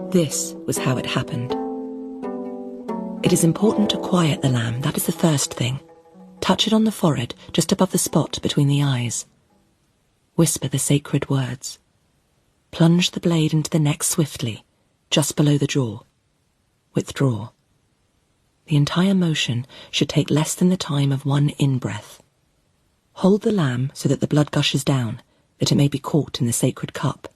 This was how it happened. It is important to quiet the lamb, that is the first thing. Touch it on the forehead, just above the spot between the eyes. Whisper the sacred words. Plunge the blade into the neck swiftly, just below the jaw. Withdraw. The entire motion should take less than the time of one in-breath. Hold the lamb so that the blood gushes down, that it may be caught in the sacred cup.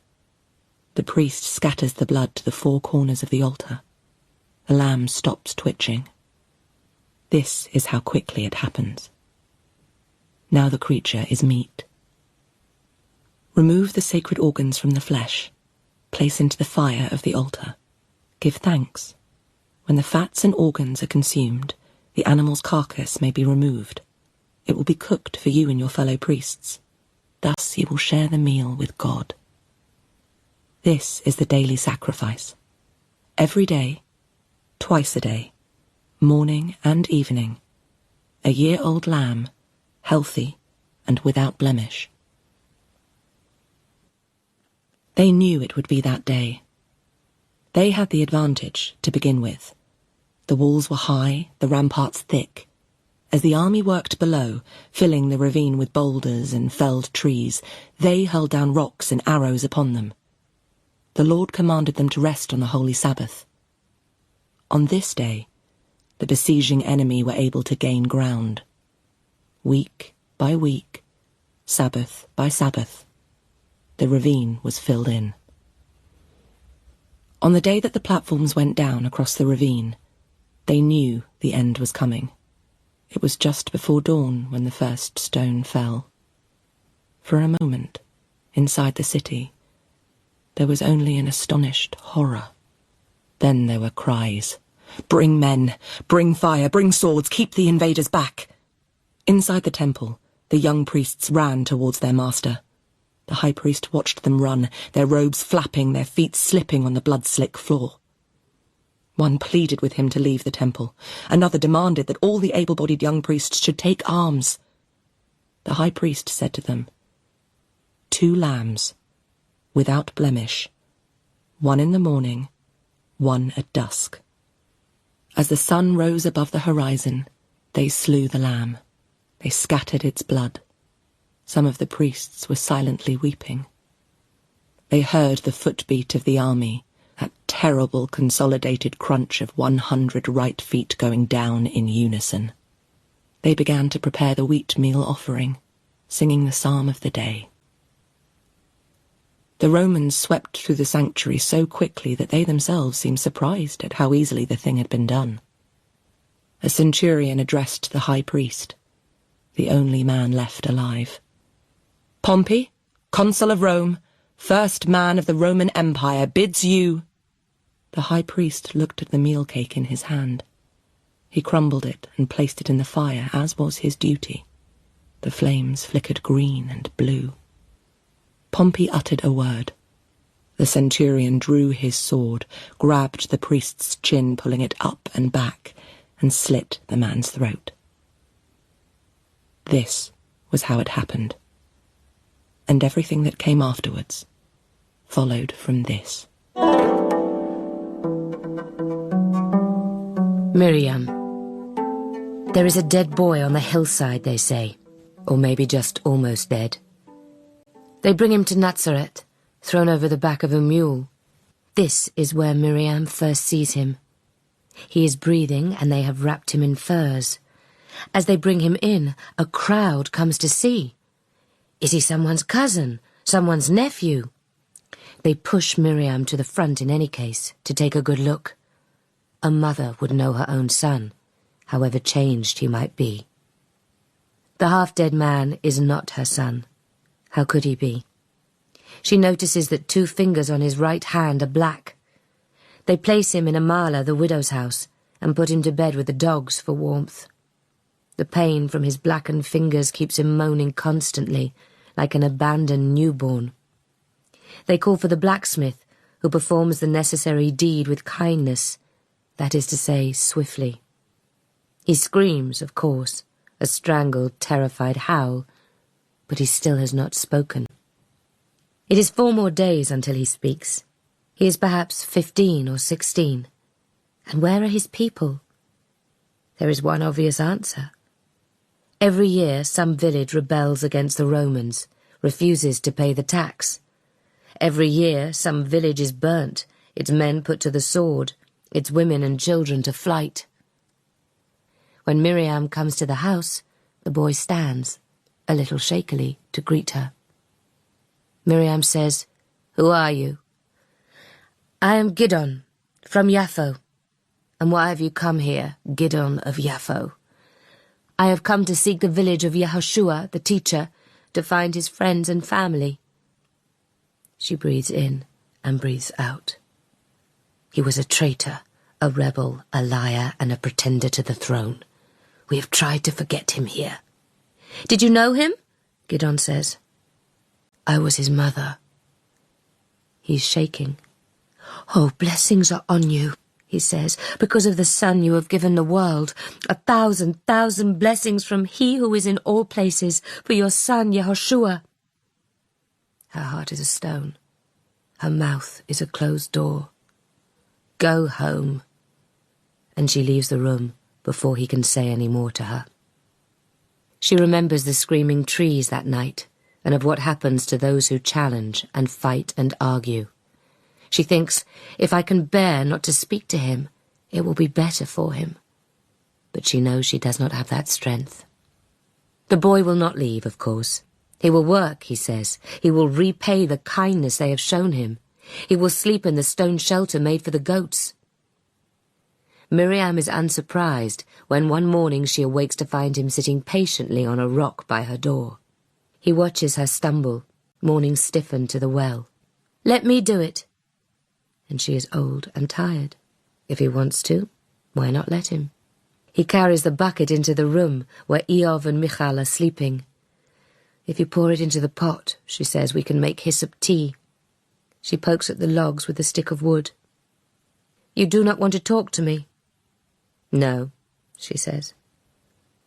The priest scatters the blood to the four corners of the altar. The lamb stops twitching. This is how quickly it happens. Now the creature is meat. Remove the sacred organs from the flesh. Place into the fire of the altar. Give thanks. When the fats and organs are consumed, the animal's carcass may be removed. It will be cooked for you and your fellow priests. Thus you will share the meal with God. This is the daily sacrifice. Every day, twice a day, morning and evening, a year-old lamb, healthy and without blemish. They knew it would be that day. They had the advantage to begin with. The walls were high, the ramparts thick. As the army worked below, filling the ravine with boulders and felled trees, they hurled down rocks and arrows upon them. The Lord commanded them to rest on the holy Sabbath. On this day, the besieging enemy were able to gain ground. Week by week, Sabbath by Sabbath, the ravine was filled in. On the day that the platforms went down across the ravine, they knew the end was coming. It was just before dawn when the first stone fell. For a moment, inside the city, there was only an astonished horror. Then there were cries. Bring men, bring fire, bring swords, keep the invaders back. Inside the temple, the young priests ran towards their master. The high priest watched them run, their robes flapping, their feet slipping on the blood-slick floor. One pleaded with him to leave the temple. Another demanded that all the able-bodied young priests should take arms. The high priest said to them, 2 lambs, without blemish, 1 in the morning, 1 at dusk. As the sun rose above the horizon, they slew the lamb. They scattered its blood. Some of the priests were silently weeping. They heard the footbeat of the army, that terrible consolidated crunch of 100 right feet going down in unison. They began to prepare the wheat meal offering, singing the psalm of the day. The Romans swept through the sanctuary so quickly that they themselves seemed surprised at how easily the thing had been done. A centurion addressed the high priest, the only man left alive. Pompey, consul of Rome, first man of the Roman Empire, bids you... The high priest looked at the meal cake in his hand. He crumbled it and placed it in the fire, as was his duty. The flames flickered green and blue. Pompey uttered a word. The centurion drew his sword, grabbed the priest's chin, pulling it up and back, and slit the man's throat. This was how it happened. And everything that came afterwards followed from this. Miriam. There is a dead boy on the hillside, they say, or maybe just almost dead. They bring him to Nazareth, thrown over the back of a mule. This is where Miriam first sees him. He is breathing, and they have wrapped him in furs. As they bring him in, a crowd comes to see. Is he someone's cousin, someone's nephew? They push Miriam to the front in any case, to take a good look. A mother would know her own son, however changed he might be. The half-dead man is not her son. How could he be? She notices that 2 fingers on his right hand are black. They place him in a mala, the widow's house, and put him to bed with the dogs for warmth. The pain from his blackened fingers keeps him moaning constantly, like an abandoned newborn. They call for the blacksmith, who performs the necessary deed with kindness, that is to say, swiftly. He screams, of course, a strangled, terrified howl, but he still has not spoken. It is 4 more days until he speaks. He is perhaps 15 or 16. And where are his people? There is one obvious answer. Every year some village rebels against the Romans, refuses to pay the tax. Every year some village is burnt, its men put to the sword, its women and children to flight. When Miriam comes to the house, the boy stands, a little shakily, to greet her. Miriam says, "Who are you?" "I am Gidon, from Yaffo." "And why have you come here, Gidon of Yaffo?" "I have come to seek the village of Yehoshua, the teacher, to find his friends and family." She breathes in and breathes out. He was a traitor, a rebel, a liar, and a pretender to the throne. We have tried to forget him here. "Did you know him?" Gidon says. "I was his mother." He's shaking. "Oh, blessings are on you," he says, "because of the son you have given the world. 1,000,000 blessings from he who is in all places, for your son Yehoshua." Her heart is a stone. Her mouth is a closed door. "Go home." And she leaves the room before he can say any more to her. She remembers the screaming trees that night, and of what happens to those who challenge and fight and argue. She thinks, if I can bear not to speak to him, it will be better for him. But she knows she does not have that strength. The boy will not leave, of course. He will work, he says. He will repay the kindness they have shown him. He will sleep in the stone shelter made for the goats. Miriam is unsurprised when one morning she awakes to find him sitting patiently on a rock by her door. He watches her stumble, morning stiffened to the well. "Let me do it." And she is old and tired. If he wants to, why not let him? He carries the bucket into the room where Eov and Michal are sleeping. "If you pour it into the pot," she says, "we can make hyssop tea." She pokes at the logs with a stick of wood. "You do not want to talk to me?" "No," she says.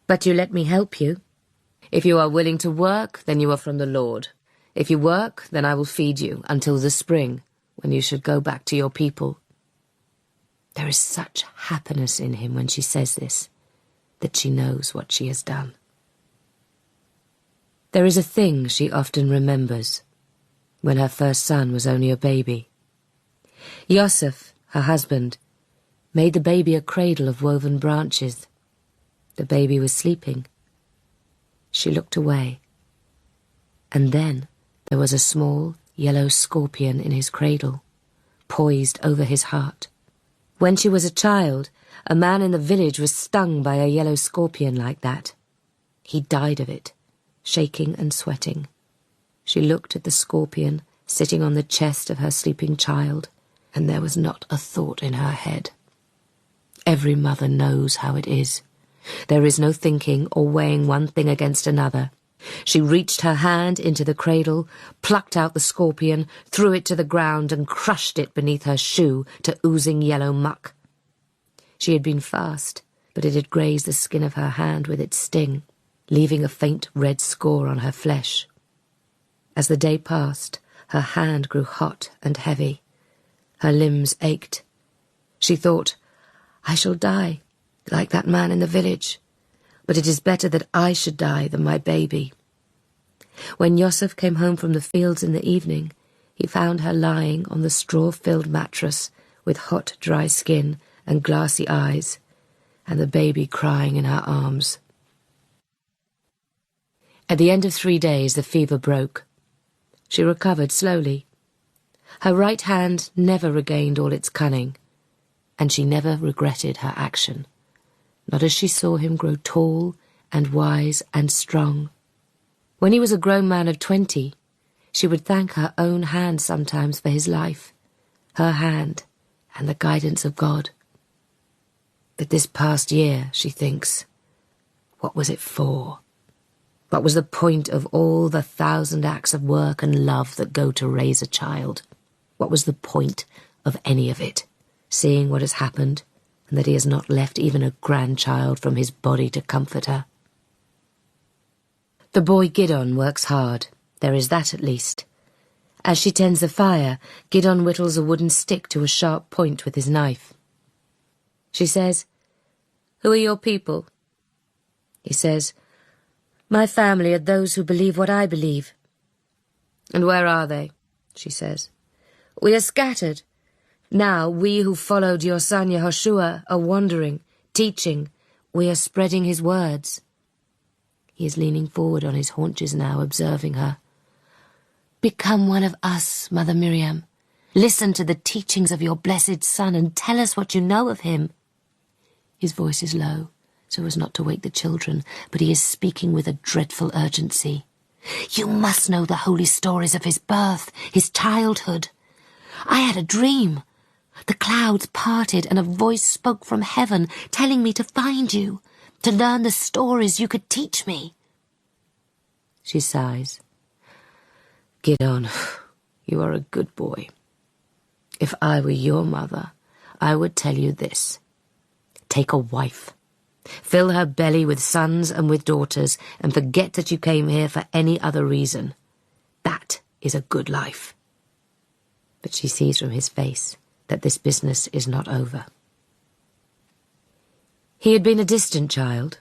"But you let me help you. If you are willing to work, then you are from the Lord. If you work, then I will feed you until the spring, when you should go back to your people." There is such happiness in him when she says this, that she knows what she has done. There is a thing she often remembers, when her first son was only a baby. Yosef, her husband, made the baby a cradle of woven branches. The baby was sleeping. She looked away, and then there was a small yellow scorpion in his cradle, poised over his heart. When she was a child, a man in the village was stung by a yellow scorpion like that. He died of it, shaking and sweating. She looked at the scorpion sitting on the chest of her sleeping child, and there was not a thought in her head. Every mother knows how it is. There is no thinking or weighing one thing against another. She reached her hand into the cradle, plucked out the scorpion, threw it to the ground and crushed it beneath her shoe to oozing yellow muck. She had been fast, but it had grazed the skin of her hand with its sting, leaving a faint red score on her flesh. As the day passed, her hand grew hot and heavy. Her limbs ached. She thought, "I shall die, like that man in the village. But it is better that I should die than my baby." When Yosef came home from the fields in the evening, he found her lying on the straw-filled mattress with hot, dry skin and glassy eyes, and the baby crying in her arms. At the end of 3 days, the fever broke. She recovered slowly. Her right hand never regained all its cunning, and she never regretted her action, not as she saw him grow tall and wise and strong. When he was a grown man of 20, she would thank her own hand sometimes for his life, her hand and the guidance of God. But this past year, she thinks, what was it for? What was the point of all the 1,000 acts of work and love that go to raise a child? What was the point of any of it, seeing what has happened, and that he has not left even a grandchild from his body to comfort her? The boy Gidon works hard, there is that at least, As she tends the fire, Gidon whittles a wooden stick to a sharp point with his knife. She says, "Who are your people?" He says, "My family are those who believe what I believe." "And where are they?" she says. "We are scattered. Now we who followed your son Yehoshua are wandering, teaching. We are spreading his words." He is leaning forward on his haunches now, observing her. "Become one of us, Mother Miriam. Listen to the teachings of your blessed son and tell us what you know of him." His voice is low, so as not to wake the children, but he is speaking with a dreadful urgency. "You must know the holy stories of his birth, his childhood. I had a dream. The clouds parted and a voice spoke from heaven, telling me to find you, to learn the stories you could teach me." She sighs. "Gidon, you are a good boy. If I were your mother, I would tell you this. Take a wife. Fill her belly with sons and with daughters, and forget that you came here for any other reason. That is a good life." But she sees from his face that this business is not over. He had been a distant child.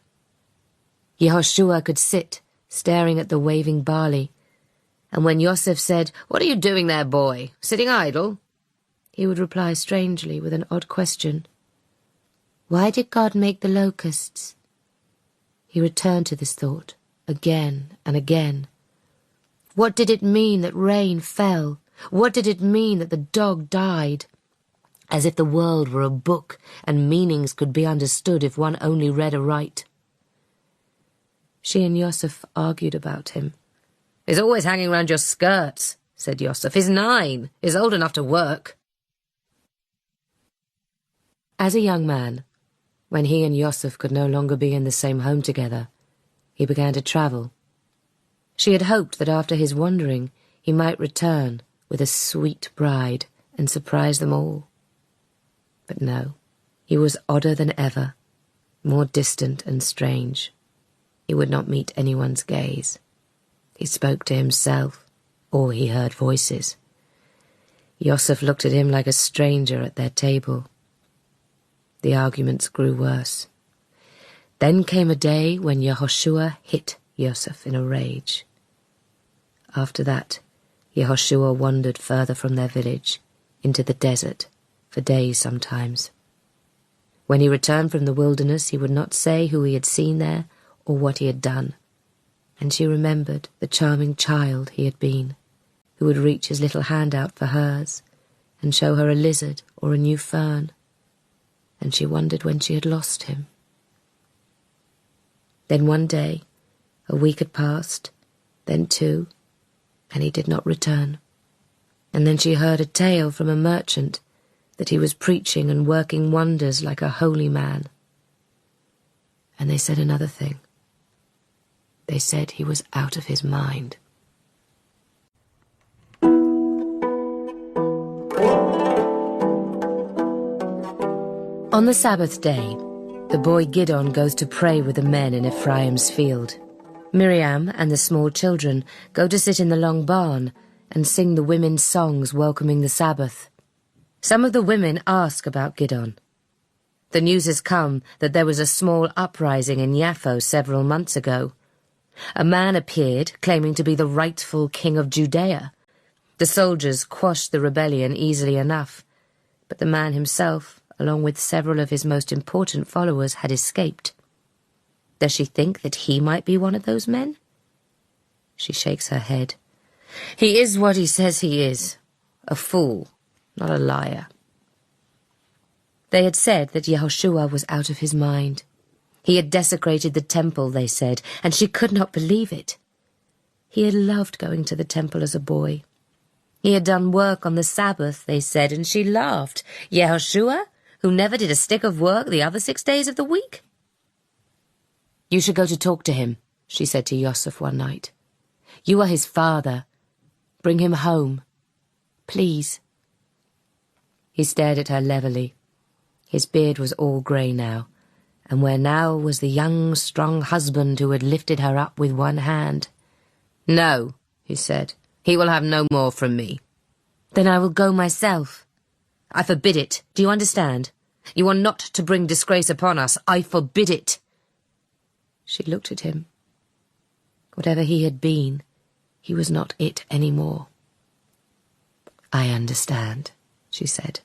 Yehoshua could sit, staring at the waving barley, and when Yosef said, "What are you doing there, boy? Sitting idle?" he would reply strangely with an odd question. "Why did God make the locusts?" He returned to this thought again and again. What did it mean that rain fell? What did it mean that the dog died? As if the world were a book and meanings could be understood if one only read aright. She and Yosef argued about him. "He's always hanging round your skirts," said Yosef. "He's 9. He's old enough to work." As a young man, when he and Yosef could no longer be in the same home together, he began to travel. She had hoped that after his wandering he might return with a sweet bride and surprise them all. But no, he was odder than ever, more distant and strange. He would not meet anyone's gaze. He spoke to himself, or he heard voices. Yosef looked at him like a stranger at their table. The arguments grew worse. Then came a day when Yehoshua hit Yosef in a rage. After that, Yehoshua wandered further from their village, into the desert, for days sometimes. When he returned from the wilderness, he would not say who he had seen there or what he had done. And she remembered the charming child he had been, who would reach his little hand out for hers and show her a lizard or a new fern. And she wondered when she had lost him. Then one day, a week had passed, then 2, and he did not return. And then she heard a tale from a merchant that he was preaching and working wonders like a holy man. And they said another thing. They said he was out of his mind. On the Sabbath day, the boy Gidon goes to pray with the men in Ephraim's field. Miriam and the small children go to sit in the long barn and sing the women's songs welcoming the Sabbath. Some of the women ask about Gidon. The news has come that there was a small uprising in Yaffo several months ago. A man appeared claiming to be the rightful king of Judea. The soldiers quashed the rebellion easily enough, but the man himself, along with several of his most important followers, had escaped. Does she think that he might be one of those men? She shakes her head. He is what he says he is. A fool, not a liar. They had said that Yehoshua was out of his mind. He had desecrated the temple, they said, and she could not believe it. He had loved going to the temple as a boy. He had done work on the Sabbath, they said, and she laughed. Yehoshua, who never did a stick of work the other 6 days of the week? You should go to talk to him, she said to Yosef one night. You are his father. Bring him home. Please. He stared at her levelly. His beard was all grey now, and where now was the young, strong husband who had lifted her up with one hand. No, he said, He will have no more from me. Then I will go myself. I forbid it. Do you understand? You are not to bring disgrace upon us. I forbid it. She looked at him. Whatever he had been, he was not it any more. I understand, she said.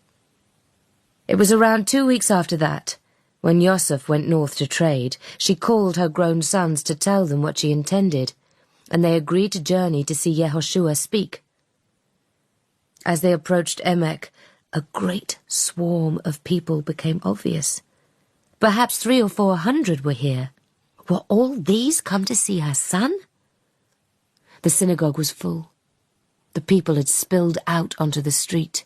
It was around 2 weeks after that, when Yosef went north to trade, she called her grown sons to tell them what she intended, and they agreed to journey to see Yehoshua speak. As they approached Emek, a great swarm of people became obvious. Perhaps 300 or 400 were here. Were all these come to see her son? The synagogue was full. The people had spilled out onto the street.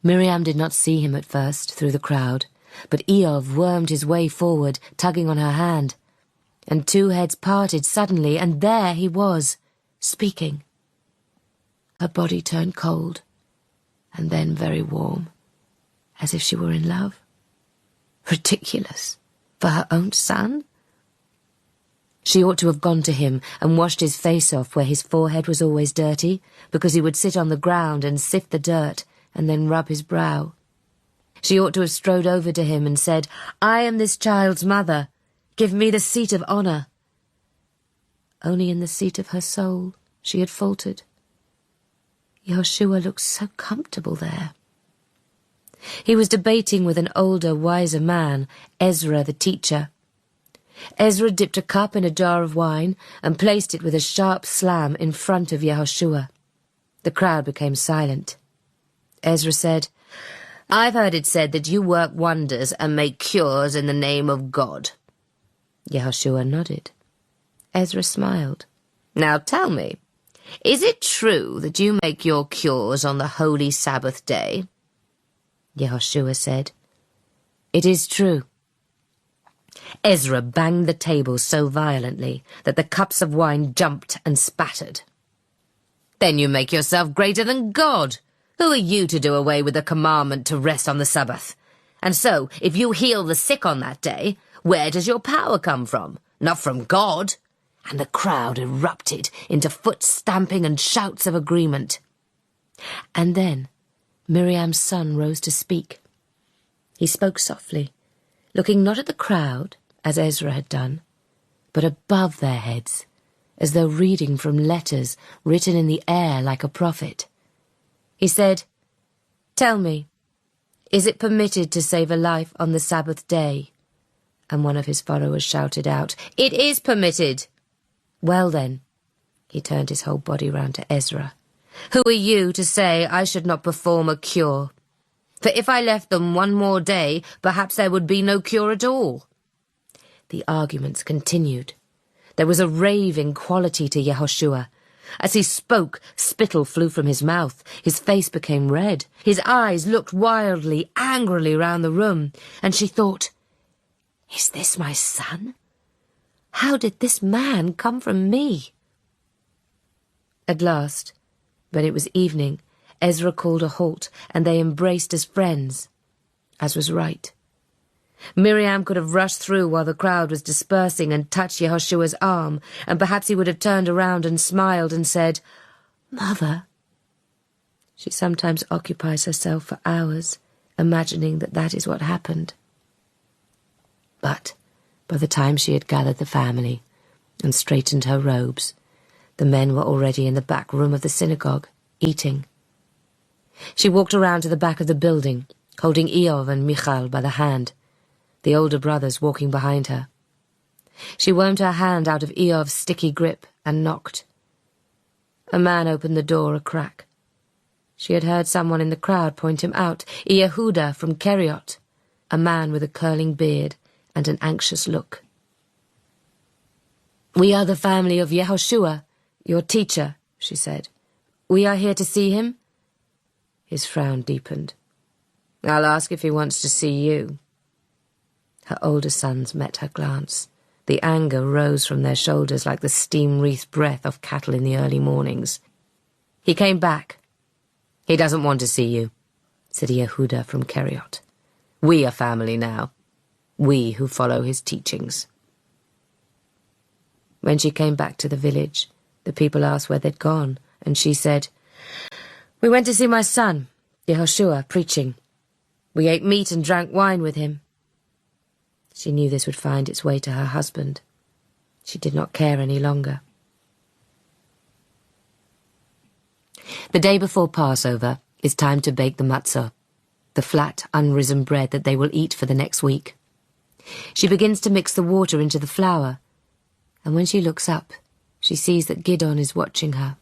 Miriam did not see him at first through the crowd, but Eov wormed his way forward, tugging on her hand, and 2 heads parted suddenly, and there he was, speaking. Her body turned cold, and then very warm, as if she were in love. Ridiculous, for her own son? She ought to have gone to him and washed his face off where his forehead was always dirty, because he would sit on the ground and sift the dirt and then rub his brow. She ought to have strode over to him and said, I am this child's mother. Give me the seat of honour. Only in the seat of her soul she had faltered. Yehoshua looked so comfortable there. He was debating with an older, wiser man, Ezra the teacher. Ezra dipped a cup in a jar of wine and placed it with a sharp slam in front of Yehoshua. The crowd became silent. Ezra said, I've heard it said that you work wonders and make cures in the name of God. Yehoshua nodded. Ezra smiled. Now tell me, is it true that you make your cures on the holy Sabbath day? Yehoshua said, It is true. Ezra banged the table so violently that the cups of wine jumped and spattered. Then you make yourself greater than God. Who are you to do away with the commandment to rest on the Sabbath? And so, if you heal the sick on that day, where does your power come from? Not from God. And the crowd erupted into foot-stamping and shouts of agreement. And then Miriam's son rose to speak. He spoke softly, looking not at the crowd, as Ezra had done, but above their heads, as though reading from letters written in the air like a prophet. He said, Tell me, is it permitted to save a life on the Sabbath day? And one of his followers shouted out, It is permitted. Well then, he turned his whole body round to Ezra, who are you to say I should not perform a cure? For if I left them one more day, perhaps there would be no cure at all. The arguments continued. There was a raving quality to Yehoshua. As he spoke, spittle flew from his mouth, his face became red, his eyes looked wildly, angrily round the room, and she thought, Is this my son? How did this man come from me? At last, when it was evening, Ezra called a halt, and they embraced as friends, as was right. Miriam could have rushed through while the crowd was dispersing and touched Yehoshua's arm, and perhaps he would have turned around and smiled and said, Mother. She sometimes occupies herself for hours, imagining that that is what happened. But by the time she had gathered the family and straightened her robes, the men were already in the back room of the synagogue, eating. She walked around to the back of the building, holding Eov and Michal by the hand, the older brothers walking behind her. She wormed her hand out of Eov's sticky grip and knocked. A man opened the door a crack. She had heard someone in the crowd point him out, Yehuda from Keriot, a man with a curling beard and an anxious look. We are the family of Yehoshua, your teacher, she said. We are here to see him. His frown deepened. I'll ask if he wants to see you. Her older sons met her glance. The anger rose from their shoulders like the steam-wreathed breath of cattle in the early mornings. He came back. He doesn't want to see you, said Yehuda from Keriot. We are family now. We who follow his teachings. When she came back to the village, the people asked where they'd gone and she said, "We went to see my son, Yehoshua, preaching. We ate meat and drank wine with him." She knew this would find its way to her husband. She did not care any longer. The day before Passover is time to bake the matzah, the flat, unrisen bread that they will eat for the next week. She begins to mix the water into the flour, and when she looks up, she sees that Gidon is watching her.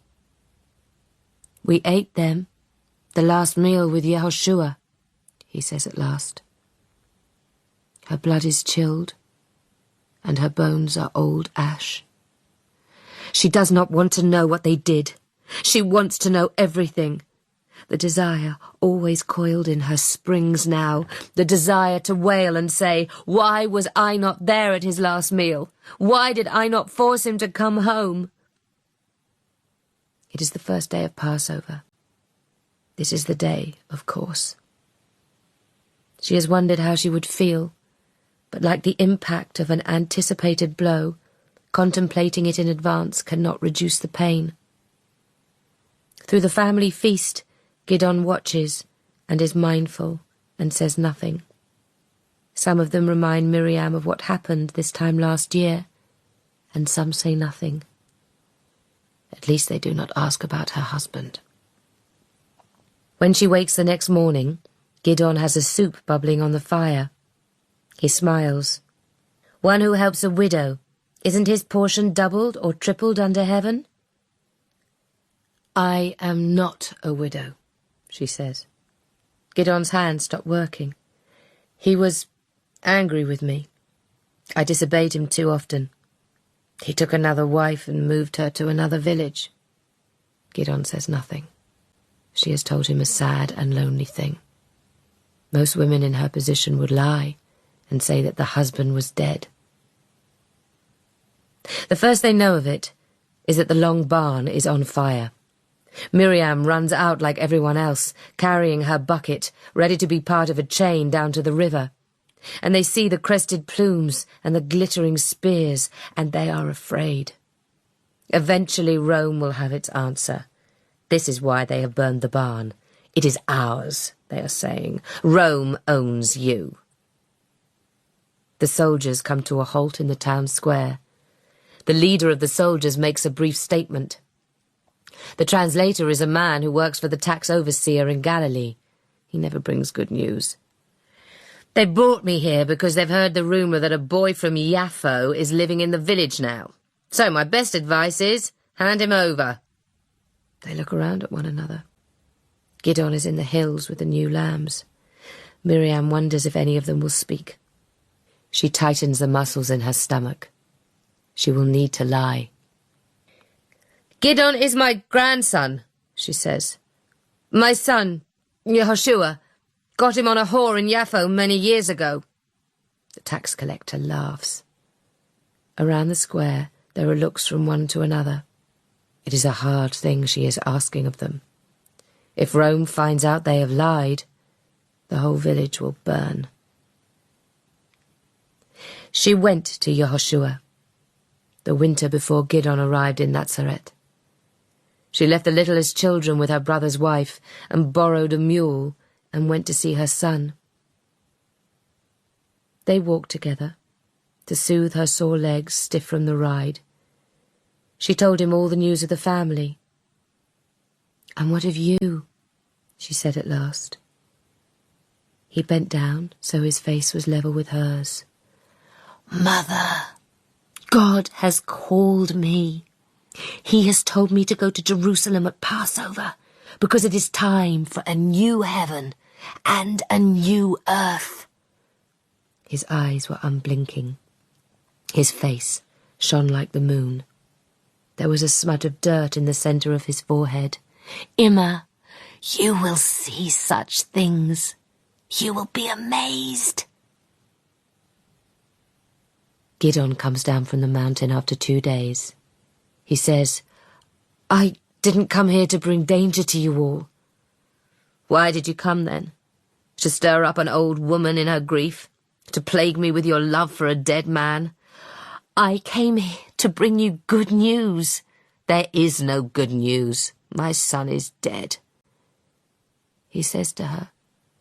"We ate them, the last meal with Yehoshua," he says at last. Her blood is chilled, and her bones are old ash. She does not want to know what they did. She wants to know everything. The desire, always coiled in her, springs now. The desire to wail and say, "Why was I not there at his last meal? Why did I not force him to come home?" It is the first day of Passover. This is the day, of course. She has wondered how she would feel, but like the impact of an anticipated blow, contemplating it in advance cannot reduce the pain. Through the family feast, Gidon watches and is mindful and says nothing. Some of them remind Miriam of what happened this time last year, and some say nothing. At least they do not ask about her husband. When she wakes the next morning, Gidon has a soup bubbling on the fire. He smiles. "One who helps a widow, isn't his portion doubled or tripled under heaven?" "I am not a widow," she says. Gidon's hands stop working. "He was angry with me. I disobeyed him too often. He took another wife and moved her to another village." Gidon says nothing. She has told him a sad and lonely thing. Most women in her position would lie and say that the husband was dead. The first they know of it is that the long barn is on fire. Miriam runs out like everyone else, carrying her bucket, ready to be part of a chain down to the river. And they see the crested plumes and the glittering spears, and they are afraid. Eventually Rome will have its answer. This is why they have burned the barn. "It is ours," they are saying. "Rome owns you." The soldiers come to a halt in the town square. The leader of the soldiers makes a brief statement. The translator is a man who works for the tax overseer in Galilee. He never brings good news. "They brought me here because they've heard the rumour that a boy from Yaffo is living in the village now. So my best advice is, hand him over." They look around at one another. Gidon is in the hills with the new lambs. Miriam wonders if any of them will speak. She tightens the muscles in her stomach. She will need to lie. "Gidon is my grandson," she says. "My son, Yehoshua, got him on a whore in Yaffo many years ago." The tax collector laughs. Around the square there are looks from one to another. It is a hard thing she is asking of them. If Rome finds out they have lied, the whole village will burn. She went to Yehoshua, the winter before Gidon arrived in Nazareth. She left the littlest children with her brother's wife and borrowed a mule and went to see her son. They walked together to soothe her sore legs stiff from the ride. She told him all the news of the family. "And what of you?" she said at last. He bent down so his face was level with hers. "Mother, God has called me. He has told me to go to Jerusalem at Passover because it is time for a new heaven and a new earth." His eyes were unblinking. His face shone like the moon. There was a smudge of dirt in the centre of his forehead. "Emma, you will see such things. You will be amazed." Gidon comes down from the mountain after 2 days. He says, "I didn't come here to bring danger to you all." "Why did you come then? To stir up an old woman in her grief? To plague me with your love for a dead man?" "I came here to bring you good news." "There is no good news. my son is dead. He says to her,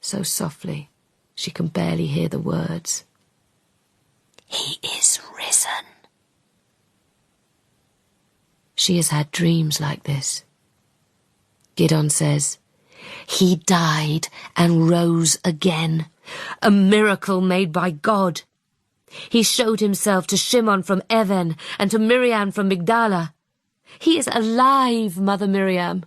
so softly she can barely hear the words, he is risen. She has had dreams like this. Gideon says, he died and rose again, a miracle made by God. He showed himself to Shimon from Even and to Miriam from Migdala. He is alive, Mother Miriam.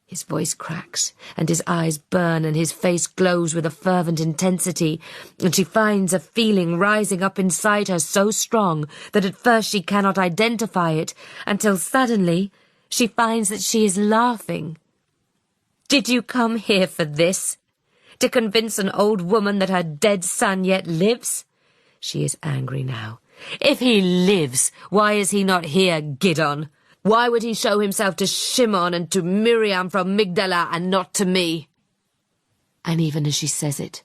His voice cracks, and his eyes burn, and his face glows with a fervent intensity, and she finds a feeling rising up inside her so strong that at first she cannot identify it, until suddenly she finds that she is laughing. Did you come here for this? To convince an old woman that her dead son yet lives? She is angry now. If he lives, why is he not here, Gideon? Why would he show himself to Shimon and to Miriam from Migdala and not to me? And even as she says it,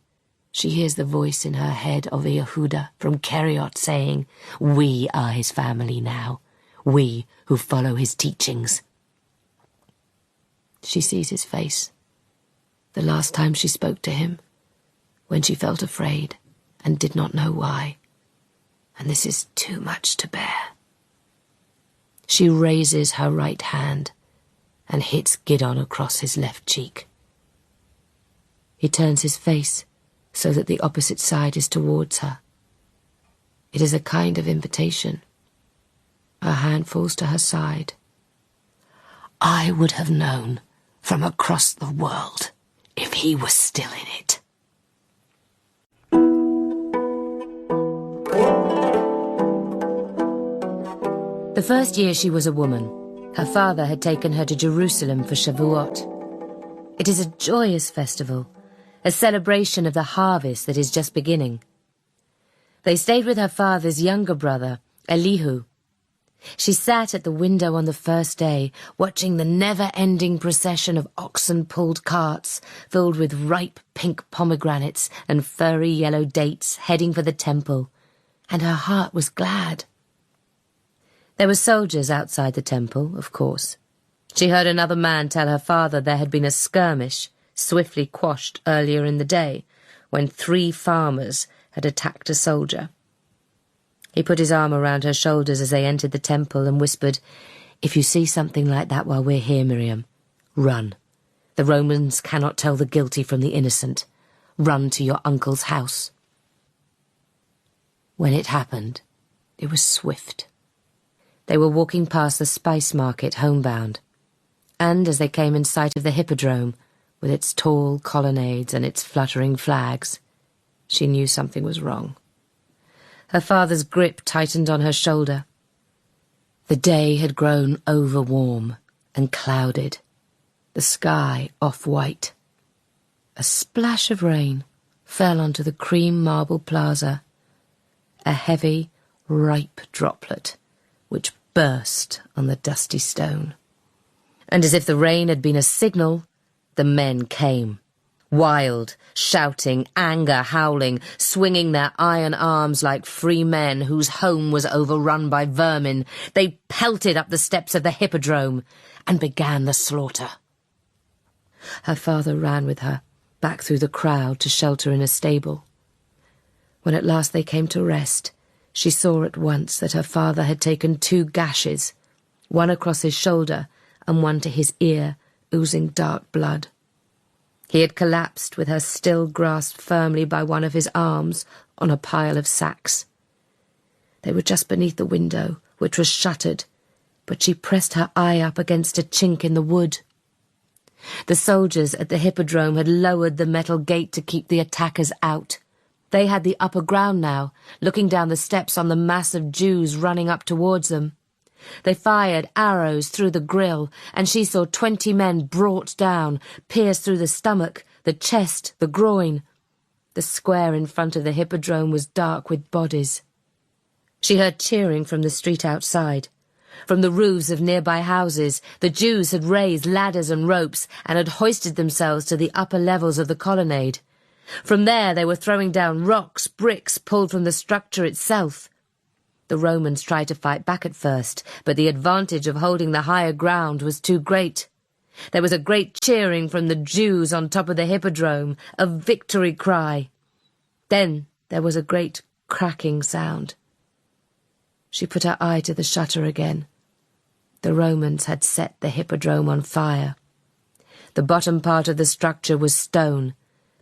she hears the voice in her head of Yehuda from Keriot saying, we are his family now, we who follow his teachings. She sees his face, the last time she spoke to him, when she felt afraid and did not know why. And this is too much to bear. She raises her right hand and hits Gideon across his left cheek. He turns his face so that the opposite side is towards her. It is a kind of invitation. Her hand falls to her side. I would have known from across the world if he was still in it. The first year she was a woman, her father had taken her to Jerusalem for Shavuot. It is a joyous festival, a celebration of the harvest that is just beginning. They stayed with her father's younger brother, Elihu. She sat at the window on the first day, watching the never-ending procession of oxen-pulled carts filled with ripe pink pomegranates and furry yellow dates heading for the temple, and her heart was glad. There were soldiers outside the temple, of course. She heard another man tell her father there had been a skirmish, swiftly quashed earlier in the day, when 3 farmers had attacked a soldier. He put his arm around her shoulders as they entered the temple and whispered, if you see something like that while we're here, Miriam, run. The Romans cannot tell the guilty from the innocent. Run to your uncle's house. When it happened, it was swift. They were walking past the spice market homebound, and as they came in sight of the hippodrome, with its tall colonnades and its fluttering flags, she knew something was wrong. Her father's grip tightened on her shoulder. The day had grown over-warm and clouded, the sky off-white. A splash of rain fell onto the cream marble plaza, a heavy, ripe droplet, which burst on the dusty stone. And as if the rain had been a signal, the men came. Wild, shouting, anger howling, swinging their iron arms like free men whose home was overrun by vermin, they pelted up the steps of the hippodrome and began the slaughter. Her father ran with her, back through the crowd to shelter in a stable. When at last they came to rest, she saw at once that her father had taken 2 gashes, one across his shoulder and one to his ear, oozing dark blood. He had collapsed with her still grasped firmly by one of his arms on a pile of sacks. They were just beneath the window, which was shuttered, but she pressed her eye up against a chink in the wood. The soldiers at the hippodrome had lowered the metal gate to keep the attackers out. They had the upper ground now, looking down the steps on the mass of Jews running up towards them. They fired arrows through the grill, and she saw 20 men brought down, pierced through the stomach, the chest, the groin. The square in front of the hippodrome was dark with bodies. She heard cheering from the street outside. From the roofs of nearby houses, the Jews had raised ladders and ropes and had hoisted themselves to the upper levels of the colonnade. From there they were throwing down rocks, bricks pulled from the structure itself. The Romans tried to fight back at first, but the advantage of holding the higher ground was too great. There was a great cheering from the Jews on top of the hippodrome, a victory cry. Then there was a great cracking sound. She put her eye to the shutter again. The Romans had set the hippodrome on fire. The bottom part of the structure was stone,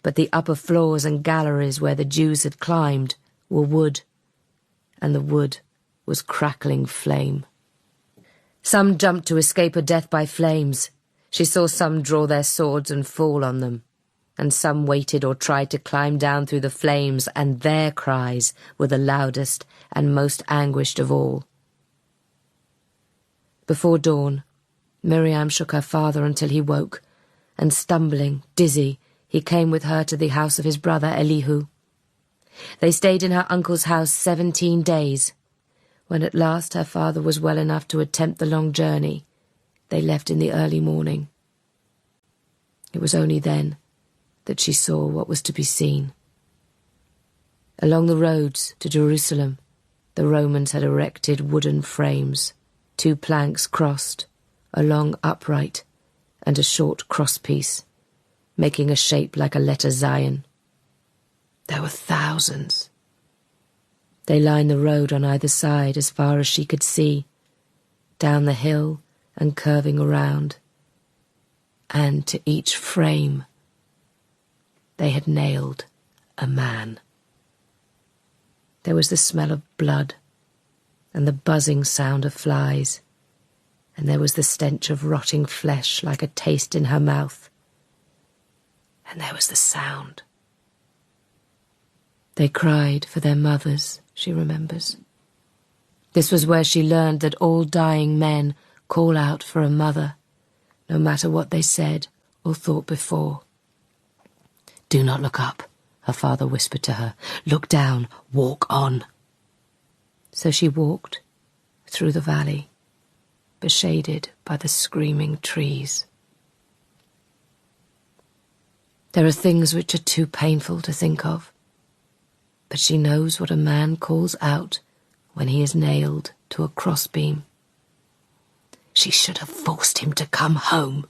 but the upper floors and galleries where the Jews had climbed were wood, and the wood was crackling flame. Some jumped to escape a death by flames. She saw some draw their swords and fall on them, and some waited or tried to climb down through the flames, and their cries were the loudest and most anguished of all. Before dawn, Miriam shook her father until he woke, and stumbling, dizzy, he came with her to the house of his brother Elihu. They stayed in her uncle's house 17 days. When at last her father was well enough to attempt the long journey, they left in the early morning. It was only then that she saw what was to be seen. Along the roads to Jerusalem, the Romans had erected wooden frames, 2 planks crossed, a long upright, and a short crosspiece, making a shape like a letter Zion. There were thousands. They lined the road on either side as far as she could see, down the hill and curving around, and to each frame they had nailed a man. There was the smell of blood, and the buzzing sound of flies, and there was the stench of rotting flesh like a taste in her mouth, and there was the sound. They cried for their mothers, she remembers. This was where she learned that all dying men call out for a mother, no matter what they said or thought before. "Do not look up," her father whispered to her. "Look down, walk on." So she walked through the valley, beshaded by the screaming trees. There are things which are too painful to think of, but she knows what a man calls out when he is nailed to a crossbeam. She should have forced him to come home.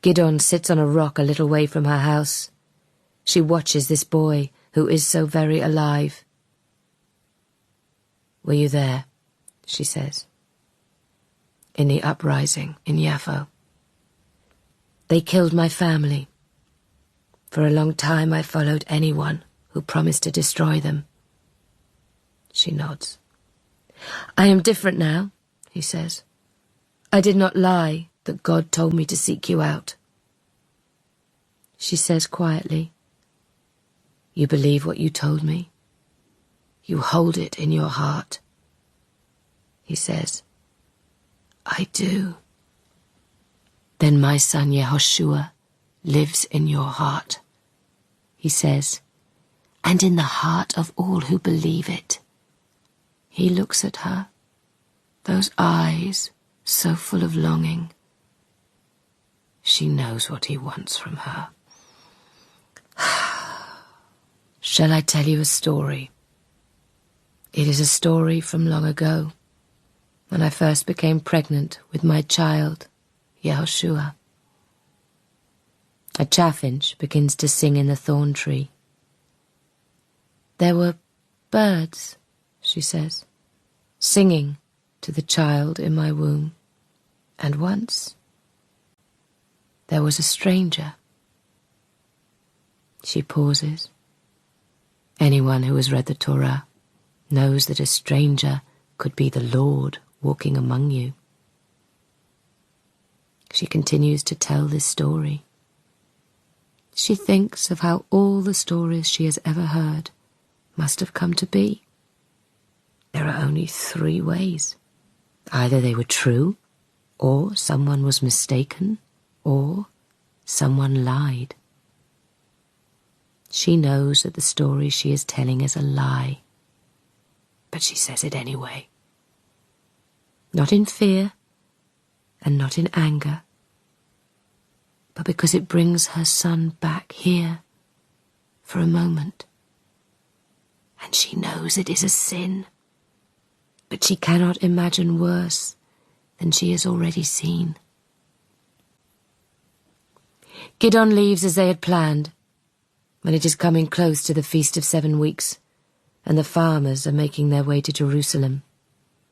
Gidon sits on a rock a little way from her house. She watches this boy who is so very alive. "Were you there?" she says. "In the uprising in Yaffo. They killed my family. For a long time I followed anyone who promised to destroy them." She nods. "I am different now," he says. "I did not lie that God told me to seek you out." She says quietly, "You believe what you told me? You hold it in your heart?" He says, "I do." "Then my son Yehoshua lives in your heart," he says, "and in the heart of all who believe it." He looks at her, those eyes so full of longing. She knows what he wants from her. "Shall I tell you a story? It is a story from long ago, when I first became pregnant with my child, Yehoshua." A chaffinch begins to sing in the thorn tree. "There were birds," she says, "singing to the child in my womb. And once there was a stranger." She pauses. Anyone who has read the Torah knows that a stranger could be the Lord walking among you. She continues to tell this story. She thinks of how all the stories she has ever heard must have come to be. There are only 3 ways. Either they were true, or someone was mistaken, or someone lied. She knows that the story she is telling is a lie, but she says it anyway. Not in fear, and not in anger, but because it brings her son back here for a moment, and she knows it is a sin. But she cannot imagine worse than she has already seen. Gidon leaves as they had planned, when it is coming close to the Feast of 7 Weeks, and the farmers are making their way to Jerusalem.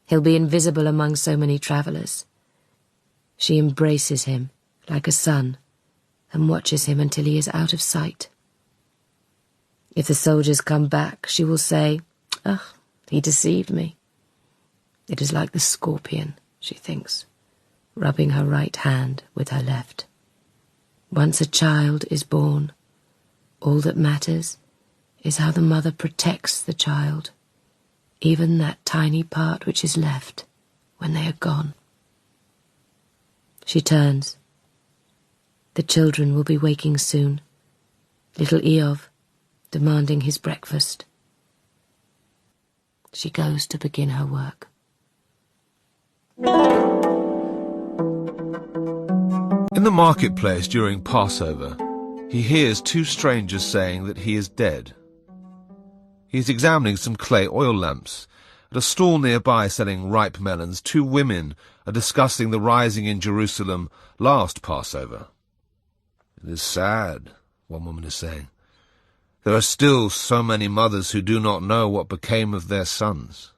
He'll be invisible among so many travellers. She embraces him like a son and watches him until he is out of sight. If the soldiers come back, she will say, "Ah, he deceived me." It is like the scorpion, she thinks, rubbing her right hand with her left. Once a child is born, all that matters is how the mother protects the child, even that tiny part which is left when they are gone. She turns. The children will be waking soon. Little Eov, demanding his breakfast. She goes to begin her work. In the marketplace during Passover, he hears 2 strangers saying that he is dead. He is examining some clay oil lamps. At a stall nearby selling ripe melons, 2 women are discussing the rising in Jerusalem last Passover. "It is sad," one woman is saying. "There are still so many mothers who do not know what became of their sons.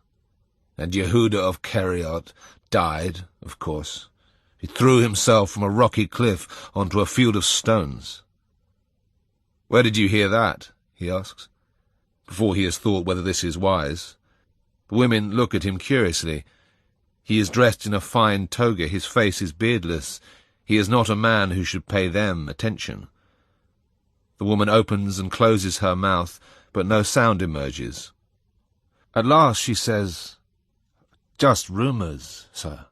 And Yehuda of Keriot died, of course. He threw himself from a rocky cliff onto a field of stones." "Where did you hear that?" he asks, before he has thought whether this is wise. The women look at him curiously. He is dressed in a fine toga, his face is beardless. He is not a man who should pay them attention. The woman opens and closes her mouth, but no sound emerges. At last she says, "Just rumours, sir.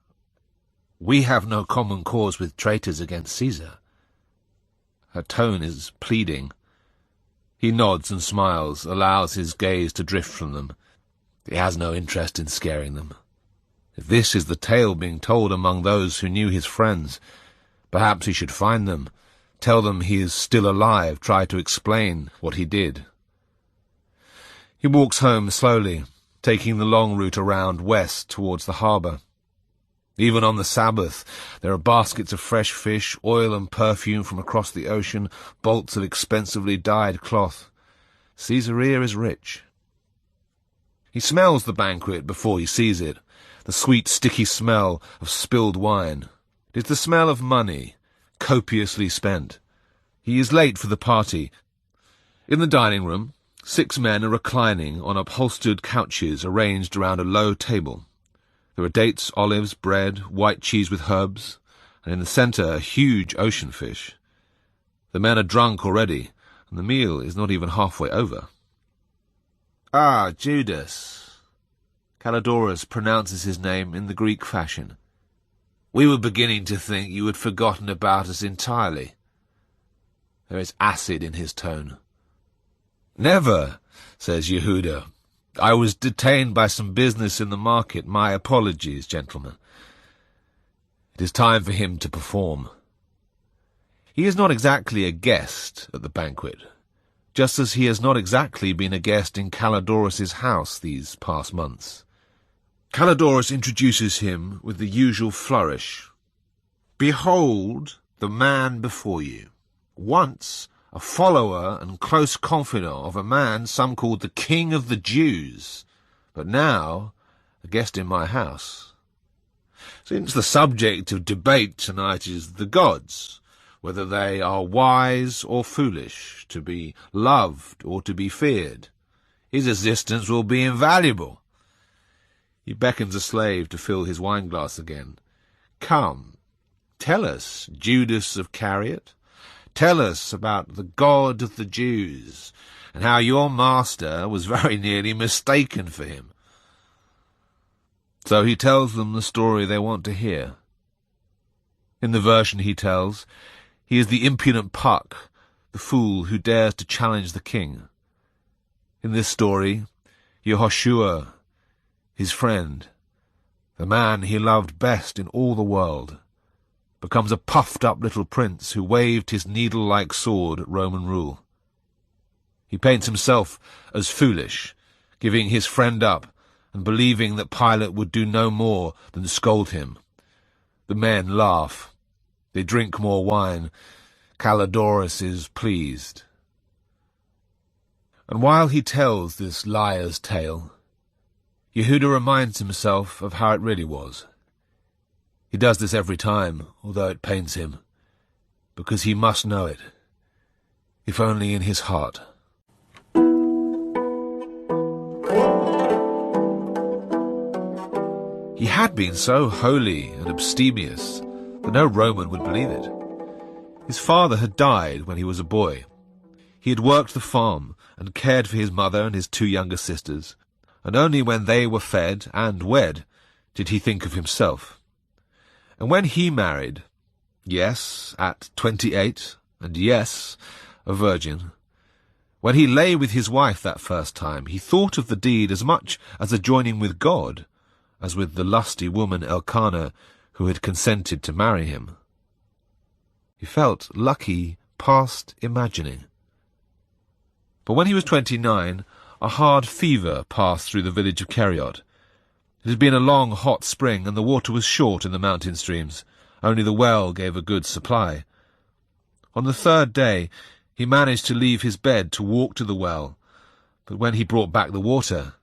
We have no common cause with traitors against Caesar." Her tone is pleading. He nods and smiles, allows his gaze to drift from them. He has no interest in scaring them. If this is the tale being told among those who knew his friends, perhaps he should find them, tell them he is still alive, try to explain what he did. He walks home slowly, taking the long route around west towards the harbour. Even on the Sabbath, there are baskets of fresh fish, oil and perfume from across the ocean, bolts of expensively dyed cloth. Caesarea is rich. He smells the banquet before he sees it, the sweet, sticky smell of spilled wine. It is the smell of money, copiously spent. He is late for the party. In the dining room, 6 men are reclining on upholstered couches arranged around a low table. There are dates, olives, bread, white cheese with herbs, and in the centre a huge ocean fish. The men are drunk already, and the meal is not even halfway over. "Ah, Judas." Calidorus pronounces his name in the Greek fashion. "We were beginning to think you had forgotten about us entirely." There is acid in his tone. "Never," says Yehuda. "I was detained by some business in the market. My apologies, gentlemen." It is time for him to perform. He is not exactly a guest at the banquet, just as he has not exactly been a guest in Calidorus's house these past months. Calidorus introduces him with the usual flourish. "Behold the man before you, once a follower and close confidant of a man some called the King of the Jews, but now a guest in my house. Since the subject of debate tonight is the gods, whether they are wise or foolish, to be loved or to be feared, his assistance will be invaluable." He beckons a slave to fill his wineglass again. "Come, tell us, Judas of Keriot. Tell us about the God of the Jews, and how your master was very nearly mistaken for him." So he tells them the story they want to hear. In the version he tells, he is the impudent Puck, the fool who dares to challenge the king. In this story, Yehoshua, his friend, the man he loved best in all the world, becomes a puffed-up little prince who waved his needle-like sword at Roman rule. He paints himself as foolish, giving his friend up and believing that Pilate would do no more than scold him. The men laugh. They drink more wine. Calidorus is pleased. And while he tells this liar's tale, Yehuda reminds himself of how it really was. He does this every time, although it pains him, because he must know it, if only in his heart. He had been so holy and abstemious that no Roman would believe it. His father had died when he was a boy. He had worked the farm and cared for his mother and his 2 younger sisters, and only when they were fed and wed did he think of himself. And when he married, yes, at 28, and yes, a virgin, when he lay with his wife that first time, he thought of the deed as much as a joining with God, as with the lusty woman Elkanah who had consented to marry him. He felt lucky past imagining. But when he was 29, a hard fever passed through the village of Keriot. It had been a long, hot spring, and the water was short in the mountain streams. Only the well gave a good supply. On the 3rd day, he managed to leave his bed to walk to the well, but when he brought back the water,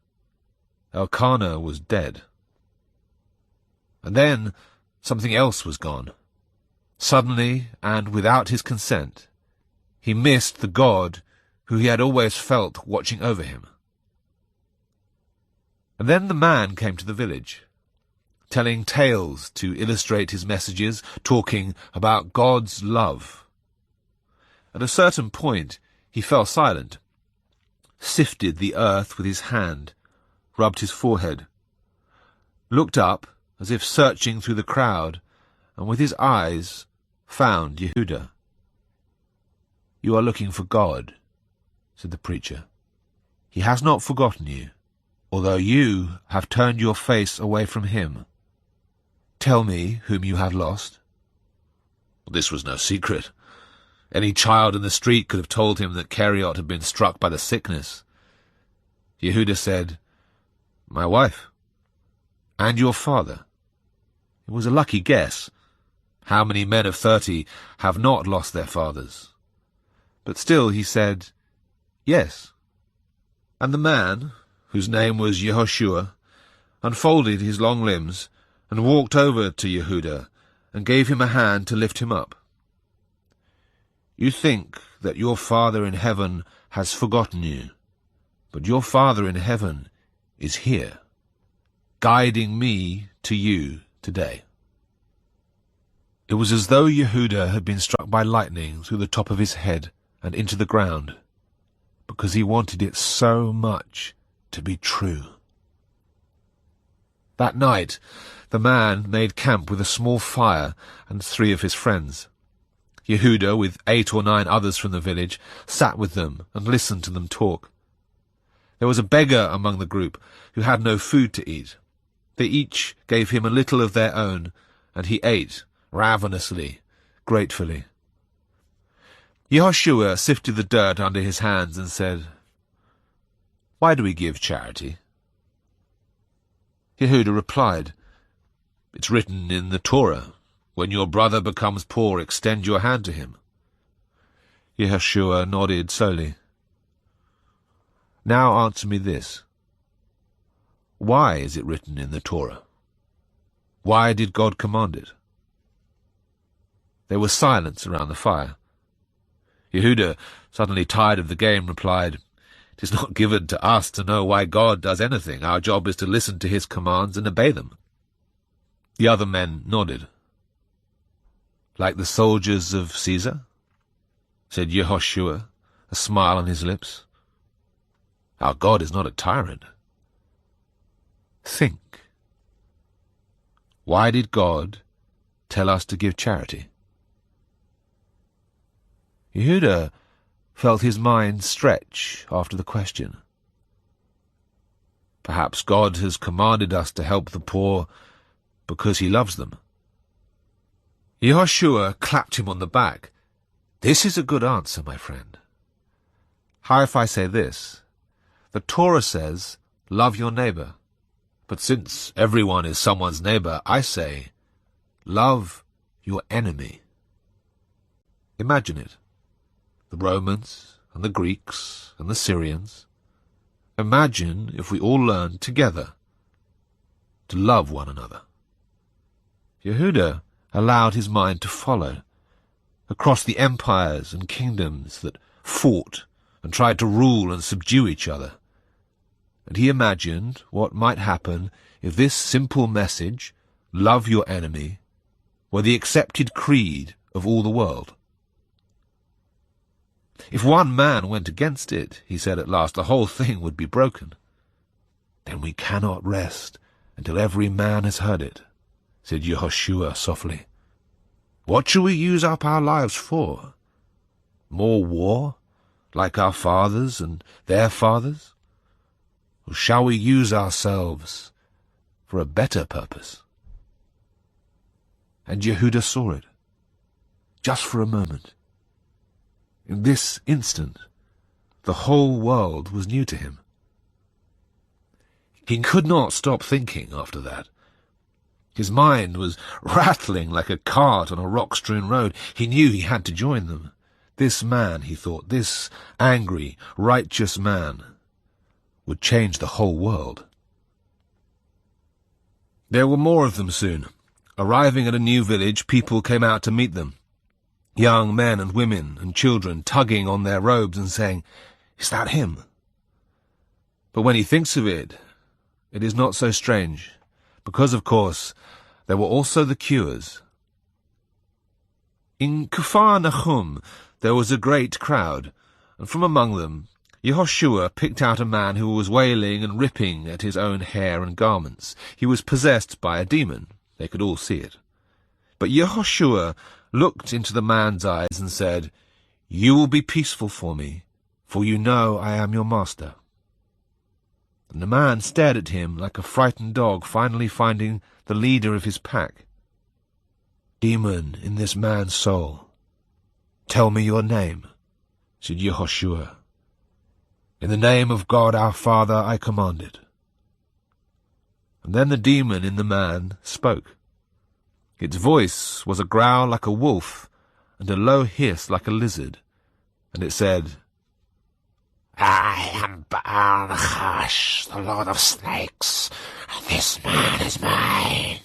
Elkanah was dead. And then something else was gone. Suddenly, and without his consent, he missed the God who he had always felt watching over him. And then the man came to the village, telling tales to illustrate his messages, talking about God's love. At a certain point, he fell silent, sifted the earth with his hand, rubbed his forehead, looked up as if searching through the crowd, and with his eyes found Yehuda. "You are looking for God," said the preacher. "He has not forgotten you, although you have turned your face away from him. Tell me whom you have lost." This was no secret. Any child in the street could have told him that Keriot had been struck by the sickness. Yehuda said, "My wife, and your father." It was a lucky guess. How many men of 30 have not lost their fathers? But still he said, "Yes." And the man, whose name was Yehoshua, unfolded his long limbs and walked over to Yehuda and gave him a hand to lift him up. "You think that your Father in heaven has forgotten you, but your Father in heaven is here, guiding me to you today." It was as though Yehuda had been struck by lightning through the top of his head and into the ground, because he wanted it so much to be true. That night, the man made camp with a small fire and 3 of his friends. Yehuda, with 8 or 9 others from the village, sat with them and listened to them talk. There was a beggar among the group who had no food to eat. They each gave him a little of their own, and he ate, ravenously, gratefully. Yehoshua sifted the dirt under his hands and said, "Why do we give charity?" Yehuda replied, "It's written in the Torah, when your brother becomes poor, extend your hand to him." Yehoshua nodded slowly. "Now answer me this. Why is it written in the Torah? Why did God command it?" There was silence around the fire. Yehuda, suddenly tired of the game, replied, "It is not given to us to know why God does anything. Our job is to listen to his commands and obey them." The other men nodded. "Like the soldiers of Caesar?" said Yehoshua, a smile on his lips. "Our God is not a tyrant." Think. Why did God tell us to give charity? Yehuda felt his mind stretch after the question. Perhaps God has commanded us to help the poor because he loves them. Yehoshua clapped him on the back. "This is a good answer, my friend. How if I say this? The Torah says, love your neighbor. But since everyone is someone's neighbor, I say, love your enemy. Imagine it. The Romans and the Greeks and the Syrians. Imagine if we all learned together to love one another. Yehuda allowed his mind to follow across the empires and kingdoms that fought and tried to rule and subdue each other. And he imagined what might happen if this simple message, love your enemy, were the accepted creed of all the world. If one man went against it, he said at last, the whole thing would be broken. Then we cannot rest until every man has heard it, said Yehoshua softly. What shall we use up our lives for? More war, like our fathers and their fathers? Or shall we use ourselves for a better purpose? And Yehuda saw it, just for a moment. In this instant, the whole world was new to him. He could not stop thinking after that. His mind was rattling like a cart on a rock-strewn road. He knew he had to join them. This man, he thought, this angry, righteous man, would change the whole world. There were more of them soon. Arriving at a new village, people came out to meet them. Young men and women and children tugging on their robes and saying, "Is that him?" But when he thinks of it, it is not so strange, because, of course, there were also the cures. In Kufar Nahum there was a great crowd, and from among them Yehoshua picked out a man who was wailing and ripping at his own hair and garments. He was possessed by a demon. They could all see it. But Yehoshua looked into the man's eyes and said, "You will be peaceful for me, for you know I am your master." And the man stared at him like a frightened dog finally finding the leader of his pack. "Demon in this man's soul, tell me your name," said Yehoshua. "In the name of God our Father I command it." And then the demon in the man spoke. Its voice was a growl like a wolf and a low hiss like a lizard, and it said, "I am Baal Nachash, the Lord of Snakes, and this man is mine."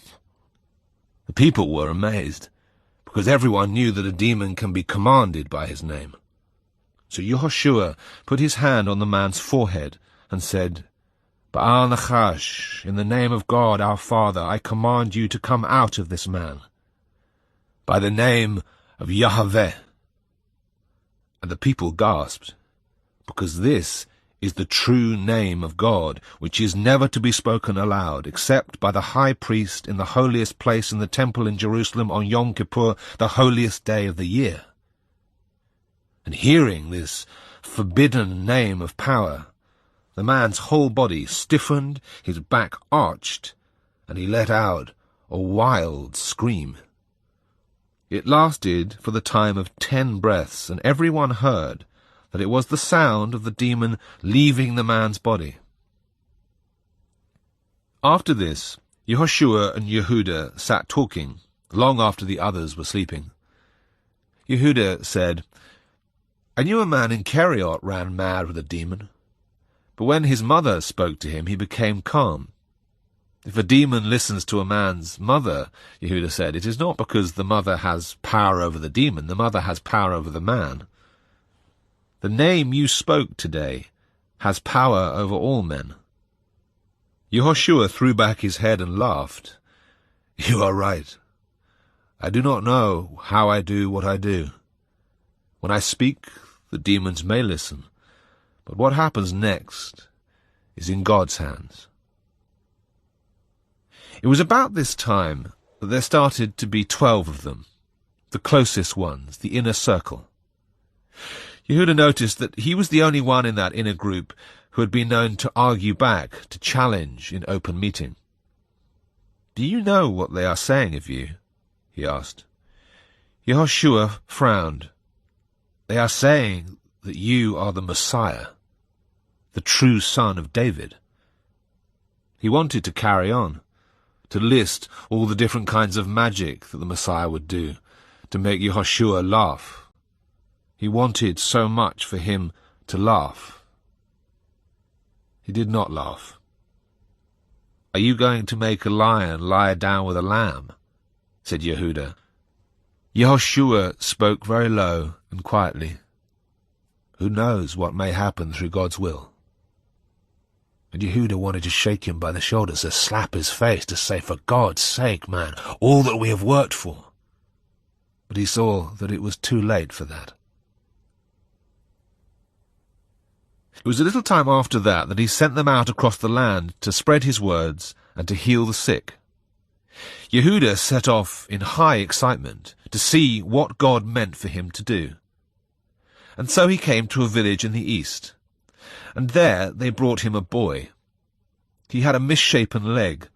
The people were amazed, because everyone knew that a demon can be commanded by his name. So Yehoshua put his hand on the man's forehead and said, "Baal Nachash, in the name of God our Father, I command you to come out of this man, by the name of Yahweh." And the people gasped, because this is the true name of God, which is never to be spoken aloud, except by the high priest in the holiest place in the temple in Jerusalem on Yom Kippur, the holiest day of the year. And hearing this forbidden name of power, the man's whole body stiffened, his back arched, and he let out a wild scream. It lasted for the time of 10 breaths, and everyone heard that it was the sound of the demon leaving the man's body. After this, Yehoshua and Yehuda sat talking, long after the others were sleeping. Yehuda said, "I knew a man in Keriot ran mad with a demon. But when his mother spoke to him, he became calm." "If a demon listens to a man's mother," Yehuda said, "it is not because the mother has power over the demon. The mother has power over the man. The name you spoke today has power over all men." Yehoshua threw back his head and laughed. "You are right. I do not know how I do what I do. When I speak, the demons may listen. But what happens next is in God's hands." It was about this time that there started to be 12 of them, the closest ones, the inner circle. Yehuda noticed that he was the only one in that inner group who had been known to argue back, to challenge in open meeting. "Do you know what they are saying of you?" he asked. Yehoshua frowned. "They are saying that you are the Messiah, the true son of David." He wanted to carry on, to list all the different kinds of magic that the Messiah would do, to make Yehoshua laugh. He wanted so much for him to laugh. He did not laugh. "Are you going to make a lion lie down with a lamb?" said Yehuda. Yehoshua spoke very low and quietly. "Who knows what may happen through God's will?" And Yehuda wanted to shake him by the shoulders, to slap his face, to say, "For God's sake, man, all that we have worked for." But he saw that it was too late for that. It was a little time after that he sent them out across the land to spread his words and to heal the sick. Yehuda set off in high excitement to see what God meant for him to do. And so he came to a village in the east, and there they brought him a boy. He had a misshapen leg.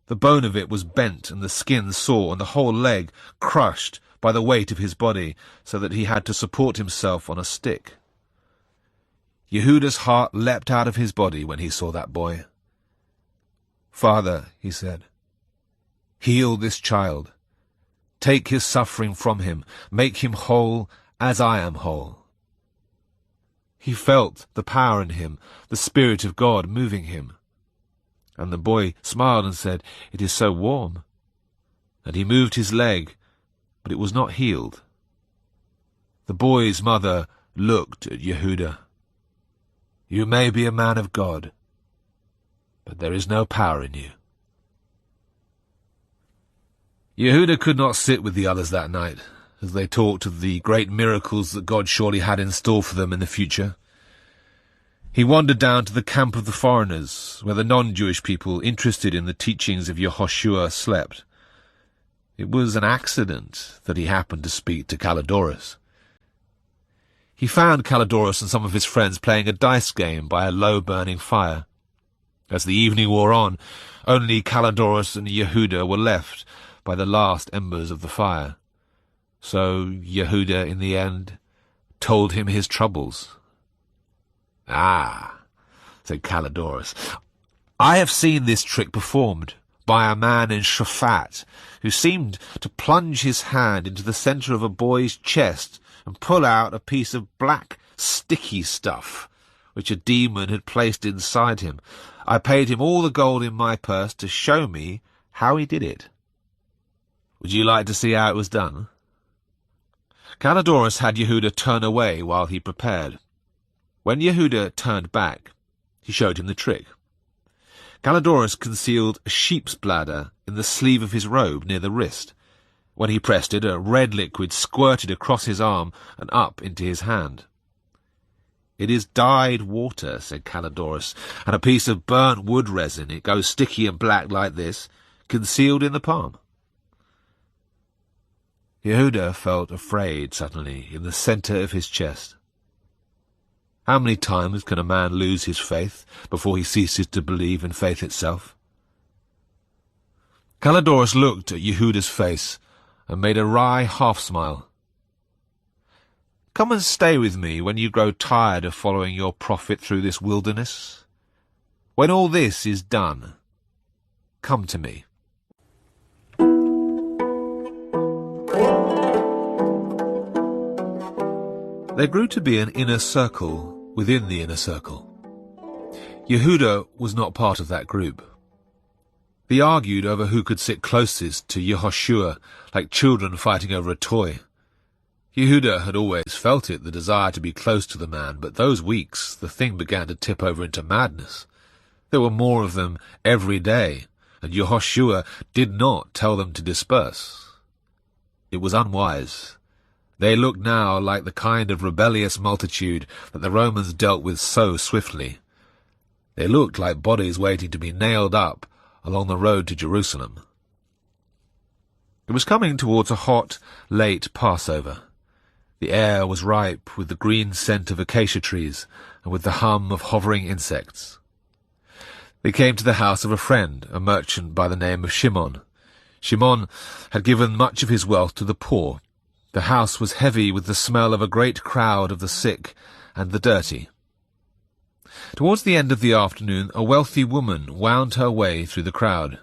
The bone of it was bent and the skin sore, and the whole leg crushed by the weight of his body, so that he had to support himself on a stick. Yehuda's heart leapt out of his body when he saw that boy. "Father," he said, "heal this child. Take his suffering from him. Make him whole as I am whole." He felt the power in him, the Spirit of God moving him. And the boy smiled and said, "It is so warm." And he moved his leg, but it was not healed. The boy's mother looked at Yehuda. "You may be a man of God, but there is no power in you." Yehuda could not sit with the others that night, as they talked of the great miracles that God surely had in store for them in the future. He wandered down to the camp of the foreigners, where the non-Jewish people interested in the teachings of Yehoshua slept. It was an accident that he happened to speak to Calidorus. He found Calidorus and some of his friends playing a dice game by a low-burning fire. As the evening wore on, only Calidorus and Yehuda were left by the last embers of the fire. So Yehuda, in the end, told him his troubles. "Ah," said Calidorus, "I have seen this trick performed by a man in Shaphat, who seemed to plunge his hand into the centre of a boy's chest and pull out a piece of black, sticky stuff, which a demon had placed inside him. I paid him all the gold in my purse to show me how he did it. Would you like to see how it was done?" Calidorus had Yehuda turn away while he prepared. When Yehuda turned back, he showed him the trick. Calidorus concealed a sheep's bladder in the sleeve of his robe near the wrist. When he pressed it, a red liquid squirted across his arm and up into his hand. "It is dyed water," said Calidorus, "and a piece of burnt wood resin. It goes sticky and black like this, concealed in the palm." Yehuda felt afraid suddenly in the centre of his chest. How many times can a man lose his faith before he ceases to believe in faith itself? Calidorus looked at Yehuda's face and made a wry half-smile. "Come and stay with me when you grow tired of following your prophet through this wilderness. When all this is done, come to me." There grew to be an inner circle within the inner circle. Yehuda was not part of that group. They argued over who could sit closest to Yehoshua, like children fighting over a toy. Yehuda had always felt it, the desire to be close to the man, but those weeks the thing began to tip over into madness. There were more of them every day, and Yehoshua did not tell them to disperse. It was unwise. They looked now like the kind of rebellious multitude that the Romans dealt with so swiftly. They looked like bodies waiting to be nailed up along the road to Jerusalem. It was coming towards a hot, late Passover. The air was ripe with the green scent of acacia trees and with the hum of hovering insects. They came to the house of a friend, a merchant by the name of Shimon. Shimon had given much of his wealth to the poor. The house was heavy with the smell of a great crowd of the sick and the dirty. Towards the end of the afternoon, a wealthy woman wound her way through the crowd.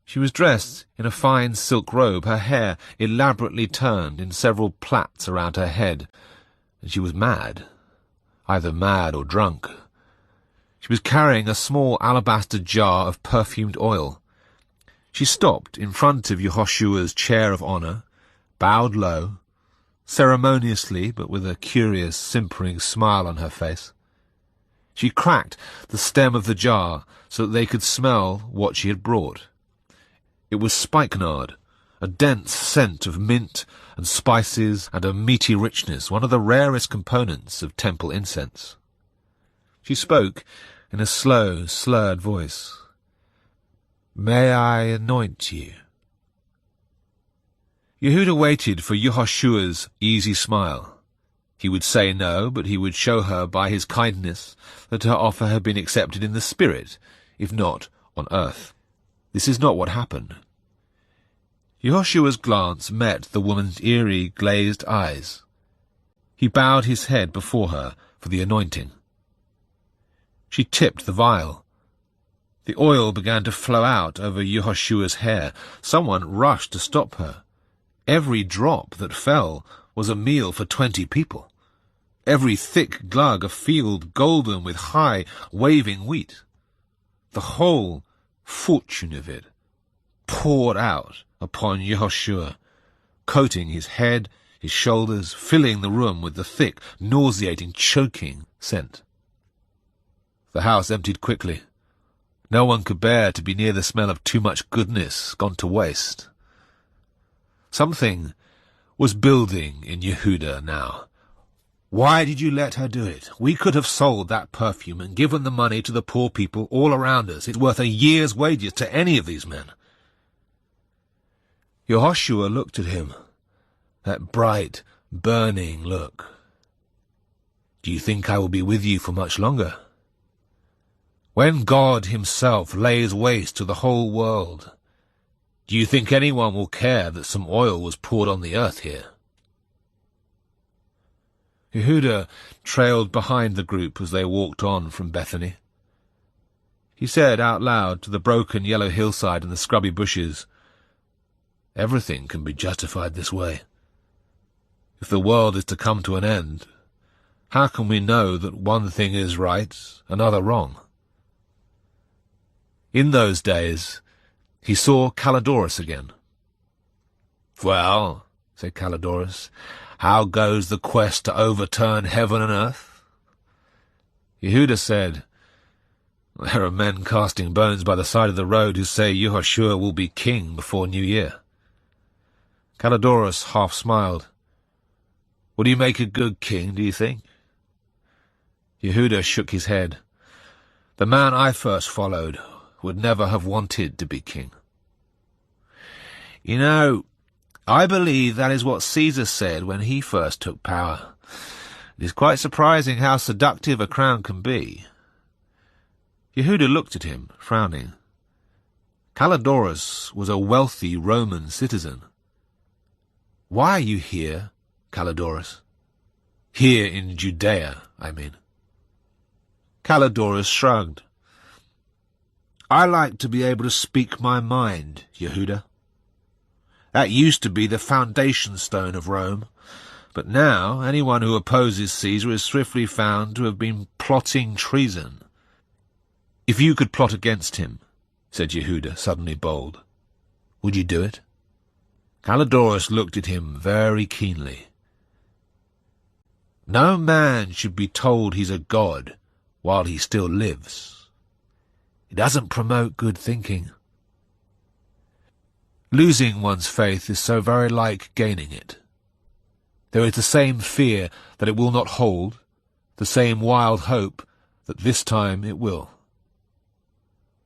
She was dressed in a fine silk robe, her hair elaborately turned in several plaits around her head, and she was mad, either mad or drunk. She was carrying a small alabaster jar of perfumed oil. She stopped in front of Yehoshua's chair of honour, bowed low, ceremoniously but with a curious, simpering smile on her face. She cracked the stem of the jar so that they could smell what she had brought. It was spikenard, a dense scent of mint and spices and a meaty richness, one of the rarest components of temple incense. She spoke in a slow, slurred voice. "May I anoint you?" Yehuda waited for Yehoshua's easy smile. He would say no, but he would show her by his kindness that her offer had been accepted in the spirit, if not on earth. This is not what happened. Yehoshua's glance met the woman's eerie, glazed eyes. He bowed his head before her for the anointing. She tipped the vial. The oil began to flow out over Yehoshua's hair. Someone rushed to stop her. Every drop that fell was a meal for 20 people. Every thick glug a field golden with high, waving wheat. The whole fortune of it poured out upon Yehoshua, coating his head, his shoulders, filling the room with the thick, nauseating, choking scent. The house emptied quickly. No one could bear to be near the smell of too much goodness gone to waste. Something was building in Yehuda now. Why did you let her do it? We could have sold that perfume and given the money to the poor people all around us. It's worth a year's wages to any of these men. Yehoshua looked at him, that bright, burning look. Do you think I will be with you for much longer? When God himself lays waste to the whole world, do you think anyone will care that some oil was poured on the earth here? Yehuda trailed behind the group as they walked on from Bethany. He said out loud to the broken yellow hillside and the scrubby bushes, "Everything can be justified this way. If the world is to come to an end, how can we know that one thing is right, another wrong?" In those days, he saw Calidorus again. "Well," said Calidorus, "how goes the quest to overturn heaven and earth?" Yehuda said, "There are men casting bones by the side of the road who say Yehoshua will be king before New Year." Calidorus half smiled. "Would he make a good king, do you think?" Yehuda shook his head. "The man I first followed would never have wanted to be king." "You know, I believe that is what Caesar said when he first took power. It is quite surprising how seductive a crown can be." Yehuda looked at him, frowning. Calidorus was a wealthy Roman citizen. "Why are you here, Calidorus?" "Here in Judea, I mean." Calidorus shrugged. "I like to be able to speak my mind, Yehuda. That used to be the foundation stone of Rome, but now anyone who opposes Caesar is swiftly found to have been plotting treason." "If you could plot against him," said Yehuda, suddenly bold, "would you do it?" Calidorus looked at him very keenly. "No man should be told he's a god while he still lives. It doesn't promote good thinking. Losing one's faith is so very like gaining it. There is the same fear that it will not hold, the same wild hope that this time it will.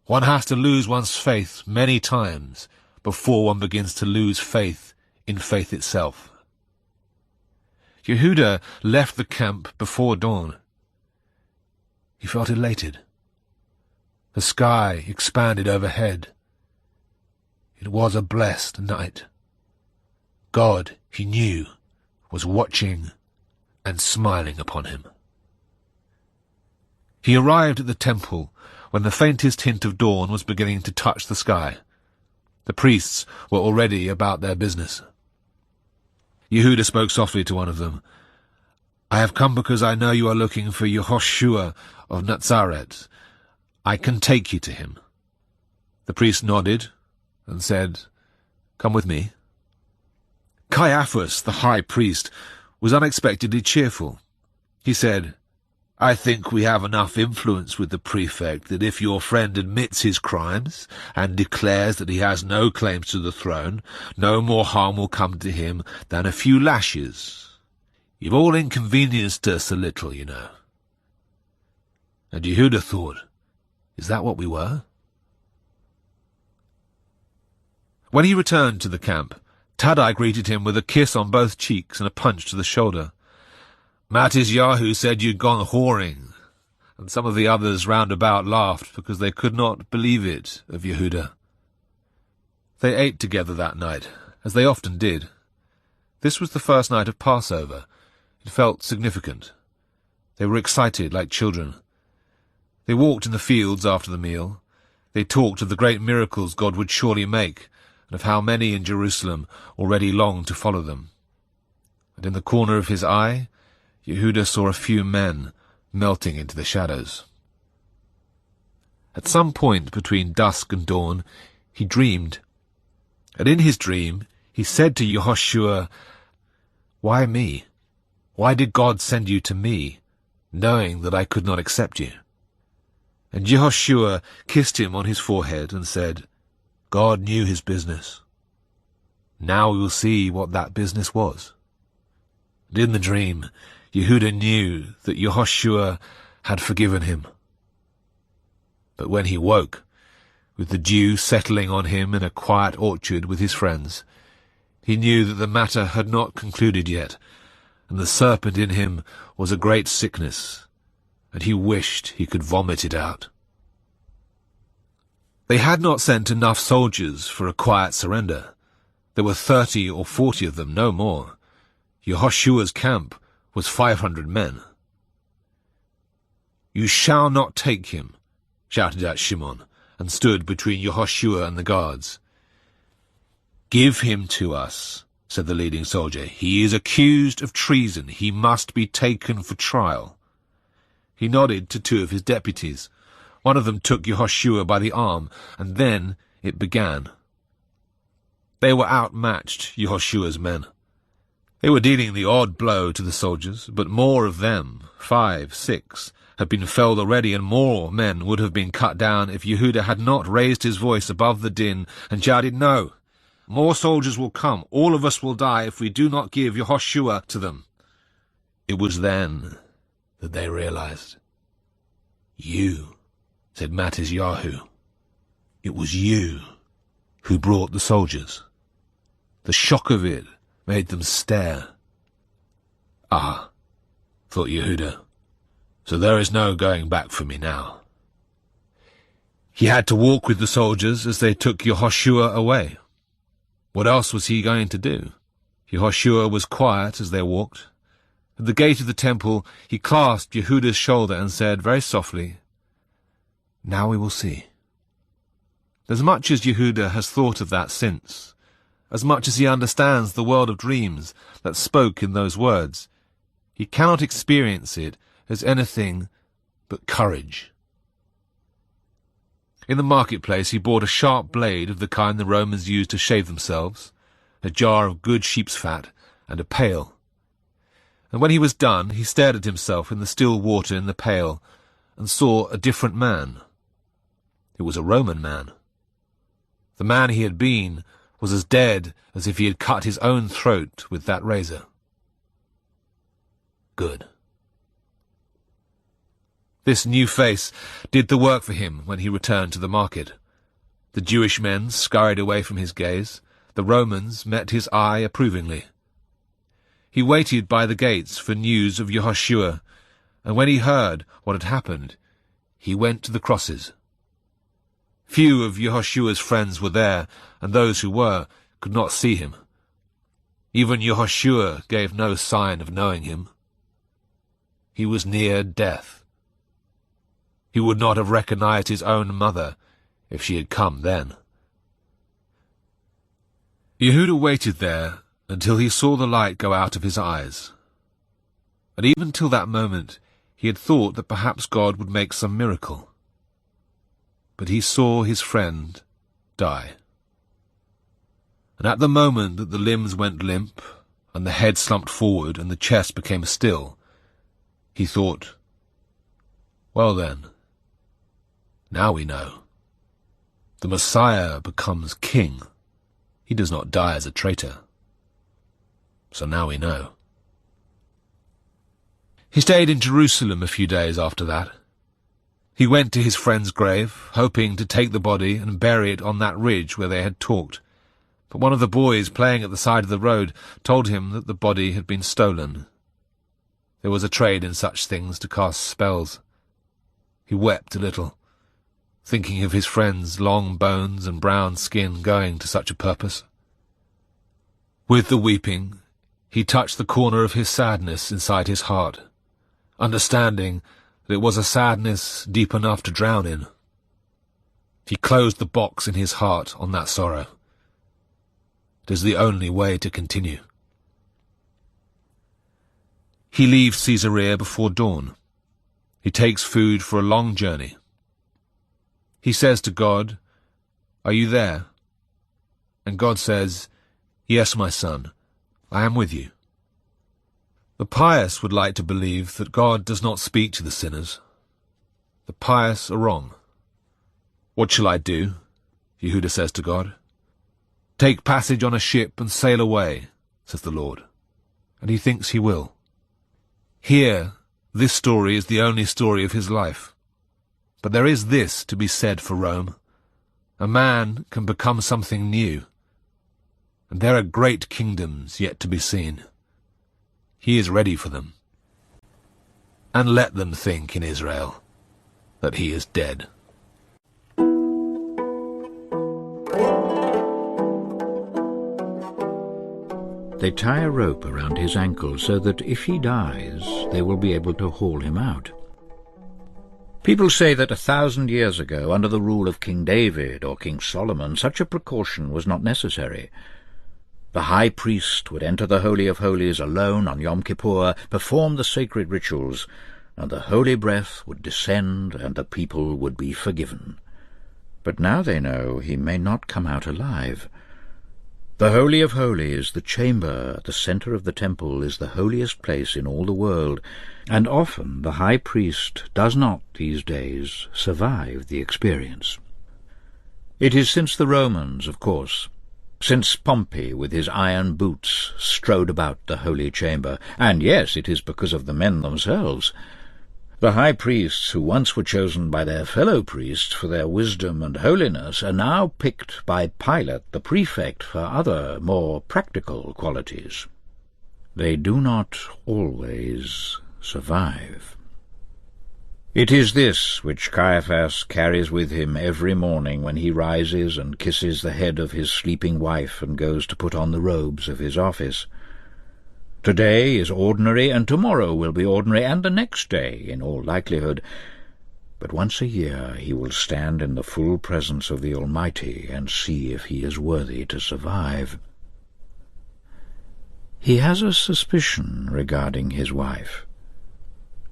One has to lose one's faith many times before one begins to lose faith in faith itself." Yehuda left the camp before dawn. He felt elated. The sky expanded overhead. It was a blessed night. God, he knew, was watching and smiling upon him. He arrived at the temple when the faintest hint of dawn was beginning to touch the sky. The priests were already about their business. Yehuda spoke softly to one of them. "I have come because I know you are looking for Yehoshua of Nazareth. I can take you to him." The priest nodded and said, "Come with me." Caiaphas, the high priest, was unexpectedly cheerful. He said, "I think we have enough influence with the prefect that if your friend admits his crimes and declares that he has no claims to the throne, no more harm will come to him than a few lashes. You've all inconvenienced us a little, you know." And Yehuda thought, is that what we were? When he returned to the camp, Tadai greeted him with a kiss on both cheeks and a punch to the shoulder. "Matizyahu said you'd gone whoring," and some of the others round about laughed because they could not believe it of Yehuda. They ate together that night, as they often did. This was the first night of Passover. It felt significant. They were excited like children. They walked in the fields after the meal. They talked of the great miracles God would surely make, and of how many in Jerusalem already longed to follow them. And in the corner of his eye, Yehuda saw a few men melting into the shadows. At some point between dusk and dawn, he dreamed. And in his dream, he said to Yehoshua, "Why me? Why did God send you to me, knowing that I could not accept you?" And Yehoshua kissed him on his forehead and said, "God knew his business. Now we will see what that business was." And in the dream, Yehuda knew that Yehoshua had forgiven him. But when he woke, with the dew settling on him in a quiet orchard with his friends, he knew that the matter had not concluded yet, and the serpent in him was a great sickness, and he wished he could vomit it out. They had not sent enough soldiers for a quiet surrender. There were 30 or 40 of them, no more. Yehoshua's camp was 500 men. "You shall not take him," shouted out Shimon, and stood between Yehoshua and the guards. "Give him to us," said the leading soldier. "He is accused of treason. He must be taken for trial." He nodded to 2 of his deputies. One of them took Yehoshua by the arm, and then it began. They were outmatched, Yehoshua's men. They were dealing the odd blow to the soldiers, but more of them, 5, 6, had been felled already, and more men would have been cut down if Yehuda had not raised his voice above the din and shouted, "No! More soldiers will come. All of us will die if we do not give Yehoshua to them." It was then that they realized. "You," said Matizyahu. "It was you who brought the soldiers." The shock of it made them stare. "Ah," thought Yehuda, "so there is no going back for me now." He had to walk with the soldiers as they took Yehoshua away. What else was he going to do? Yehoshua was quiet as they walked. At the gate of the temple, he clasped Yehuda's shoulder and said very softly, "Now we will see." As much as Yehuda has thought of that since, as much as he understands the world of dreams that spoke in those words, he cannot experience it as anything but courage. In the marketplace he bought a sharp blade of the kind the Romans used to shave themselves, a jar of good sheep's fat, and a pail. And when he was done, he stared at himself in the still water in the pail and saw a different man. It was a Roman man. The man he had been was as dead as if he had cut his own throat with that razor. Good. This new face did the work for him when he returned to the market. The Jewish men scurried away from his gaze. The Romans met his eye approvingly. He waited by the gates for news of Yehoshua, and when he heard what had happened, he went to the crosses. Few of Yehoshua's friends were there, and those who were could not see him. Even Yehoshua gave no sign of knowing him. He was near death. He would not have recognized his own mother if she had come then. Yehuda waited there until he saw the light go out of his eyes. And even till that moment he had thought that perhaps God would make some miracle. But he saw his friend die. And at the moment that the limbs went limp, and the head slumped forward, and the chest became still, he thought, well then, now we know. The Messiah becomes king. He does not die as a traitor. So now we know. He stayed in Jerusalem a few days after that. He went to his friend's grave, hoping to take the body and bury it on that ridge where they had talked. But one of the boys playing at the side of the road told him that the body had been stolen. There was a trade in such things to cast spells. He wept a little, thinking of his friend's long bones and brown skin going to such a purpose. With the weeping, he touched the corner of his sadness inside his heart, understanding that it was a sadness deep enough to drown in. He closed the box in his heart on that sorrow. It is the only way to continue. He leaves Caesarea before dawn. He takes food for a long journey. He says to God, "Are you there?" And God says, "Yes, my son, I am with you." The pious would like to believe that God does not speak to the sinners. The pious are wrong. "What shall I do?" Yehuda says to God. "Take passage on a ship and sail away," says the Lord. And he thinks he will. Here, this story is the only story of his life. But there is this to be said for Rome. A man can become something new. And there are great kingdoms yet to be seen. He is ready for them. And let them think in Israel that he is dead. They tie a rope around his ankle so that if he dies, they will be able to haul him out. People say that 1,000 years ago, under the rule of King David or King Solomon, such a precaution was not necessary. The high priest would enter the Holy of Holies alone on Yom Kippur, perform the sacred rituals, and the holy breath would descend and the people would be forgiven. But now they know he may not come out alive. The Holy of Holies, the chamber at the center of the temple, is the holiest place in all the world, and often the high priest does not, these days, survive the experience. It is since the Romans, of course, since Pompey with his iron boots strode about the holy chamber, and yes, it is because of the men themselves. The high priests, who once were chosen by their fellow priests for their wisdom and holiness, are now picked by Pilate, the prefect, for other, more practical qualities. They do not always survive. It is this which Caiaphas carries with him every morning when he rises and kisses the head of his sleeping wife and goes to put on the robes of his office. Today is ordinary, and tomorrow will be ordinary, and the next day, in all likelihood. But once a year he will stand in the full presence of the Almighty and see if he is worthy to survive. He has a suspicion regarding his wife.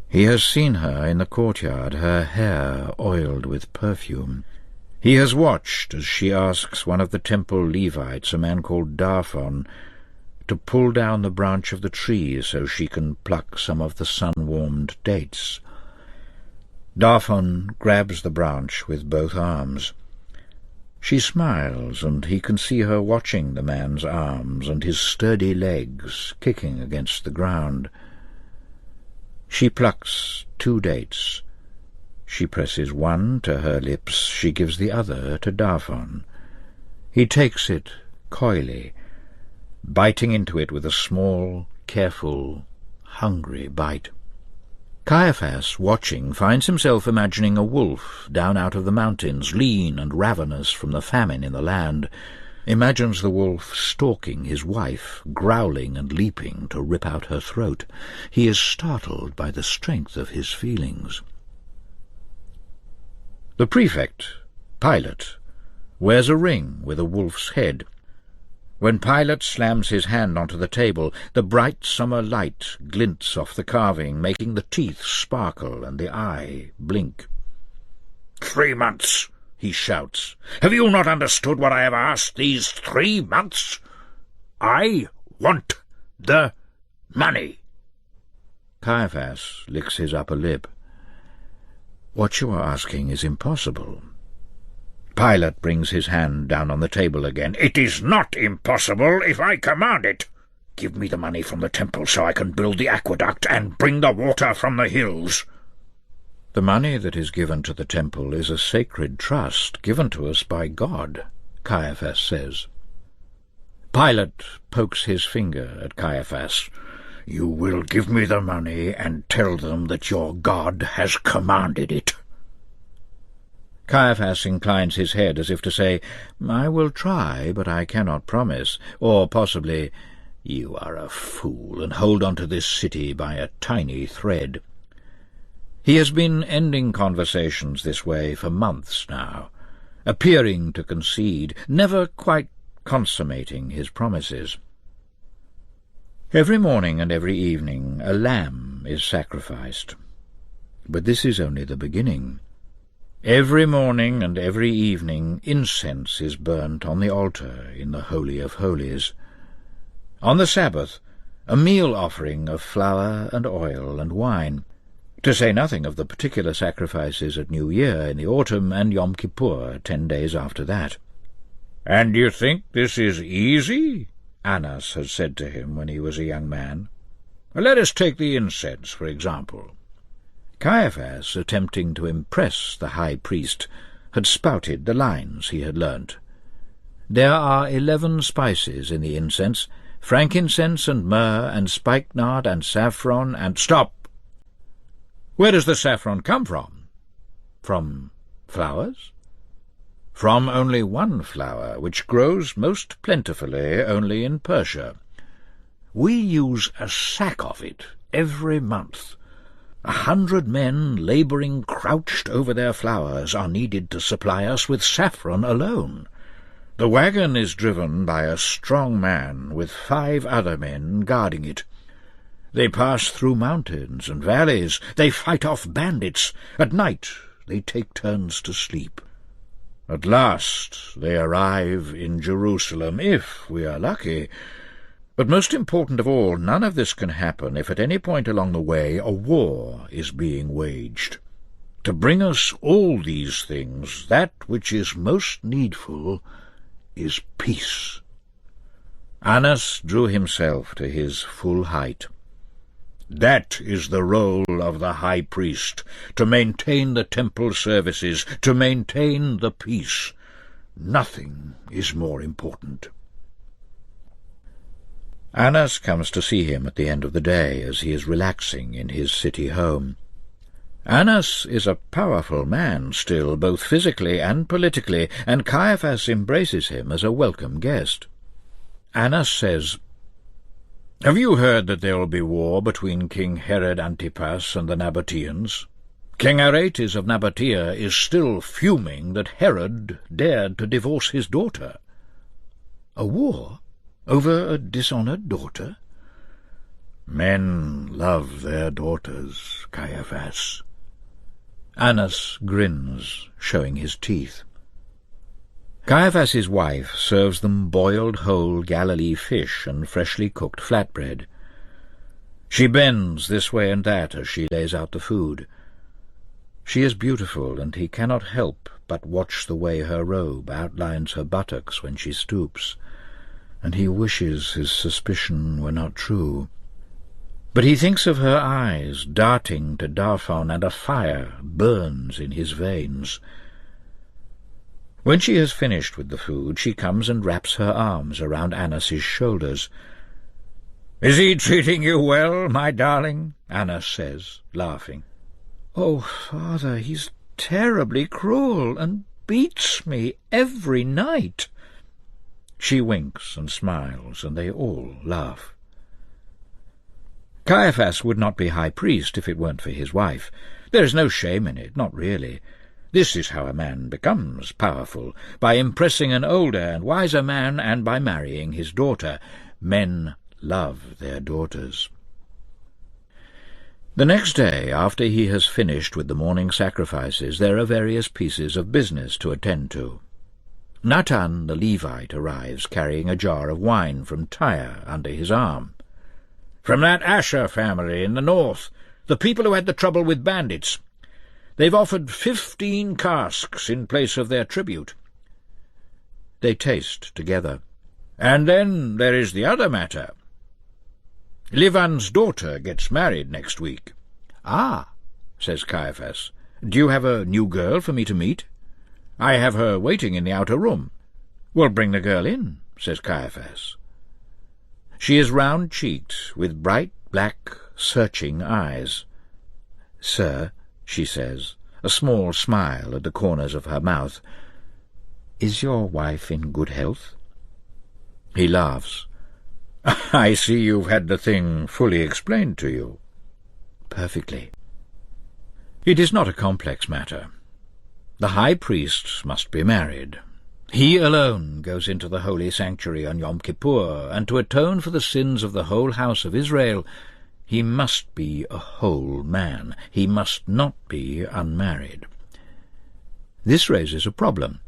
He has seen her in the courtyard, her hair oiled with perfume. He has watched as she asks one of the temple Levites, a man called Darphon, to pull down the branch of the tree so she can pluck some of the sun-warmed dates. Darphon grabs the branch with both arms. She smiles, and he can see her watching the man's arms and his sturdy legs kicking against the ground. She plucks 2 dates. She presses one to her lips, she gives the other to Darphon. He takes it coyly, biting into it with a small, careful, hungry bite. Caiaphas, watching, finds himself imagining a wolf down out of the mountains, lean and ravenous from the famine in the land, imagines the wolf stalking his wife, growling and leaping to rip out her throat. He is startled by the strength of his feelings. The prefect, Pilate, wears a ring with a wolf's head. When Pilate slams his hand onto the table, the bright summer light glints off the carving, making the teeth sparkle and the eye blink. 3 months, he shouts. Have you not understood what I have asked these 3 months? I want the money. Caiaphas licks his upper lip. What you are asking is impossible. Pilate brings his hand down on the table again. It is not impossible if I command it. Give me the money from the temple so I can build the aqueduct and bring the water from the hills. The money that is given to the temple is a sacred trust given to us by God, Caiaphas says. Pilate pokes his finger at Caiaphas. You will give me the money and tell them that your God has commanded it. Caiaphas inclines his head as if to say, I will try, but I cannot promise. Or possibly, you are a fool and hold on to this city by a tiny thread. He has been ending conversations this way for months now, appearing to concede, never quite consummating his promises. Every morning and every evening a lamb is sacrificed. But this is only the beginning. Every morning and every evening incense is burnt on the altar in the Holy of Holies. On the Sabbath, a meal offering of flour and oil and wine, to say nothing of the particular sacrifices at New Year in the autumn and Yom Kippur 10 days after that. "And you think this is easy?" Annas had said to him when he was a young man. "Let us take the incense, for example." Caiaphas, attempting to impress the high priest, had spouted the lines he had learnt. There are 11 spices in the incense, frankincense and myrrh and spikenard and saffron and— Stop! Where does the saffron come from? From flowers? From only one flower, which grows most plentifully only in Persia. We use a sack of it every month. 100 men, labouring crouched over their flowers, are needed to supply us with saffron alone. The wagon is driven by a strong man with 5 other men guarding it. They pass through mountains and valleys. They fight off bandits. At night they take turns to sleep. At last they arrive in Jerusalem, if we are lucky. But most important of all, none of this can happen if at any point along the way a war is being waged. To bring us all these things, that which is most needful is peace. Annas drew himself to his full height. That is the role of the high priest, to maintain the temple services, to maintain the peace. Nothing is more important. Annas comes to see him at the end of the day as he is relaxing in his city home. Annas is a powerful man still, both physically and politically, and Caiaphas embraces him as a welcome guest. Annas says, "Have you heard that there will be war between King Herod Antipas and the Nabateans? King Aretas of Nabatea is still fuming that Herod dared to divorce his daughter." "A war? Over a dishonoured daughter?" "Men love their daughters, Caiaphas." Annas grins, showing his teeth. Caiaphas's wife serves them boiled whole Galilee fish and freshly cooked flatbread. She bends this way and that as she lays out the food. She is beautiful, and he cannot help but watch the way her robe outlines her buttocks when she stoops, and he wishes his suspicion were not true. But he thinks of her eyes darting to Darphon, and a fire burns in his veins. When she has finished with the food, she comes and wraps her arms around Annas's shoulders. "Is he treating you well, my darling?" Annas says, laughing. "Oh, father, he's terribly cruel, and beats me every night." She winks and smiles, and they all laugh. Caiaphas would not be high priest if it weren't for his wife. There is no shame in it, not really. This is how a man becomes powerful, by impressing an older and wiser man and by marrying his daughter. Men love their daughters. The next day, after he has finished with the morning sacrifices, there are various pieces of business to attend to. Natan the Levite arrives carrying a jar of wine from Tyre under his arm. "From that Asher family in the north, the people who had the trouble with bandits. They've offered 15 casks in place of their tribute." They taste together. "And then there is the other matter. Livan's daughter gets married next week." "Ah," says Caiaphas, "do you have a new girl for me to meet?" "I have her waiting in the outer room." "Well, bring the girl in," says Caiaphas. She is round-cheeked, with bright, black, searching eyes. "Sir," she says, a small smile at the corners of her mouth, "is your wife in good health?" He laughs. "I see you've had the thing fully explained to you." "Perfectly." It is not a complex matter. The high priest must be married. He alone goes into the holy sanctuary on Yom Kippur, and to atone for the sins of the whole house of Israel, he must be a whole man. He must not be unmarried. This raises a problem.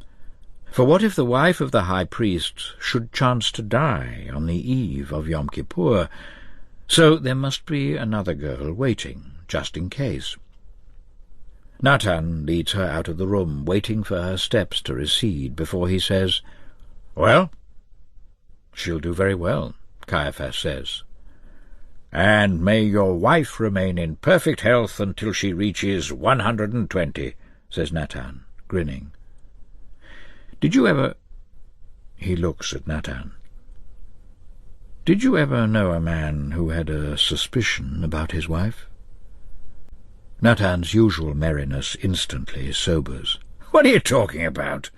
For what if the wife of the high priest should chance to die on the eve of Yom Kippur? So there must be another girl waiting, just in case. Natan leads her out of the room, waiting for her steps to recede before he says, "Well?" "She'll do very well," Caiaphas says. "And may your wife remain in perfect health until she reaches 120, says Natan, grinning. "Did you ever—" He looks at Natan. "Did you ever know a man who had a suspicion about his wife?" Natan's usual merriness instantly sobers. "What are you talking about?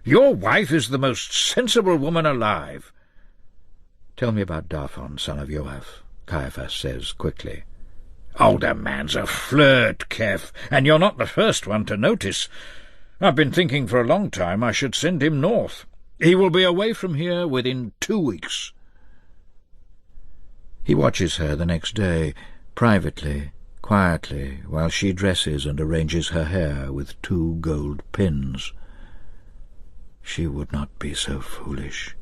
Your wife is the most sensible woman alive." "Tell me about Darphon, son of Joab," Caiaphas says quickly. "Alderman's a flirt, Kef, and you're not the first one to notice. I've been thinking for a long time I should send him north. He will be away from here within 2 weeks. He watches her the next day, privately, quietly, while she dresses and arranges her hair with 2 gold pins. She would not be so foolish.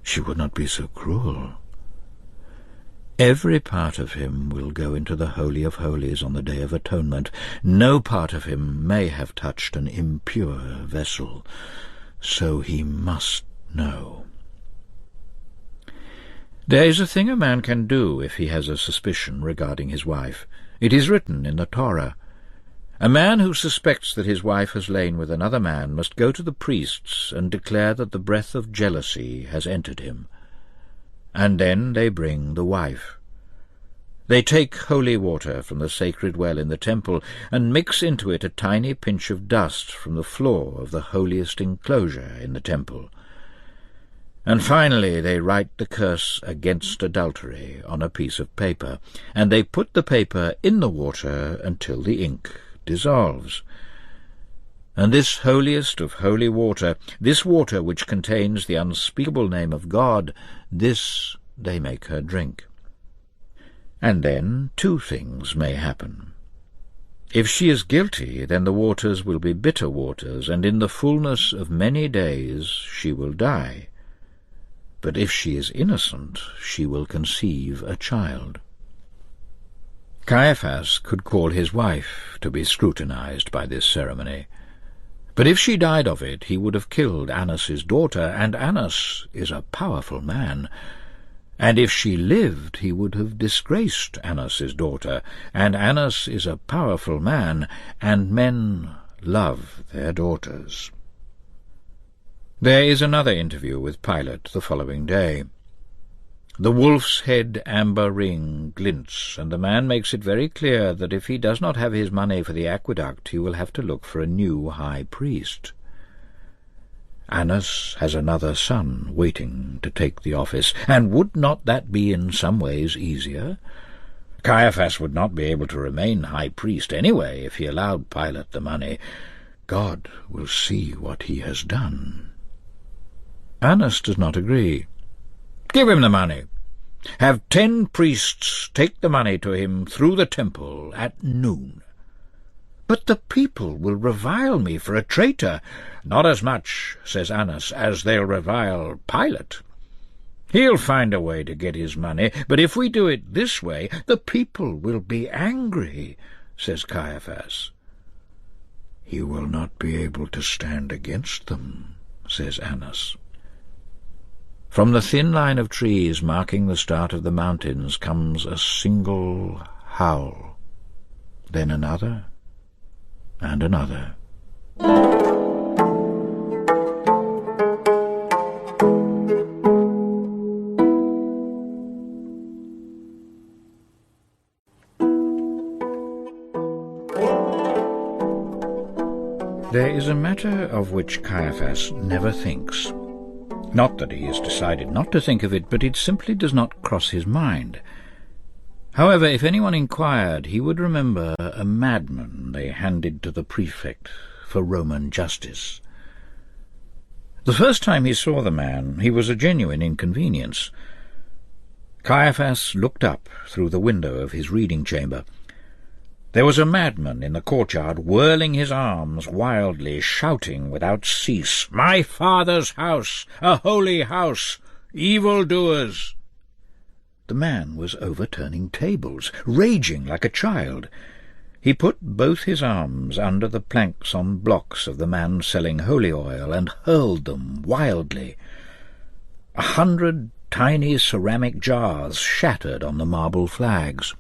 She would not be so cruel. Every part of him will go into the Holy of Holies on the Day of Atonement. No part of him may have touched an impure vessel, so he must know. There is a thing a man can do if he has a suspicion regarding his wife. It is written in the Torah. A man who suspects that his wife has lain with another man must go to the priests and declare that the breath of jealousy has entered him. And then they bring the wife. They take holy water from the sacred well in the temple and mix into it a tiny pinch of dust from the floor of the holiest enclosure in the temple. And finally they write the curse against adultery on a piece of paper, and they put the paper in the water until the ink dissolves. And this holiest of holy water, this water which contains the unspeakable name of God, this they make her drink. And then 2 things may happen. If she is guilty, then the waters will be bitter waters, and in the fullness of many days she will die. But if she is innocent, she will conceive a child. Caiaphas could call his wife to be scrutinized by this ceremony. But if she died of it, he would have killed Annas' daughter, and Annas is a powerful man. And if she lived, he would have disgraced Annas' daughter, and Annas is a powerful man, and men love their daughters. There is another interview with Pilate the following day. The wolf's head amber ring glints, and the man makes it very clear that if he does not have his money for the aqueduct, he will have to look for a new high priest. Annas has another son waiting to take the office, and would not that be in some ways easier? Caiaphas would not be able to remain high priest anyway if he allowed Pilate the money. God will see what he has done. Annas does not agree. Give him the money. Have 10 priests take the money to him through the temple at noon. But the people will revile me for a traitor. Not as much, says Annas, as they'll revile Pilate. He'll find a way to get his money, but if we do it this way, the people will be angry, says Caiaphas. He will not be able to stand against them, says Annas. From the thin line of trees marking the start of the mountains comes a single howl, then another and another. There is a matter of which Caiaphas never thinks. Not that he has decided not to think of it, but it simply does not cross his mind. However, if anyone inquired, he would remember a madman they handed to the prefect for Roman justice. The first time he saw the man, he was a genuine inconvenience. Caiaphas looked up through the window of his reading chamber. There was a madman in the courtyard, whirling his arms wildly, shouting without cease, "My father's house, a holy house, evildoers!" The man was overturning tables, raging like a child. He put both his arms under the planks on blocks of the man selling holy oil and hurled them wildly. 100 tiny ceramic jars shattered on the marble flags.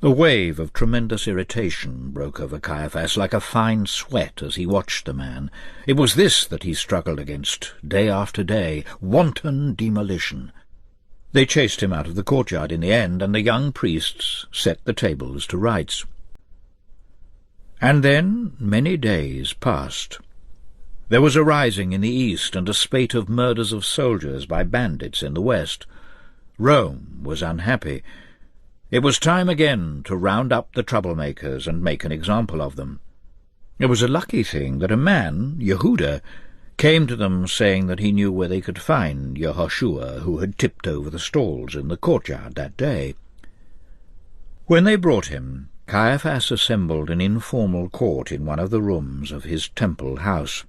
A wave of tremendous irritation broke over Caiaphas like a fine sweat as he watched the man. It was this that he struggled against, day after day, wanton demolition. They chased him out of the courtyard in the end, and the young priests set the tables to rights. And then many days passed. There was a rising in the east and a spate of murders of soldiers by bandits in the west. Rome was unhappy. It was time again to round up the troublemakers and make an example of them. It was a lucky thing that a man, Yehuda, came to them saying that he knew where they could find Yehoshua, who had tipped over the stalls in the courtyard that day. When they brought him, Caiaphas assembled an informal court in one of the rooms of his temple house.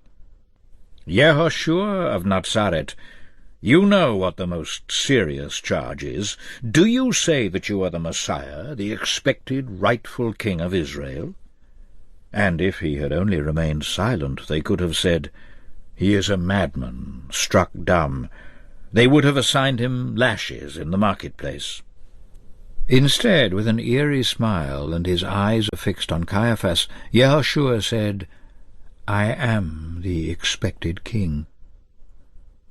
"Yehoshua of Nazareth, you know what the most serious charge is. Do you say that you are the Messiah, the expected rightful king of Israel?" And if he had only remained silent, they could have said, "He is a madman, struck dumb." They would have assigned him lashes in the marketplace. Instead, with an eerie smile and his eyes fixed on Caiaphas, Yehoshua said, "I am the expected king.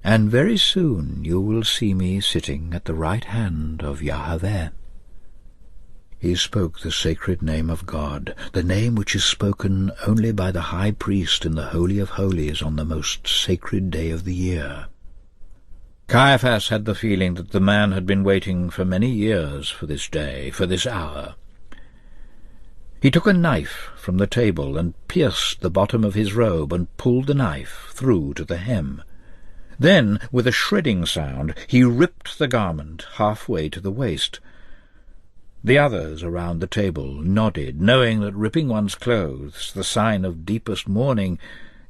And very soon you will see me sitting at the right hand of Yahweh." He spoke the sacred name of God, the name which is spoken only by the high priest in the Holy of Holies on the most sacred day of the year. Caiaphas had the feeling that the man had been waiting for many years for this day, for this hour. He took a knife from the table and pierced the bottom of his robe and pulled the knife through to the hem. Then, with a shredding sound, he ripped the garment halfway to the waist. The others around the table nodded, knowing that ripping one's clothes, the sign of deepest mourning,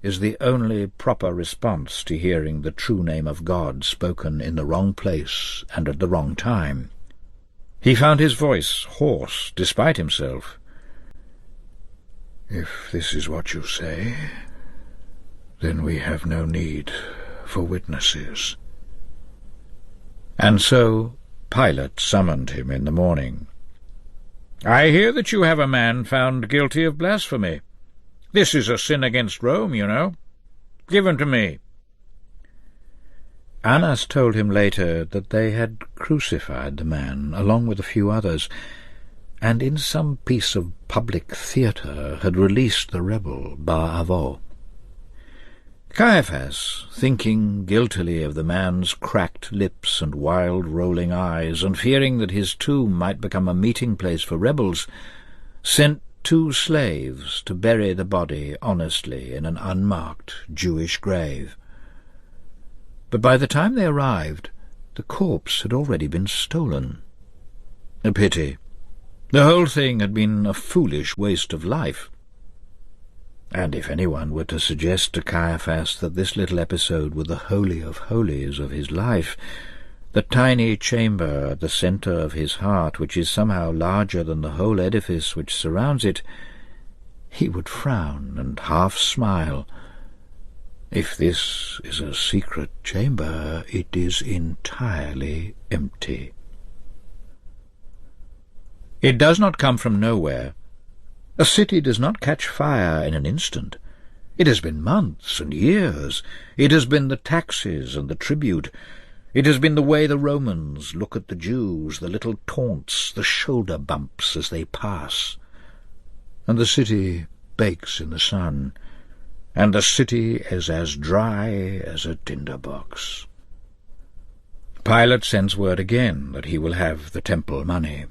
is the only proper response to hearing the true name of God spoken in the wrong place and at the wrong time. He found his voice hoarse despite himself. "If this is what you say, then we have no need for witnesses." And so Pilate summoned him in the morning. "I hear that you have a man found guilty of blasphemy. This is a sin against Rome, you know. Give him to me." Annas told him later that they had crucified the man, along with a few others, and in some piece of public theatre had released the rebel Bar-Avo. Caiaphas, thinking guiltily of the man's cracked lips and wild rolling eyes, and fearing that his tomb might become a meeting place for rebels, sent 2 slaves to bury the body honestly in an unmarked Jewish grave. But by the time they arrived, the corpse had already been stolen. A pity. The whole thing had been a foolish waste of life. And if anyone were to suggest to Caiaphas that this little episode were the holy of holies of his life, the tiny chamber at the centre of his heart, which is somehow larger than the whole edifice which surrounds it, he would frown and half smile. If this is a secret chamber, it is entirely empty. It does not come from nowhere. A city does not catch fire in an instant. It has been months and years. It has been the taxes and the tribute. It has been the way the Romans look at the Jews, the little taunts, the shoulder bumps as they pass. And the city bakes in the sun, and the city is as dry as a tinderbox. Pilate sends word again that he will have the temple money.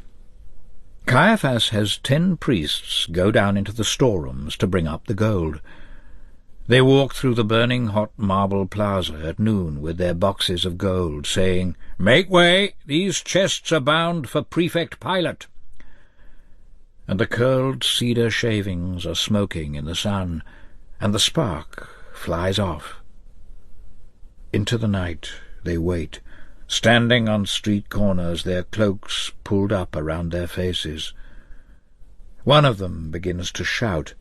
Caiaphas has 10 priests go down into the storerooms to bring up the gold. They walk through the burning hot marble plaza at noon with their boxes of gold, saying, "Make way! These chests are bound for Prefect Pilate." And the curled cedar shavings are smoking in the sun, and the spark flies off. Into the night they wait, standing on street corners, their cloaks pulled up around their faces. One of them begins to shout.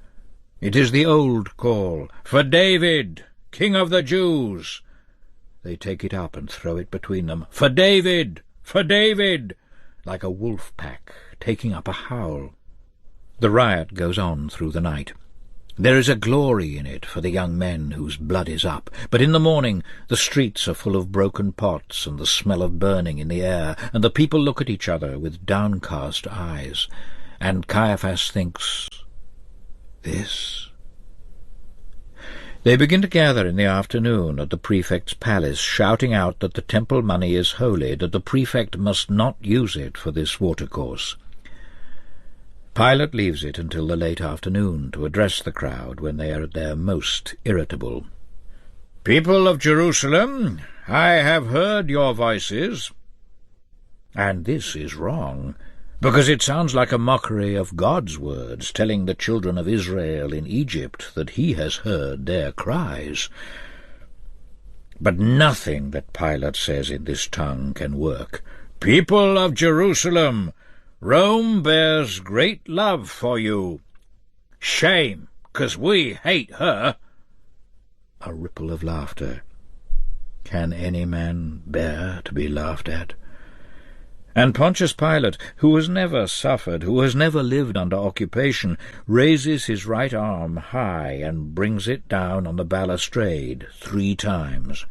It is the old call, "For David, King of the Jews!" They take it up and throw it between them. "For David! For David!" like a wolf pack taking up a howl. The riot goes on through the night. There is a glory in it for the young men whose blood is up, but in the morning the streets are full of broken pots and the smell of burning in the air, and the people look at each other with downcast eyes, and Caiaphas thinks, this? They begin to gather in the afternoon at the prefect's palace, shouting out that the temple money is holy, that the prefect must not use it for this watercourse. Pilate leaves it until the late afternoon to address the crowd when they are at their most irritable. "People of Jerusalem, I have heard your voices, and this is wrong, because it sounds like a mockery of God's words, telling the children of Israel in Egypt that he has heard their cries. But nothing that Pilate says in this tongue can work. People of Jerusalem, Rome bears great love for you. Shame, 'cause we hate her." A ripple of laughter. Can any man bear to be laughed at? And Pontius Pilate, who has never suffered, who has never lived under occupation, raises his right arm high and brings it down on the balustrade 3 times.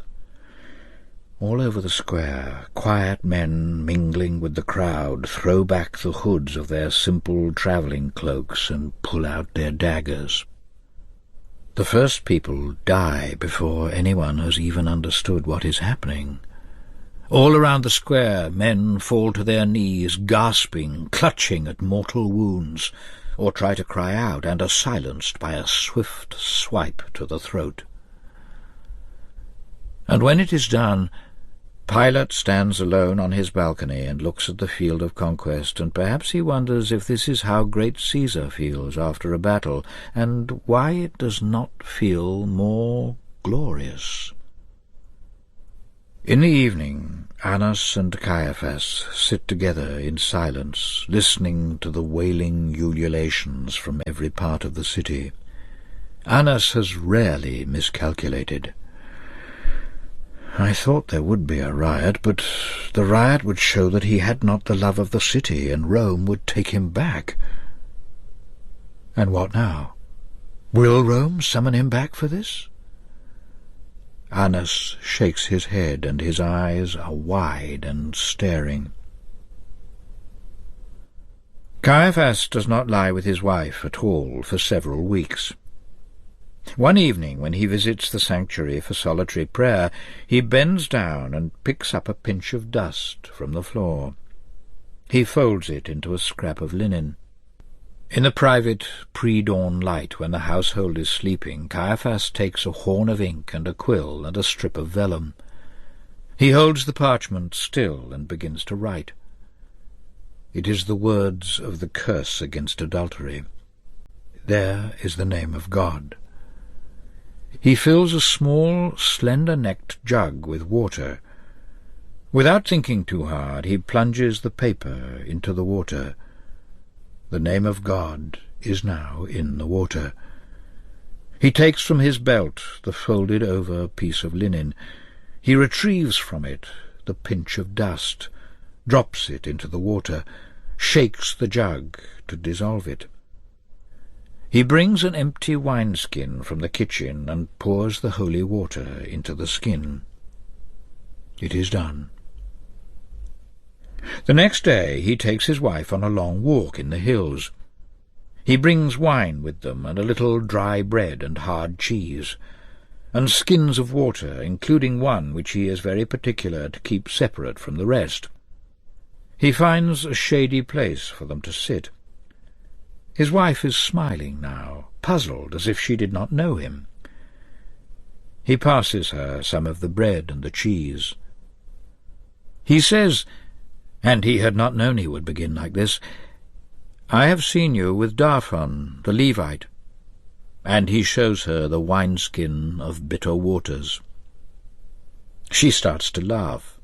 All over the square, quiet men mingling with the crowd throw back the hoods of their simple travelling cloaks and pull out their daggers. The first people die before anyone has even understood what is happening. All around the square men fall to their knees, gasping, clutching at mortal wounds, or try to cry out and are silenced by a swift swipe to the throat. And when it is done, Pilate stands alone on his balcony and looks at the field of conquest, and perhaps he wonders if this is how great Caesar feels after a battle, and why it does not feel more glorious. In the evening, Annas and Caiaphas sit together in silence, listening to the wailing ululations from every part of the city. Annas has rarely miscalculated. "I thought there would be a riot, but the riot would show that he had not the love of the city, and Rome would take him back. And what now? Will Rome summon him back for this?" Annas shakes his head, and his eyes are wide and staring. Caiaphas does not lie with his wife at all for several weeks. One evening, when he visits the sanctuary for solitary prayer, he bends down and picks up a pinch of dust from the floor. He folds it into a scrap of linen. In the private pre-dawn light, when the household is sleeping, Caiaphas takes a horn of ink and a quill and a strip of vellum. He holds the parchment still and begins to write. It is the words of the curse against adultery. There is the name of God. He fills a small, slender-necked jug with water. Without thinking too hard, he plunges the paper into the water. The name of God is now in the water. He takes from his belt the folded-over piece of linen. He retrieves from it the pinch of dust, drops it into the water, shakes the jug to dissolve it. He brings an empty wineskin from the kitchen and pours the holy water into the skin. It is done. The next day he takes his wife on a long walk in the hills. He brings wine with them and a little dry bread and hard cheese, and skins of water, including one which he is very particular to keep separate from the rest. He finds a shady place for them to sit. His wife is smiling now, puzzled as if she did not know him. He passes her some of the bread and the cheese. He says, and he had not known he would begin like this, "I have seen you with Darphon, the Levite," and he shows her the wineskin of bitter waters. She starts to laugh.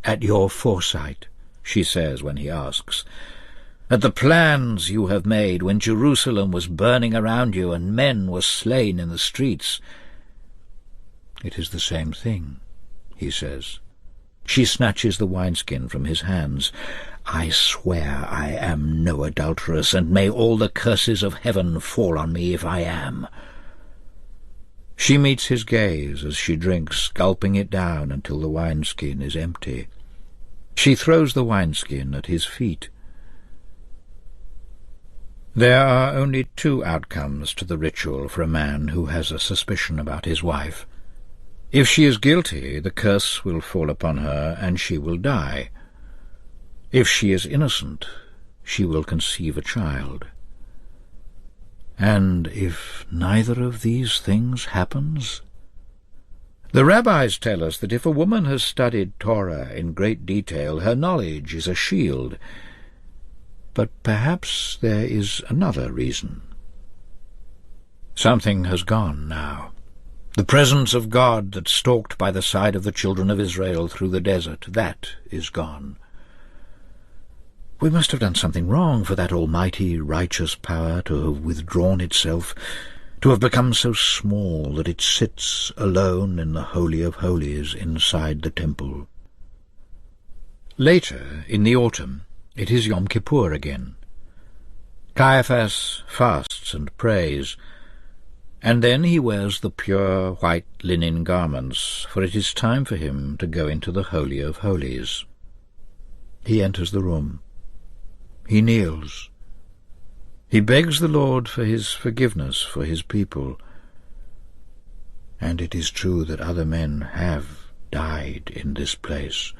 "At your foresight," she says when he asks, "at the plans you have made when Jerusalem was burning around you and men were slain in the streets." "It is the same thing," he says. She snatches the wineskin from his hands. "I swear I am no adulteress, and may all the curses of heaven fall on me if I am." She meets his gaze as she drinks, gulping it down until the wineskin is empty. She throws the wineskin at his feet. There are only two outcomes to the ritual for a man who has a suspicion about his wife. If she is guilty, the curse will fall upon her and she will die. If she is innocent, she will conceive a child. And if neither of these things happens? The rabbis tell us that if a woman has studied Torah in great detail, her knowledge is a shield. But perhaps there is another reason. Something has gone now. The presence of God that stalked by the side of the children of Israel through the desert, that is gone. We must have done something wrong for that almighty, righteous power to have withdrawn itself, to have become so small that it sits alone in the Holy of Holies inside the temple. Later, in the autumn, it is Yom Kippur again. Caiaphas fasts and prays, and then he wears the pure white linen garments, for it is time for him to go into the Holy of Holies. He enters the room. He kneels. He begs the Lord for his forgiveness for his people. And it is true that other men have died in this place,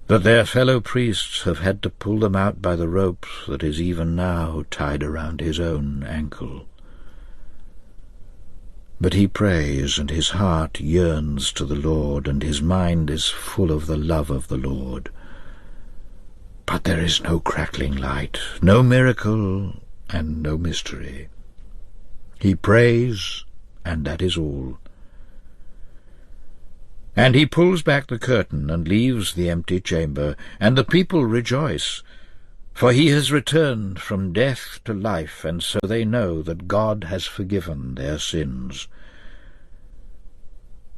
that their fellow priests have had to pull them out by the rope that is even now tied around his own ankle. But he prays, and his heart yearns to the Lord, and his mind is full of the love of the Lord. But there is no crackling light, no miracle, and no mystery. He prays, and that is all. And he pulls back the curtain and leaves the empty chamber, and the people rejoice, for he has returned from death to life, and so they know that God has forgiven their sins.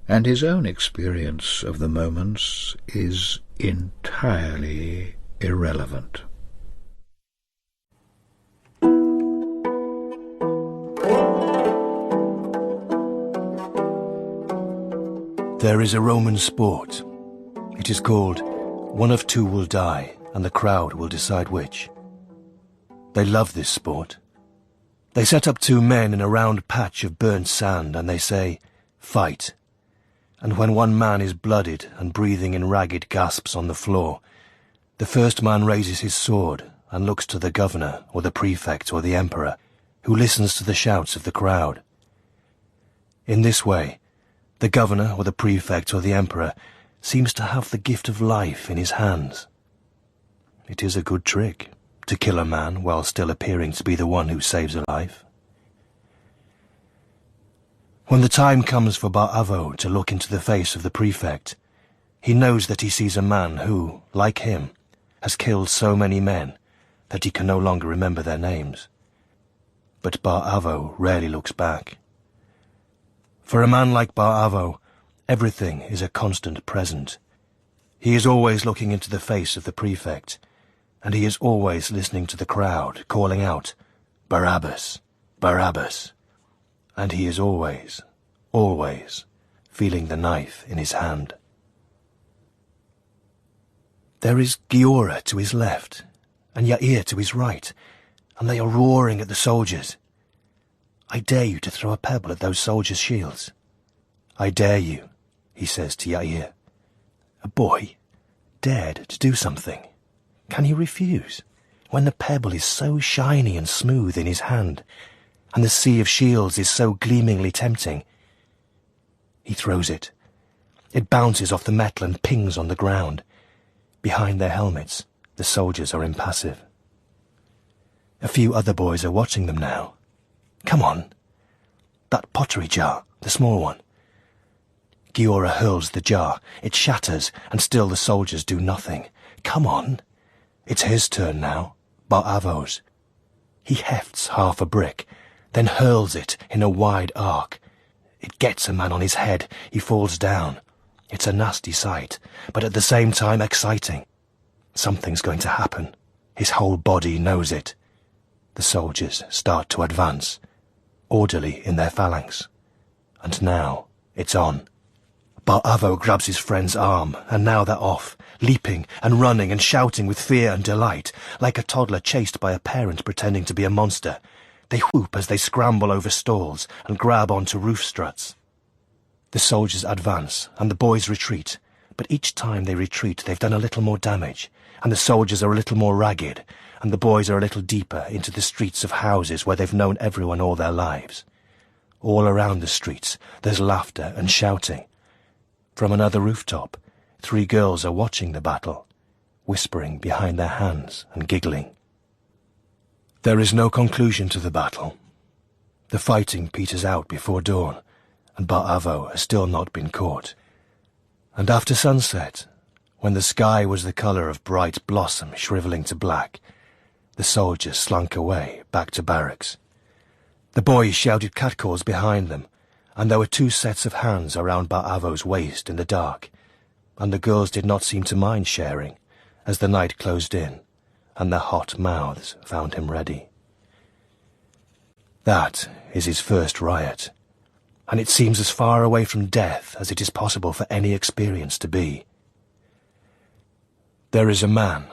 And his own experience of the moments is entirely irrelevant. There is a Roman sport. It is called "One of Two Will Die, and the crowd will decide which." They love this sport. They set up two men in a round patch of burnt sand, and they say, "Fight." And when one man is blooded and breathing in ragged gasps on the floor, the first man raises his sword and looks to the governor or the prefect or the emperor, who listens to the shouts of the crowd. In this way, the governor or the prefect or the emperor seems to have the gift of life in his hands. It is a good trick to kill a man while still appearing to be the one who saves a life. When the time comes for Bar-Avo to look into the face of the prefect, he knows that he sees a man who, like him, has killed so many men that he can no longer remember their names. But Bar-Avo rarely looks back. For a man like Bar-Avo, everything is a constant present. He is always looking into the face of the prefect, and he is always listening to the crowd calling out, "Barabbas, Barabbas," and he is always, always feeling the knife in his hand. There is Giora to his left, and Yair to his right, and they are roaring at the soldiers. "I dare you to throw a pebble at those soldiers' shields." "I dare you," he says to Yair. A boy dared to do something. Can he refuse, when the pebble is so shiny and smooth in his hand, and the sea of shields is so gleamingly tempting? He throws it. It bounces off the metal and pings on the ground. Behind their helmets, the soldiers are impassive. A few other boys are watching them now. "Come on. That pottery jar, the small one." Giora hurls the jar. It shatters, and still the soldiers do nothing. "Come on." It's his turn now, Bar-Avo's. He hefts half a brick, then hurls it in a wide arc. It gets a man on his head. He falls down. It's a nasty sight, but at the same time exciting. Something's going to happen. His whole body knows it. The soldiers start to advance, orderly in their phalanx. And now it's on. Bar-Avo grabs his friend's arm, and now they're off, leaping and running and shouting with fear and delight, like a toddler chased by a parent pretending to be a monster. They whoop as they scramble over stalls and grab onto roof struts. The soldiers advance, and the boys retreat, but each time they retreat they've done a little more damage, and the soldiers are a little more ragged, and the boys are a little deeper into the streets of houses where they've known everyone all their lives. All around the streets there's laughter and shouting. From another rooftop, 3 girls are watching the battle, whispering behind their hands and giggling. There is no conclusion to the battle. The fighting peters out before dawn, and Bar-Avo has still not been caught. And after sunset, when the sky was the colour of bright blossom shrivelling to black, the soldiers slunk away back to barracks. The boys shouted catcalls behind them, and there were 2 sets of hands around Bar-Avo's waist in the dark, and the girls did not seem to mind sharing, as the night closed in, and their hot mouths found him ready. That is his first riot, and it seems as far away from death as it is possible for any experience to be. There is a man,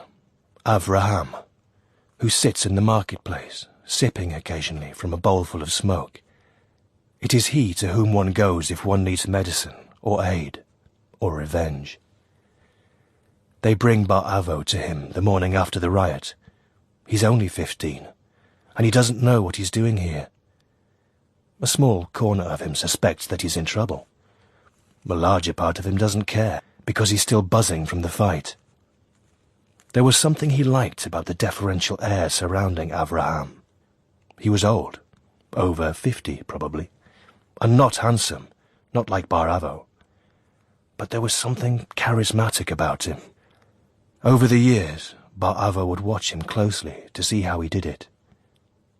Avraham, who sits in the marketplace, sipping occasionally from a bowlful of smoke. It is he to whom one goes if one needs medicine, or aid, or revenge. They bring Bar-Avo to him the morning after the riot. He's only 15, and he doesn't know what he's doing here. A small corner of him suspects that he's in trouble. The larger part of him doesn't care, because he's still buzzing from the fight. There was something he liked about the deferential air surrounding Avraham. He was old, over 50 probably, and not handsome, not like Bar-Avo. But there was something charismatic about him. Over the years, Bar-Avo would watch him closely to see how he did it.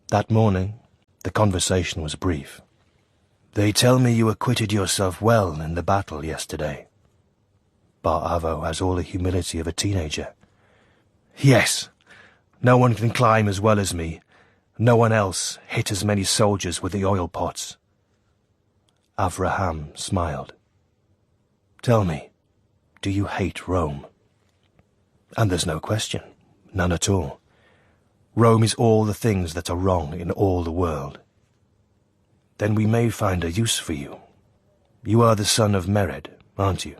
That morning, the conversation was brief. "They tell me you acquitted yourself well in the battle yesterday." Bar-Avo has all the humility of a teenager. "Yes, no one can climb as well as me. No one else hit as many soldiers with the oil pots." Avraham smiled. "Tell me, do you hate Rome?" And there's no question, none at all. Rome is all the things that are wrong in all the world. Then we may find a use for you. You are the son of Mered, aren't you?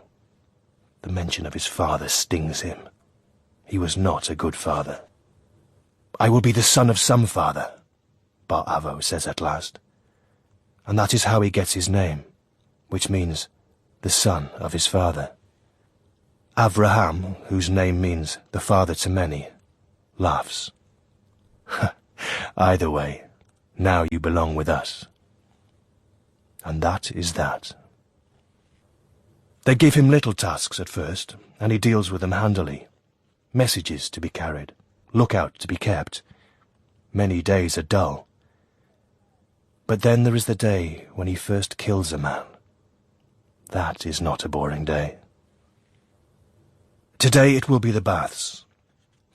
The mention of his father stings him. He was not a good father. I will be the son of some father, Bar Avo says at last. And that is how he gets his name, which means the son of his father. Avraham, whose name means the father to many, laughs. Either way, now you belong with us. And that is that. They give him little tasks at first, and he deals with them handily. Messages to be carried, lookout to be kept. Many days are dull. But then there is the day when he first kills a man. That is not a boring day. Today it will be the baths.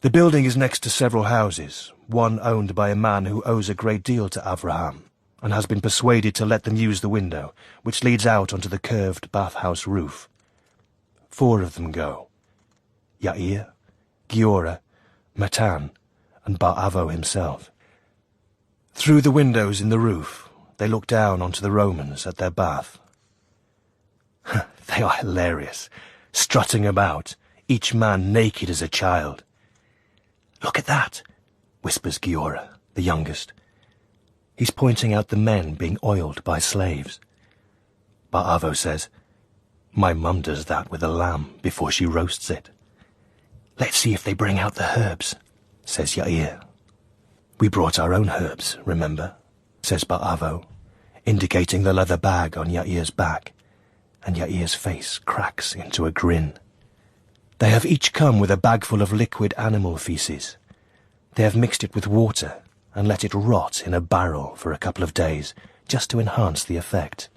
The building is next to several houses, one owned by a man who owes a great deal to Avraham, and has been persuaded to let them use the window, which leads out onto the curved bathhouse roof. 4 of them go. Yair, Giora, Matan, and Bar Avo himself. Through the windows in the roof, they look down onto the Romans at their bath. They are hilarious, strutting about, each man naked as a child. "Look at that," whispers Giora, the youngest. He's pointing out the men being oiled by slaves. Bar Avo says, "My mum does that with a lamb before she roasts it." "Let's see if they bring out the herbs," says Yair. "We brought our own herbs, remember?" says Bar Avo, indicating the leather bag on Yair's back, and Yair's face cracks into a grin. They have each come with a bagful of liquid animal feces. They have mixed it with water and let it rot in a barrel for a couple of days, just to enhance the effect.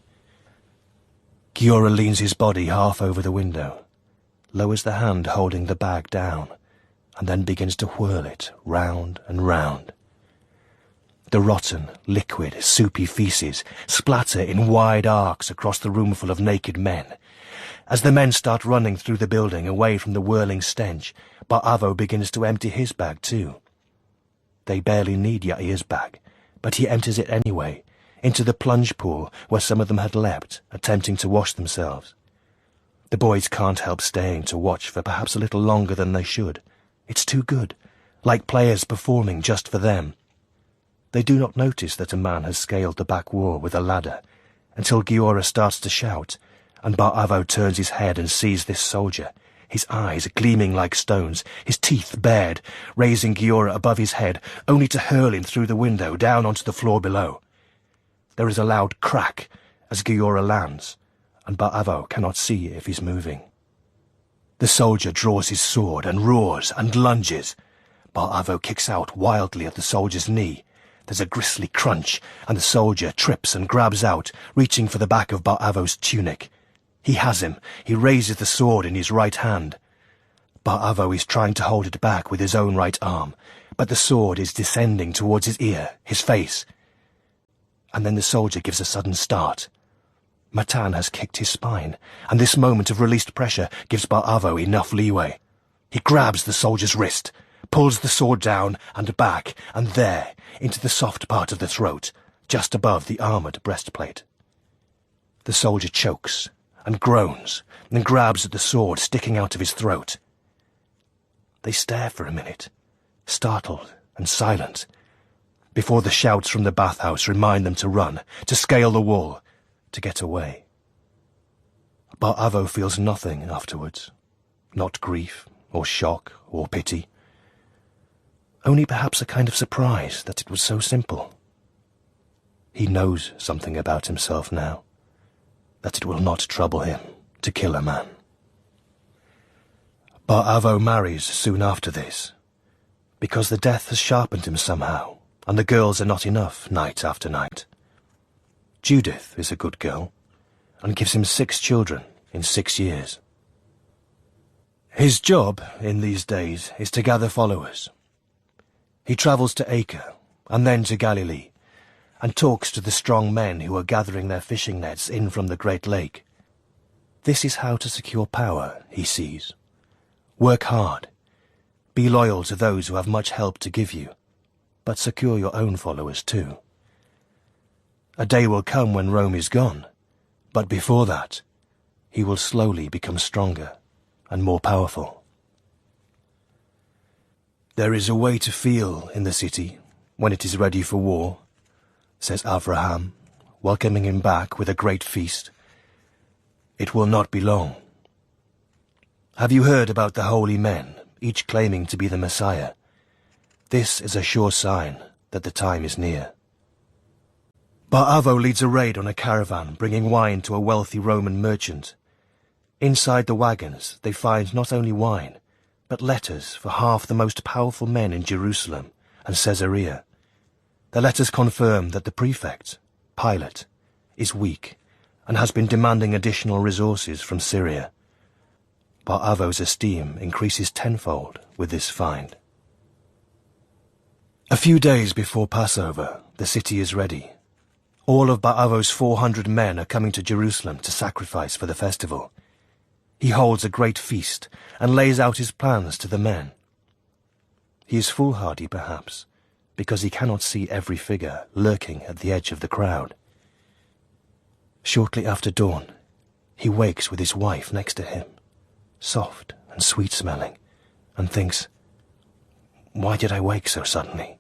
Giora leans his body half over the window, lowers the hand holding the bag down, and then begins to whirl it round and round. The rotten, liquid, soupy feces splatter in wide arcs across the roomful of naked men. As the men start running through the building away from the whirling stench, Bar Avo begins to empty his bag too. They barely need Yair's bag, but he empties it anyway, into the plunge pool where some of them had leapt, attempting to wash themselves. The boys can't help staying to watch for perhaps a little longer than they should. It's too good, like players performing just for them. They do not notice that a man has scaled the back wall with a ladder, until Giora starts to shout, and Bar Avo turns his head and sees this soldier, his eyes gleaming like stones, his teeth bared, raising Giora above his head, only to hurl him through the window down onto the floor below. There is a loud crack as Giora lands, and Bar Avo cannot see if he's moving. The soldier draws his sword and roars and lunges. Bar Avo kicks out wildly at the soldier's knee. There's a grisly crunch, and the soldier trips and grabs out, reaching for the back of Bar Avo's tunic. He has him. He raises the sword in his right hand. Bar Avo is trying to hold it back with his own right arm, but the sword is descending towards his ear, his face. And then the soldier gives a sudden start. Matan has kicked his spine, and this moment of released pressure gives Bar Avo enough leeway. He grabs the soldier's wrist, pulls the sword down and back, and there, into the soft part of the throat, just above the armoured breastplate. The soldier chokes and groans and grabs at the sword sticking out of his throat. They stare for a minute, startled and silent, before the shouts from the bathhouse remind them to run, to scale the wall, to get away. Bar Avo feels nothing afterwards, not grief or shock or pity. Only perhaps a kind of surprise that it was so simple. He knows something about himself now, that it will not trouble him to kill a man. Bar Avo marries soon after this, because the death has sharpened him somehow, and the girls are not enough night after night. Judith is a good girl, and gives him 6 children in 6 years. His job in these days is to gather followers. He travels to Acre, and then to Galilee, and talks to the strong men who are gathering their fishing nets in from the Great Lake. This is how to secure power, he sees. Work hard. Be loyal to those who have much help to give you, but secure your own followers too. A day will come when Rome is gone, but before that, he will slowly become stronger and more powerful. "There is a way to feel in the city when it is ready for war," says Avraham, welcoming him back with a great feast. "It will not be long. Have you heard about the holy men, each claiming to be the Messiah? This is a sure sign that the time is near." Bar-Avo leads a raid on a caravan bringing wine to a wealthy Roman merchant. Inside the wagons they find not only wine, but letters for half the most powerful men in Jerusalem and Caesarea. The letters confirm that the prefect, Pilate, is weak and has been demanding additional resources from Syria. Bar-Avo's esteem increases tenfold with this find. A few days before Passover, the city is ready. All of Bar-Avo's 400 men are coming to Jerusalem to sacrifice for the festival. He holds a great feast and lays out his plans to the men. He is foolhardy, perhaps, because he cannot see every figure lurking at the edge of the crowd. Shortly after dawn, he wakes with his wife next to him, soft and sweet-smelling, and thinks, "Why did I wake so suddenly?"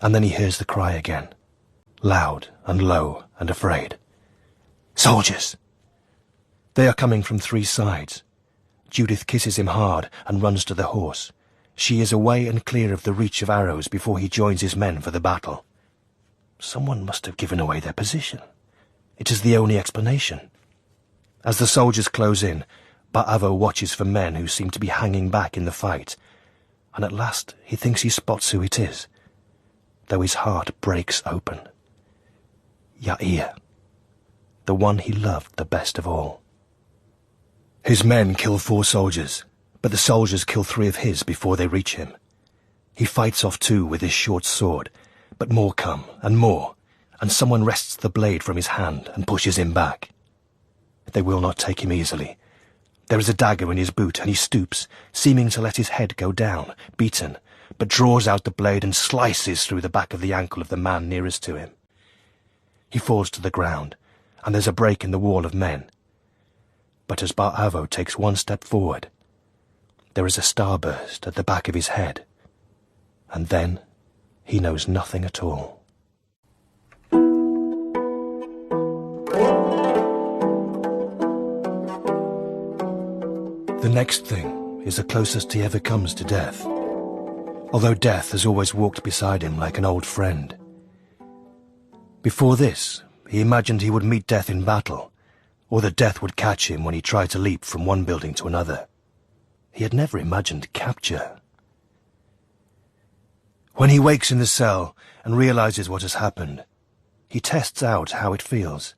And then he hears the cry again, loud and low and afraid. "Soldiers!" They are coming from 3 sides. Judith kisses him hard and runs to the horse. She is away and clear of the reach of arrows before he joins his men for the battle. Someone must have given away their position. It is the only explanation. As the soldiers close in, Bar-Avo watches for men who seem to be hanging back in the fight, and at last he thinks he spots who it is, though his heart breaks open. Yair, the one he loved the best of all. His men kill 4 soldiers, but the soldiers kill 3 of his before they reach him. He fights off 2 with his short sword, but more come, and someone wrests the blade from his hand and pushes him back. They will not take him easily. There is a dagger in his boot, and he stoops, seeming to let his head go down, beaten, but draws out the blade and slices through the back of the ankle of the man nearest to him. He falls to the ground, and there's a break in the wall of men. But as Bar-Avo takes 1 step forward, there is a starburst at the back of his head, and then he knows nothing at all. The next thing is the closest he ever comes to death, although death has always walked beside him like an old friend. Before this, he imagined he would meet death in battle, or that death would catch him when he tried to leap from one building to another. He had never imagined capture. When he wakes in the cell and realizes what has happened, he tests out how it feels.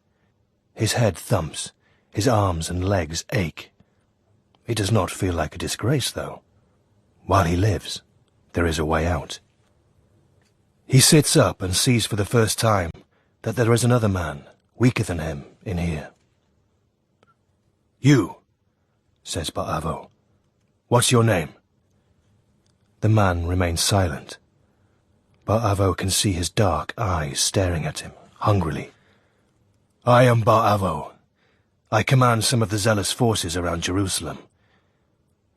His head thumps, his arms and legs ache. It does not feel like a disgrace, though. While he lives, there is a way out. He sits up and sees for the first time that there is another man, weaker than him, in here. "You," says Bar-Avo. "What's your name?" The man remains silent. Bar-Avo can see his dark eyes staring at him, hungrily. "I am Bar-Avo. I command some of the zealous forces around Jerusalem.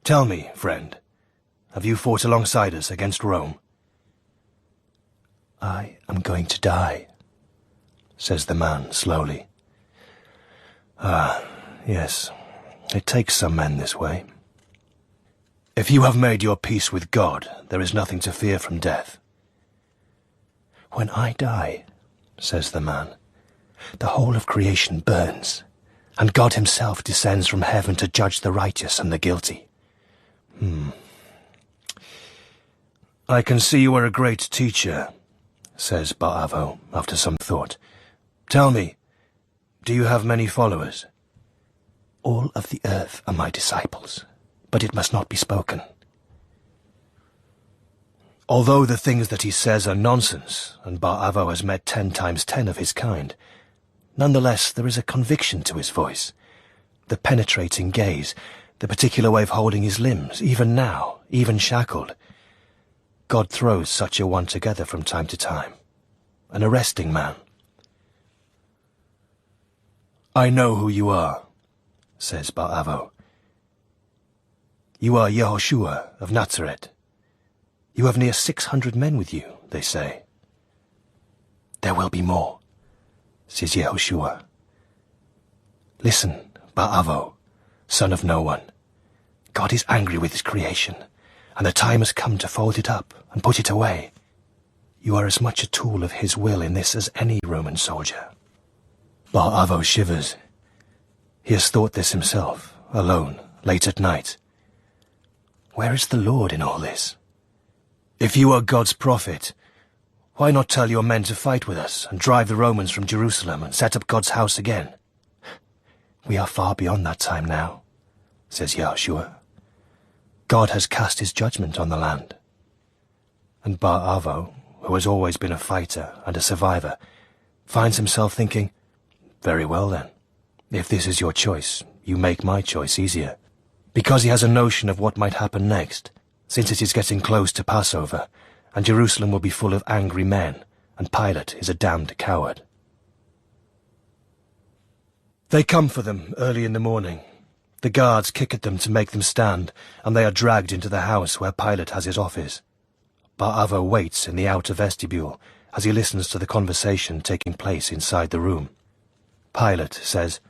Tell me, friend, have you fought alongside us against Rome?" "I am going to die," says the man slowly. "Ah, yes, it takes some men this way. If you have made your peace with God, there is nothing to fear from death." "When I die," says the man, "the whole of creation burns, and God himself descends from heaven to judge the righteous and the guilty." "I can see you are a great teacher," says Bar-Avo after some thought. "Tell me, do you have many followers?" "All of the earth are my disciples, but it must not be spoken." Although the things that he says are nonsense, and Bar-Avo has met 10 times 10 of his kind, nonetheless there is a conviction to his voice, the penetrating gaze, the particular way of holding his limbs, even now, even shackled. God throws such a one together from time to time, an arresting man. "I know who you are," says Bar-Avo. "You are Yehoshua of Nazareth." You have near 600 men with you, they say. There will be more, says Yehoshua. Listen, Ba'avo, son of no one. God is angry with his creation, and the time has come to fold it up and put it away. You are as much a tool of his will in this as any Roman soldier. Ba'avo shivers. He has thought this himself, alone, late at night. Where is the Lord in all this? If you are God's prophet, why not tell your men to fight with us and drive the Romans from Jerusalem and set up God's house again? We are far beyond that time now, says Yahushua. God has cast his judgment on the land. And Ba'avo, who has always been a fighter and a survivor, finds himself thinking, very well then, if this is your choice, you make my choice easier. Because he has a notion of what might happen next, since it is getting close to Passover, and Jerusalem will be full of angry men, and Pilate is a damned coward. They come for them early in the morning. The guards kick at them to make them stand, and they are dragged into the house where Pilate has his office. Ba'avo waits in the outer vestibule as he listens to the conversation taking place inside the room. Pilate says,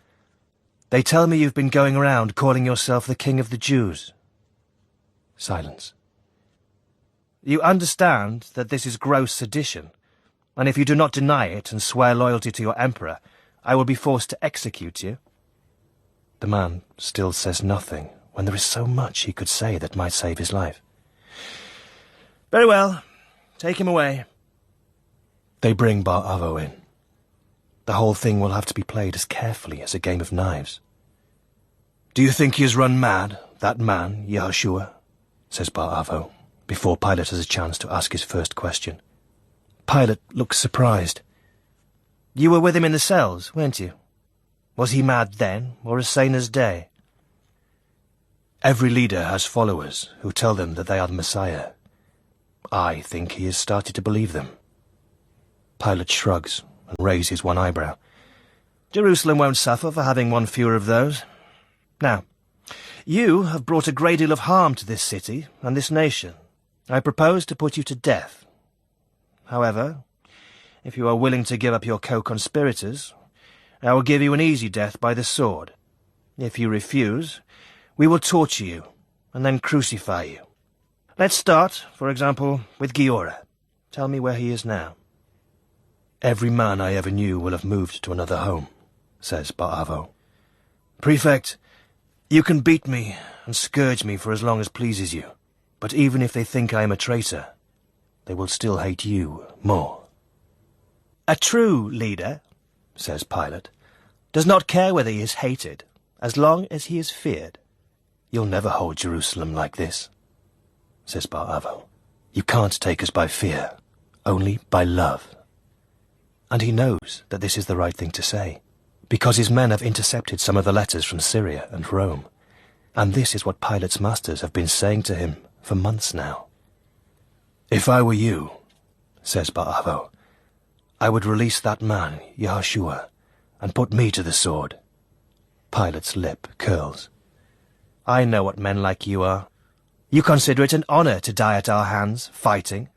"They tell me you've been going around calling yourself the King of the Jews." Silence. "You understand that this is gross sedition, and if you do not deny it and swear loyalty to your emperor, I will be forced to execute you." The man still says nothing when there is so much he could say that might save his life. "Very well, take him away." They bring Ba'avo in. The whole thing will have to be played as carefully as a game of knives. "Do you think he has run mad, that man, Yehoshua?" says Ba'avo, before Pilate has a chance to ask his first question. Pilate looks surprised. "You were with him in the cells, weren't you? Was he mad then, or as sane as day?" "Every leader has followers who tell them that they are the Messiah. I think he has started to believe them." Pilate shrugs and raises one eyebrow. "Jerusalem won't suffer for having one fewer of those. Now, you have brought a great deal of harm to this city and this nation. I propose to put you to death. However, if you are willing to give up your co-conspirators, I will give you an easy death by the sword. If you refuse, we will torture you and then crucify you. Let's start, for example, with Giora. Tell me where he is now." "Every man I ever knew will have moved to another home," says Ba'avo. "Prefect, you can beat me and scourge me for as long as pleases you, but even if they think I am a traitor, they will still hate you more." "A true leader," says Pilate, "does not care whether he is hated, as long as he is feared." "You'll never hold Jerusalem like this," says Ba'avo. "You can't take us by fear, only by love." And he knows that this is the right thing to say, because his men have intercepted some of the letters from Syria and Rome, and this is what Pilate's masters have been saying to him for months now. "If I were you," says Ba'avo, "I would release that man, Yehoshua, and put me to the sword." Pilate's lip curls. "I know what men like you are. You consider it an honor to die at our hands, fighting.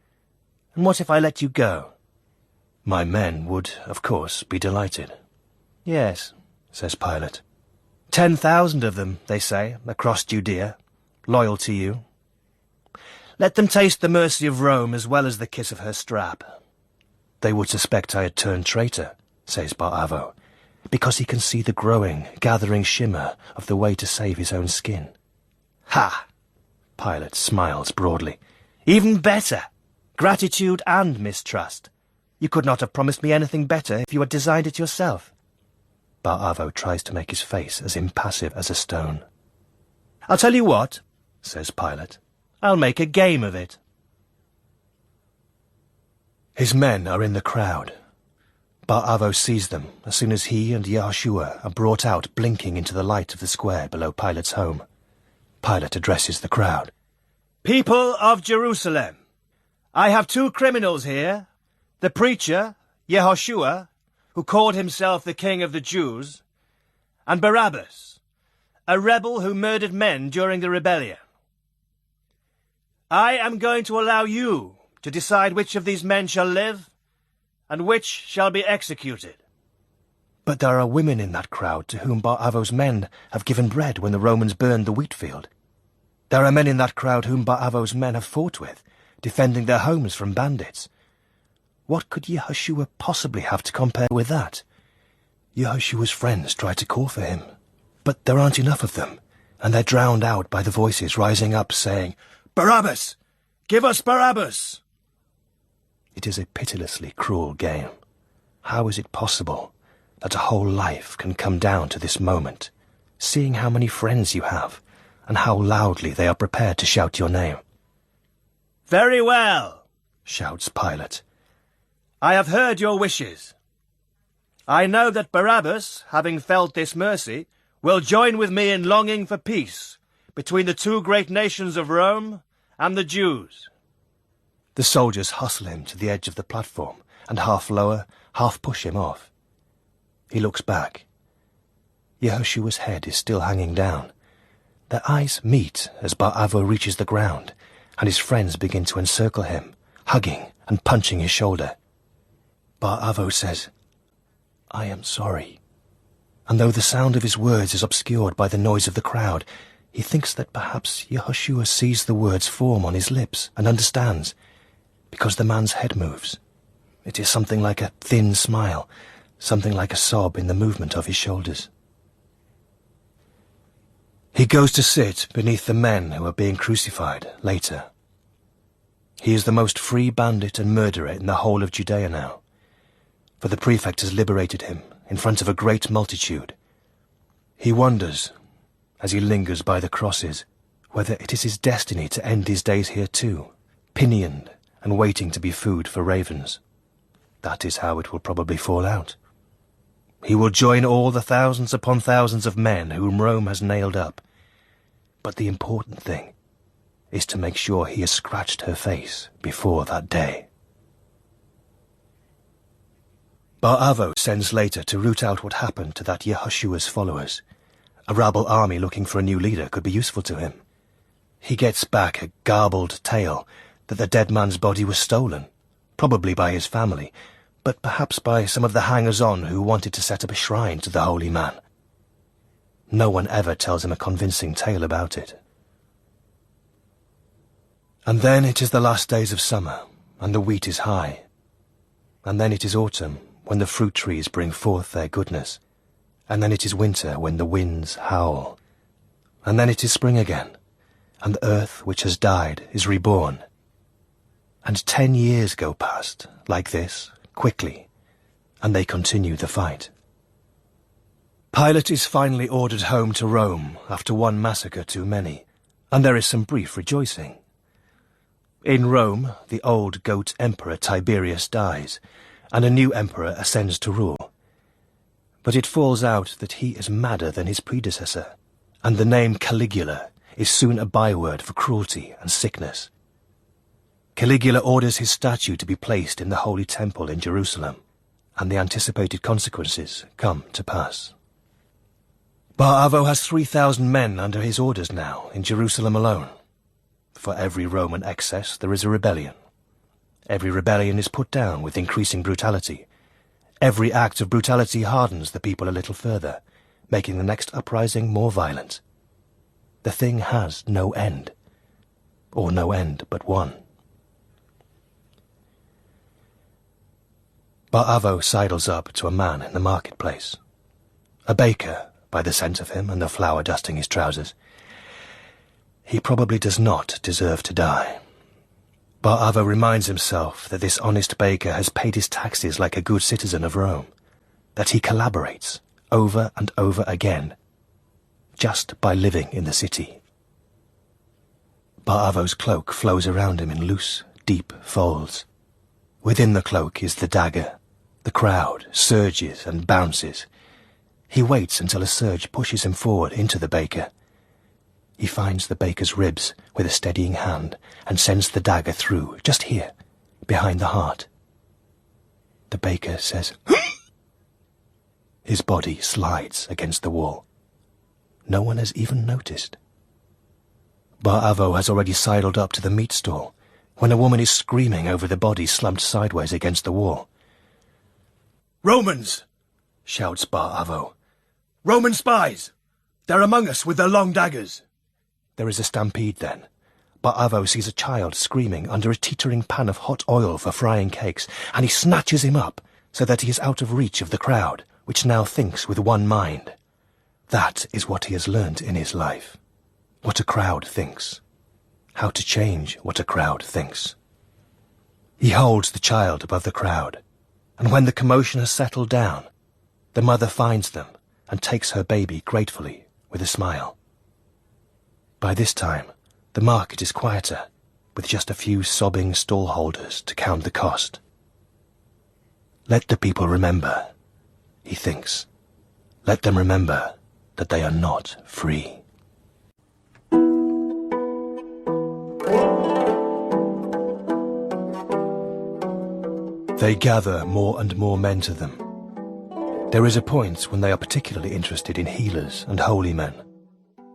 And what if I let you go?" "My men would, of course, be delighted." "Yes," says Pilate. 10,000 of them, they say, across Judea, loyal to you. Let them taste the mercy of Rome as well as the kiss of her strap." "They would suspect I had turned traitor," says Ba'avo, because he can see the growing, gathering shimmer of the way to save his own skin. "Ha!" Pilate smiles broadly. "Even better! Gratitude and mistrust. You could not have promised me anything better if you had designed it yourself." Ba'avo tries to make his face as impassive as a stone. "I'll tell you what," says Pilate. "I'll make a game of it." His men are in the crowd. Ba'avo sees them as soon as he and Yehoshua are brought out blinking into the light of the square below Pilate's home. Pilate addresses the crowd. "People of Jerusalem, I have two criminals here, the preacher, Yehoshua, who called himself the King of the Jews, and Barabbas, a rebel who murdered men during the rebellion. I am going to allow you to decide which of these men shall live, and which shall be executed. But there are women in that crowd to whom Bar-Avo's men have given bread when the Romans burned the wheat field. There are men in that crowd whom Bar-Avo's men have fought with, defending their homes from bandits. What could Yehoshua possibly have to compare with that? Yehoshua's friends try to call for him, but there aren't enough of them, and they're drowned out by the voices rising up saying, "Barabbas! Give us Barabbas!" It is a pitilessly cruel game. How is it possible that a whole life can come down to this moment, seeing how many friends you have, and how loudly they are prepared to shout your name? "Very well," shouts Pilate. "I have heard your wishes. I know that Barabbas, having felt this mercy, will join with me in longing for peace between the two great nations of Rome and the Jews." The soldiers hustle him to the edge of the platform and half lower, half push him off. He looks back. Yehoshua's head is still hanging down. Their eyes meet as Bar-Avo reaches the ground, and his friends begin to encircle him, hugging and punching his shoulder. Bar-Avo says, "I am sorry." And though the sound of his words is obscured by the noise of the crowd, he thinks that perhaps Yehoshua sees the words form on his lips and understands, because the man's head moves. It is something like a thin smile, something like a sob in the movement of his shoulders. He goes to sit beneath the men who are being crucified later. He is the most free bandit and murderer in the whole of Judea now, for the prefect has liberated him in front of a great multitude. He wonders, as he lingers by the crosses, whether it is his destiny to end his days here too, pinioned and waiting to be food for ravens. That is how it will probably fall out. He will join all the thousands upon thousands of men whom Rome has nailed up. But the important thing is to make sure he has scratched her face before that day. Bar-Avo sends later to root out what happened to that Yehoshua's followers. A rabble army looking for a new leader could be useful to him. He gets back a garbled tale that the dead man's body was stolen, probably by his family, but perhaps by some of the hangers-on who wanted to set up a shrine to the holy man. No one ever tells him a convincing tale about it. And then it is the last days of summer, and the wheat is high. And then it is autumn, when the fruit trees bring forth their goodness. And then it is winter, when the winds howl. And then it is spring again, and the earth which has died is reborn. And 10 years go past, like this, quickly, and they continue the fight. Pilate is finally ordered home to Rome after one massacre too many, and there is some brief rejoicing. In Rome, the old goat emperor Tiberius dies, and a new emperor ascends to rule. But it falls out that he is madder than his predecessor, and the name Caligula is soon a byword for cruelty and sickness. Caligula orders his statue to be placed in the Holy Temple in Jerusalem, and the anticipated consequences come to pass. Bar-Avo has 3,000 men under his orders now, in Jerusalem alone. For every Roman excess there is a rebellion. Every rebellion is put down with increasing brutality. Every act of brutality hardens the people a little further, making the next uprising more violent. The thing has no end, or no end but one. Bar-Avo sidles up to a man in the marketplace. A baker, by the scent of him and the flour dusting his trousers. He probably does not deserve to die. Bar-Avo reminds himself that this honest baker has paid his taxes like a good citizen of Rome, that he collaborates over and over again, just by living in the city. Bar-Avo's cloak flows around him in loose, deep folds. Within the cloak is the dagger. The crowd surges and bounces. He waits until a surge pushes him forward into the baker. He finds the baker's ribs with a steadying hand and sends the dagger through, just here, behind the heart. The baker says, His body slides against the wall. No one has even noticed. Bar Avo has already sidled up to the meat stall, when a woman is screaming over the body slumped sideways against the wall. "Romans!" shouts Bar Avo. "Roman spies! They're among us with their long daggers!" There is a stampede then. Bar Avo sees a child screaming under a teetering pan of hot oil for frying cakes, and he snatches him up so that he is out of reach of the crowd, which now thinks with one mind. That is what he has learnt in his life. What a crowd thinks. How to change what a crowd thinks. He holds the child above the crowd, and when the commotion has settled down, the mother finds them and takes her baby gratefully with a smile. By this time, the market is quieter, with just a few sobbing stallholders to count the cost. Let the people remember, he thinks. Let them remember that they are not free. They gather more and more men to them. There is a point when they are particularly interested in healers and holy men.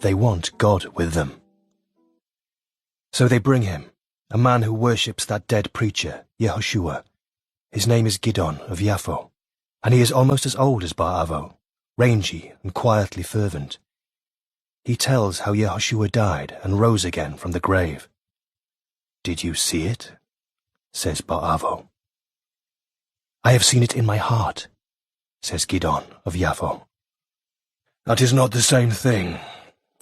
They want God with them. So they bring him, a man who worships that dead preacher, Yehoshua. His name is Gidon of Yaffo, and he is almost as old as Bar Avo, rangy and quietly fervent. He tells how Yehoshua died and rose again from the grave. "Did you see it?" says Bar Avo. "I have seen it in my heart," says Gidon of Yaffo. "That is not the same thing.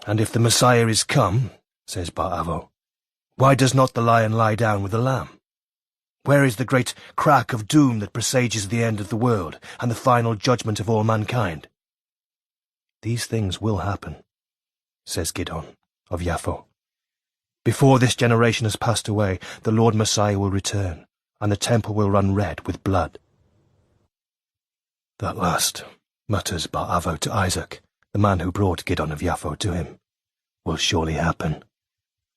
And if the Messiah is come," says Bar Avo, "why does not the lion lie down with the lamb? Where is the great crack of doom that presages the end of the world and the final judgment of all mankind?" "These things will happen," says Gidon of Yaffo. "Before this generation has passed away, the Lord Messiah will return, and the temple will run red with blood." "That last," mutters Bar Avo to Isaac, the man who brought Gidon of Yaffo to him, "will surely happen,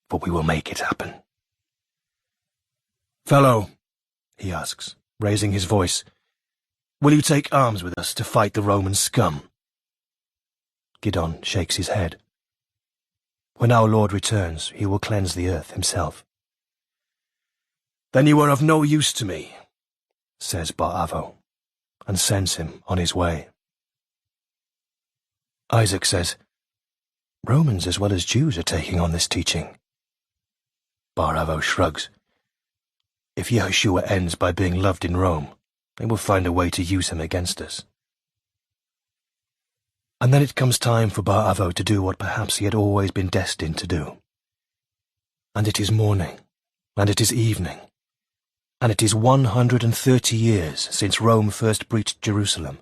for we will make it happen." "Fellow," he asks, raising his voice, "will you take arms with us to fight the Roman scum?" Gidon shakes his head. "When our Lord returns, he will cleanse the earth himself." "Then you are of no use to me," says Bar Avo, and sends him on his way. Isaac says, "Romans as well as Jews are taking on this teaching." Bar Avo shrugs. "If Yehoshua ends by being loved in Rome, they will find a way to use him against us." And then it comes time for Bar Avo to do what perhaps he had always been destined to do. And it is morning, and it is evening, and it is 130 years since Rome first breached Jerusalem,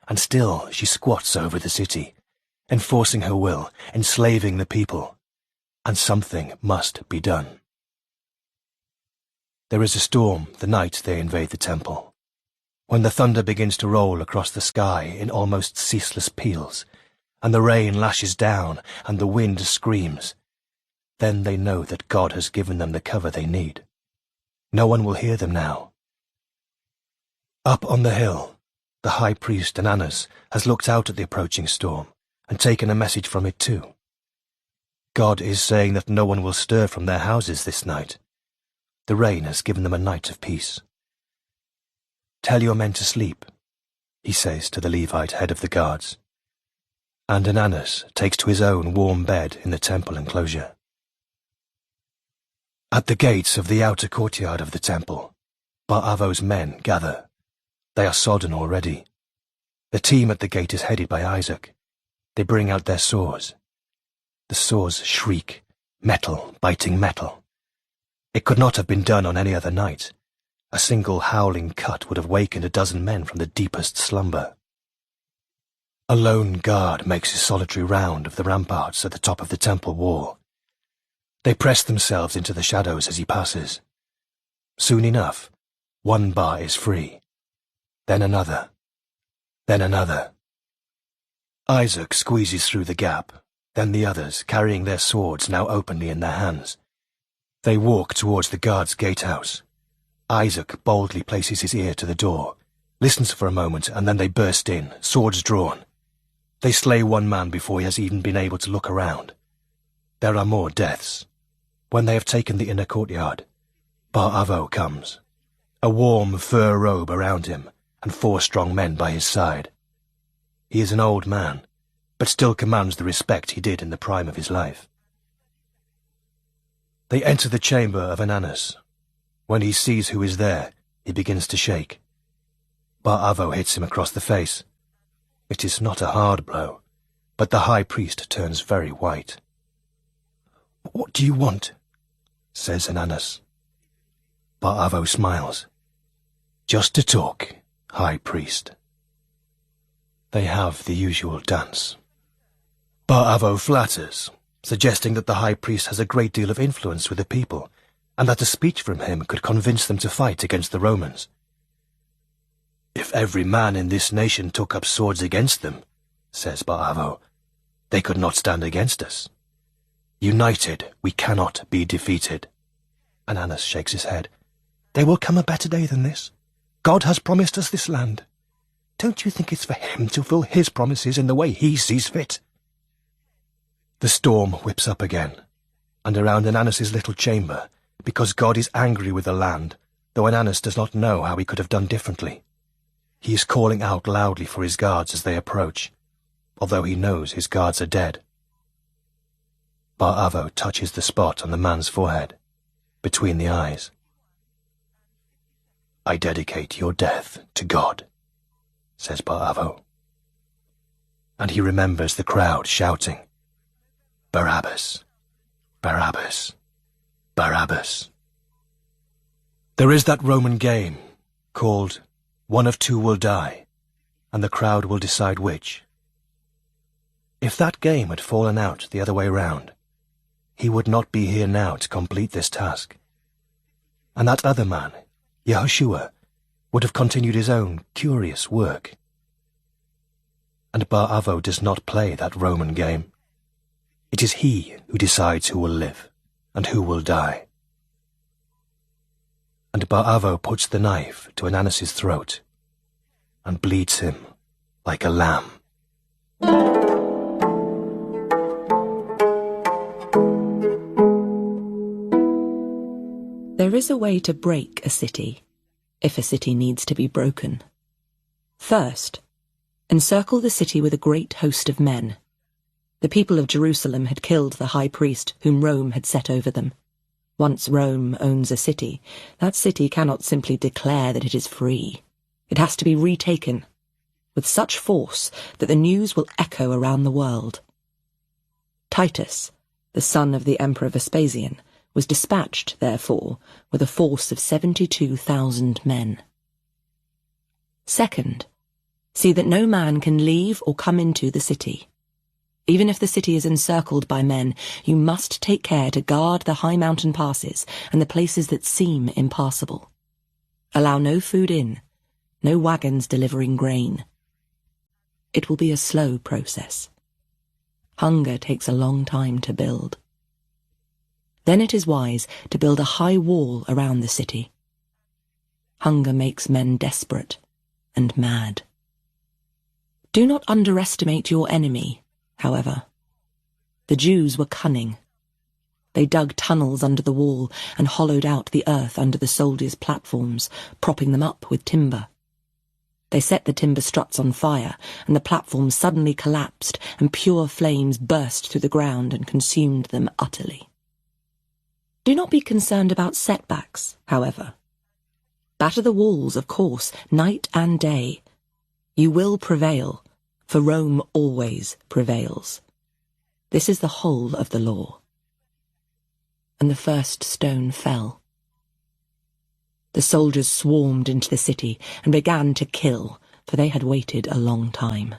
and still she squats over the city, enforcing her will, enslaving the people, and something must be done. There is a storm the night they invade the temple, when the thunder begins to roll across the sky in almost ceaseless peals, and the rain lashes down and the wind screams. Then they know that God has given them the cover they need. No one will hear them now. Up on the hill, the high priest Annas has looked out at the approaching storm and taken a message from it too. God is saying that no one will stir from their houses this night. The rain has given them a night of peace. "Tell your men to sleep," he says to the Levite head of the guards. And Annas takes to his own warm bed in the temple enclosure. At the gates of the outer courtyard of the temple, Bar Avo's men gather. They are sodden already. The team at the gate is headed by Isaac. They bring out their saws. The saws shriek, metal biting metal. It could not have been done on any other night. A single howling cut would have wakened a dozen men from the deepest slumber. A lone guard makes his solitary round of the ramparts at the top of the temple wall. They press themselves into the shadows as he passes. Soon enough, one bar is free. Then another. Then another. Isaac squeezes through the gap, then the others, carrying their swords now openly in their hands. They walk towards the guard's gatehouse. Isaac boldly places his ear to the door, listens for a moment, and then they burst in, swords drawn. They slay one man before he has even been able to look around. There are more deaths, When they have taken the inner courtyard, Bar-Avo comes, a warm fur robe around him and 4 strong men by his side. He is an old man, but still commands the respect he did in the prime of his life. They enter the chamber of Ananus. When he sees who is there, he begins to shake. Bar-Avo hits him across the face. It is not a hard blow, but the high priest turns very white. "What do you want?" says Ananus. Bar-Avo smiles. "Just to talk, high priest." They have the usual dance. Bar-Avo flatters, suggesting that the high priest has a great deal of influence with the people, and that a speech from him could convince them to fight against the Romans. "If every man in this nation took up swords against them," says Bar-Avo, "they could not stand against us. United, we cannot be defeated." Ananus shakes his head. "There will come a better day than this. God has promised us this land. Don't you think it's for him to fulfill his promises in the way he sees fit?" The storm whips up again, and around Ananus's little chamber, because God is angry with the land, though Ananus does not know how he could have done differently. He is calling out loudly for his guards as they approach, although he knows his guards are dead. Bar-Avo touches the spot on the man's forehead, between the eyes. "I dedicate your death to God," says Bar-Avo. And he remembers the crowd shouting, "Barabbas! Barabbas! Barabbas!" There is that Roman game called "One of Two Will Die," and the crowd will decide which. If that game had fallen out the other way round, he would not be here now to complete this task. And that other man, Yehoshua, would have continued his own curious work. And Bar-Avo does not play that Roman game. It is he who decides who will live and who will die. And Bar-Avo puts the knife to Ananus's throat and bleeds him like a lamb. There is a way to break a city, if a city needs to be broken. First, encircle the city with a great host of men. The people of Jerusalem had killed the high priest whom Rome had set over them. Once Rome owns a city, that city cannot simply declare that it is free. It has to be retaken, with such force that the news will echo around the world. Titus, the son of the Emperor Vespasian, was dispatched, therefore, with a force of 72,000 men. Second, see that no man can leave or come into the city. Even if the city is encircled by men, you must take care to guard the high mountain passes and the places that seem impassable. Allow no food in, no wagons delivering grain. It will be a slow process. Hunger takes a long time to build. Then it is wise to build a high wall around the city. Hunger makes men desperate and mad. Do not underestimate your enemy, however. The Jews were cunning. They dug tunnels under the wall and hollowed out the earth under the soldiers' platforms, propping them up with timber. They set the timber struts on fire, and the platforms suddenly collapsed, and pure flames burst through the ground and consumed them utterly. Do not be concerned about setbacks, however. Batter the walls, of course, night and day. You will prevail, for Rome always prevails. This is the whole of the law. And the first stone fell. The soldiers swarmed into the city and began to kill, for they had waited a long time.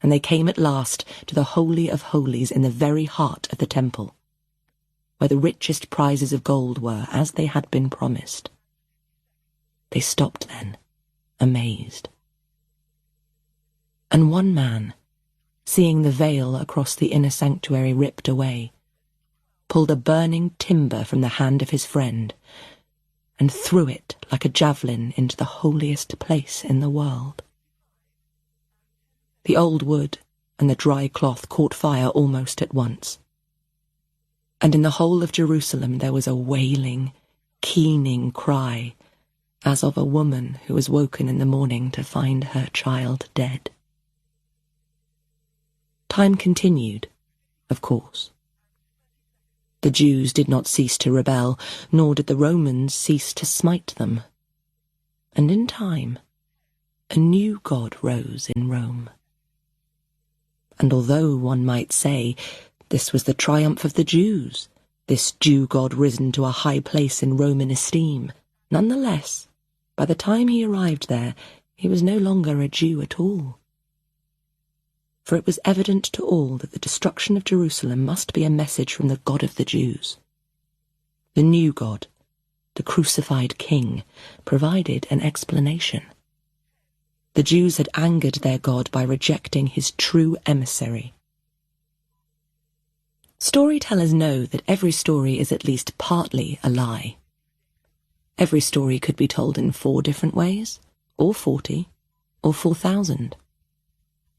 And they came at last to the Holy of Holies in the very heart of the temple, where the richest prizes of gold were, as they had been promised. They stopped then, amazed. And one man, seeing the veil across the inner sanctuary ripped away, pulled a burning timber from the hand of his friend and threw it like a javelin into the holiest place in the world. The old wood and the dry cloth caught fire almost at once. and in the whole of Jerusalem there was a wailing, keening cry, as of a woman who was woken in the morning to find her child dead. Time continued, of course. The Jews did not cease to rebel, nor did the Romans cease to smite them. And in time, a new god rose in Rome. And although one might say this was the triumph of the Jews, this Jew god risen to a high place in Roman esteem, nonetheless, by the time he arrived there, he was no longer a Jew at all. For it was evident to all that the destruction of Jerusalem must be a message from the God of the Jews. The new God, the crucified king, provided an explanation. The Jews had angered their God by rejecting his true emissary. Storytellers know that every story is at least partly a lie. Every story could be told in 4 different ways, or 40, or 4,000.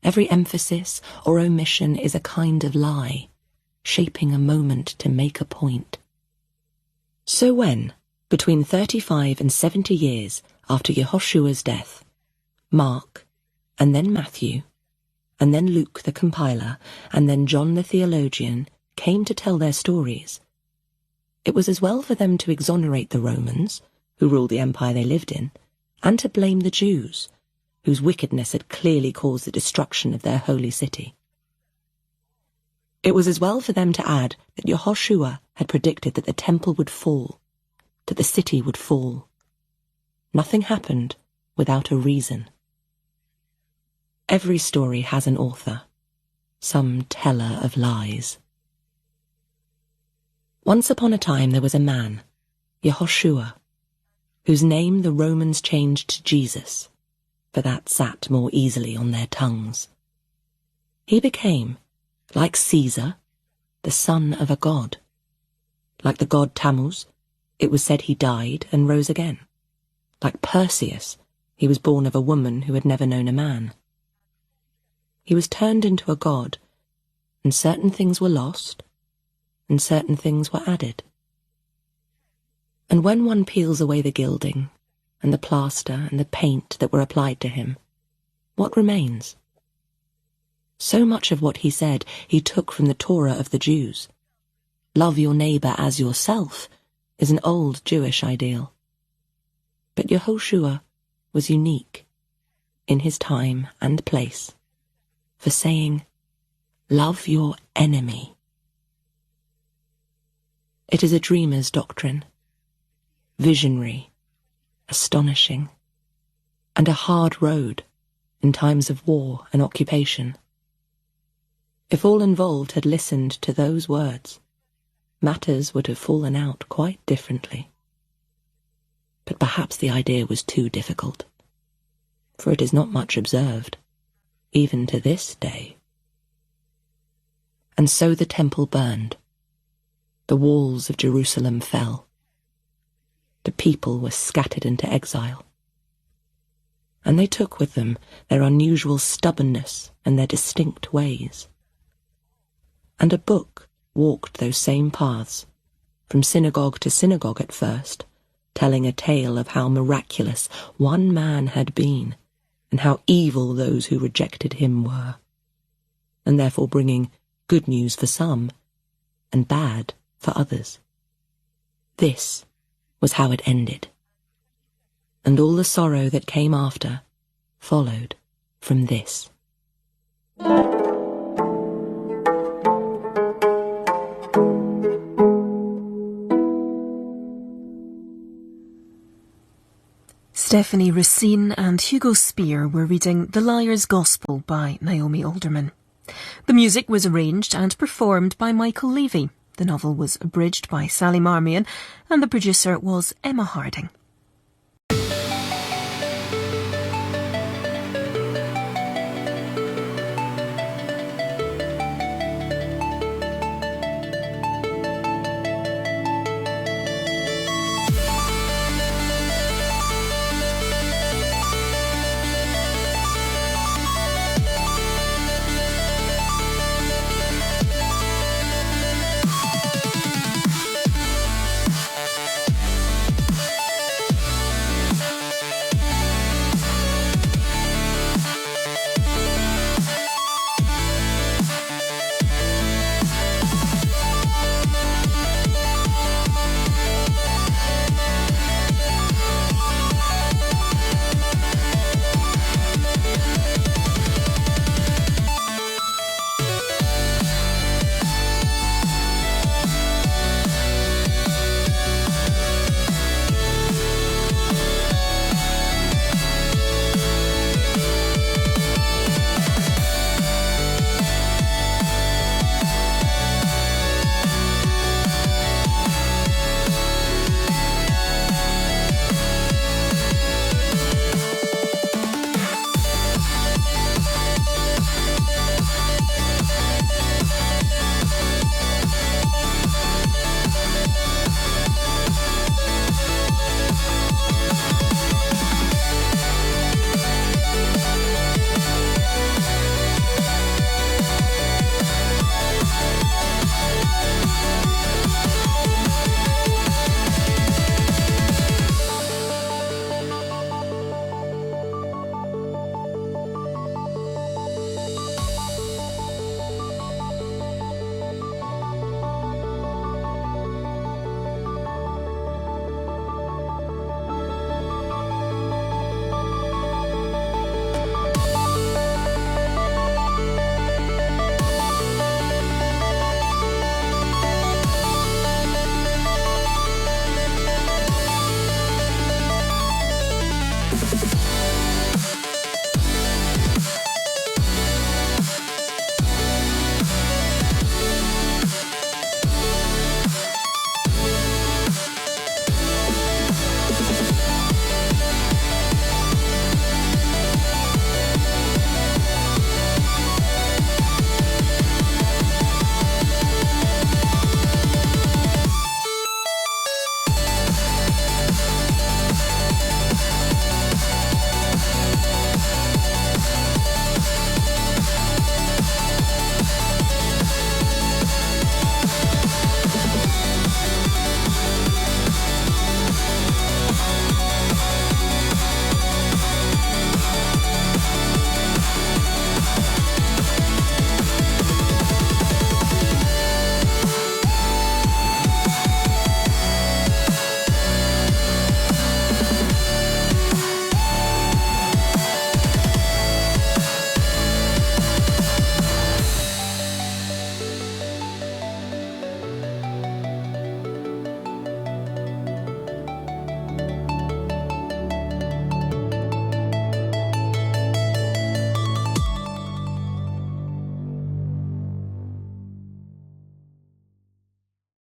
Every emphasis or omission is a kind of lie, shaping a moment to make a point. So when, between 35 and 70 years after Yehoshua's death, Mark, and then Matthew, and then Luke the compiler, and then John the theologian came to tell their stories, it was as well for them to exonerate the Romans, who ruled the empire they lived in, and to blame the Jews, whose wickedness had clearly caused the destruction of their holy city. It was as well for them to add that Yehoshua had predicted that the temple would fall, that the city would fall. Nothing happened without a reason. Every story has an author, some teller of lies. Once upon a time there was a man, Yehoshua, whose name the Romans changed to Jesus, for that sat more easily on their tongues. He became, like Caesar, the son of a god. Like the god Tammuz, it was said he died and rose again. Like Perseus, he was born of a woman who had never known a man. He was turned into a god, and certain things were lost, and certain things were added. And when one peels away the gilding, and the plaster and the paint that were applied to him, what remains? So much of what he said he took from the Torah of the Jews. Love your neighbour as yourself is an old Jewish ideal. But Yehoshua was unique, in his time and place, for saying, love your enemy. It is a dreamer's doctrine, visionary, astonishing, and a hard road in times of war and occupation. If all involved had listened to those words, matters would have fallen out quite differently. But perhaps the idea was too difficult, for it is not much observed, even to this day. And so the temple burned. The walls of Jerusalem fell. The people were scattered into exile. And they took with them their unusual stubbornness and their distinct ways. And a book walked those same paths, from synagogue to synagogue at first, telling a tale of how miraculous one man had been, and how evil those who rejected him were, and therefore bringing good news for some, and bad for others. This was how it ended, and all the sorrow that came after followed from this. Stephanie Racine and Hugo Speer were reading The Liar's Gospel by Naomi Alderman. The music was arranged and performed by Michael Levy. The novel was abridged by Sally Marmion, and the producer was Emma Harding.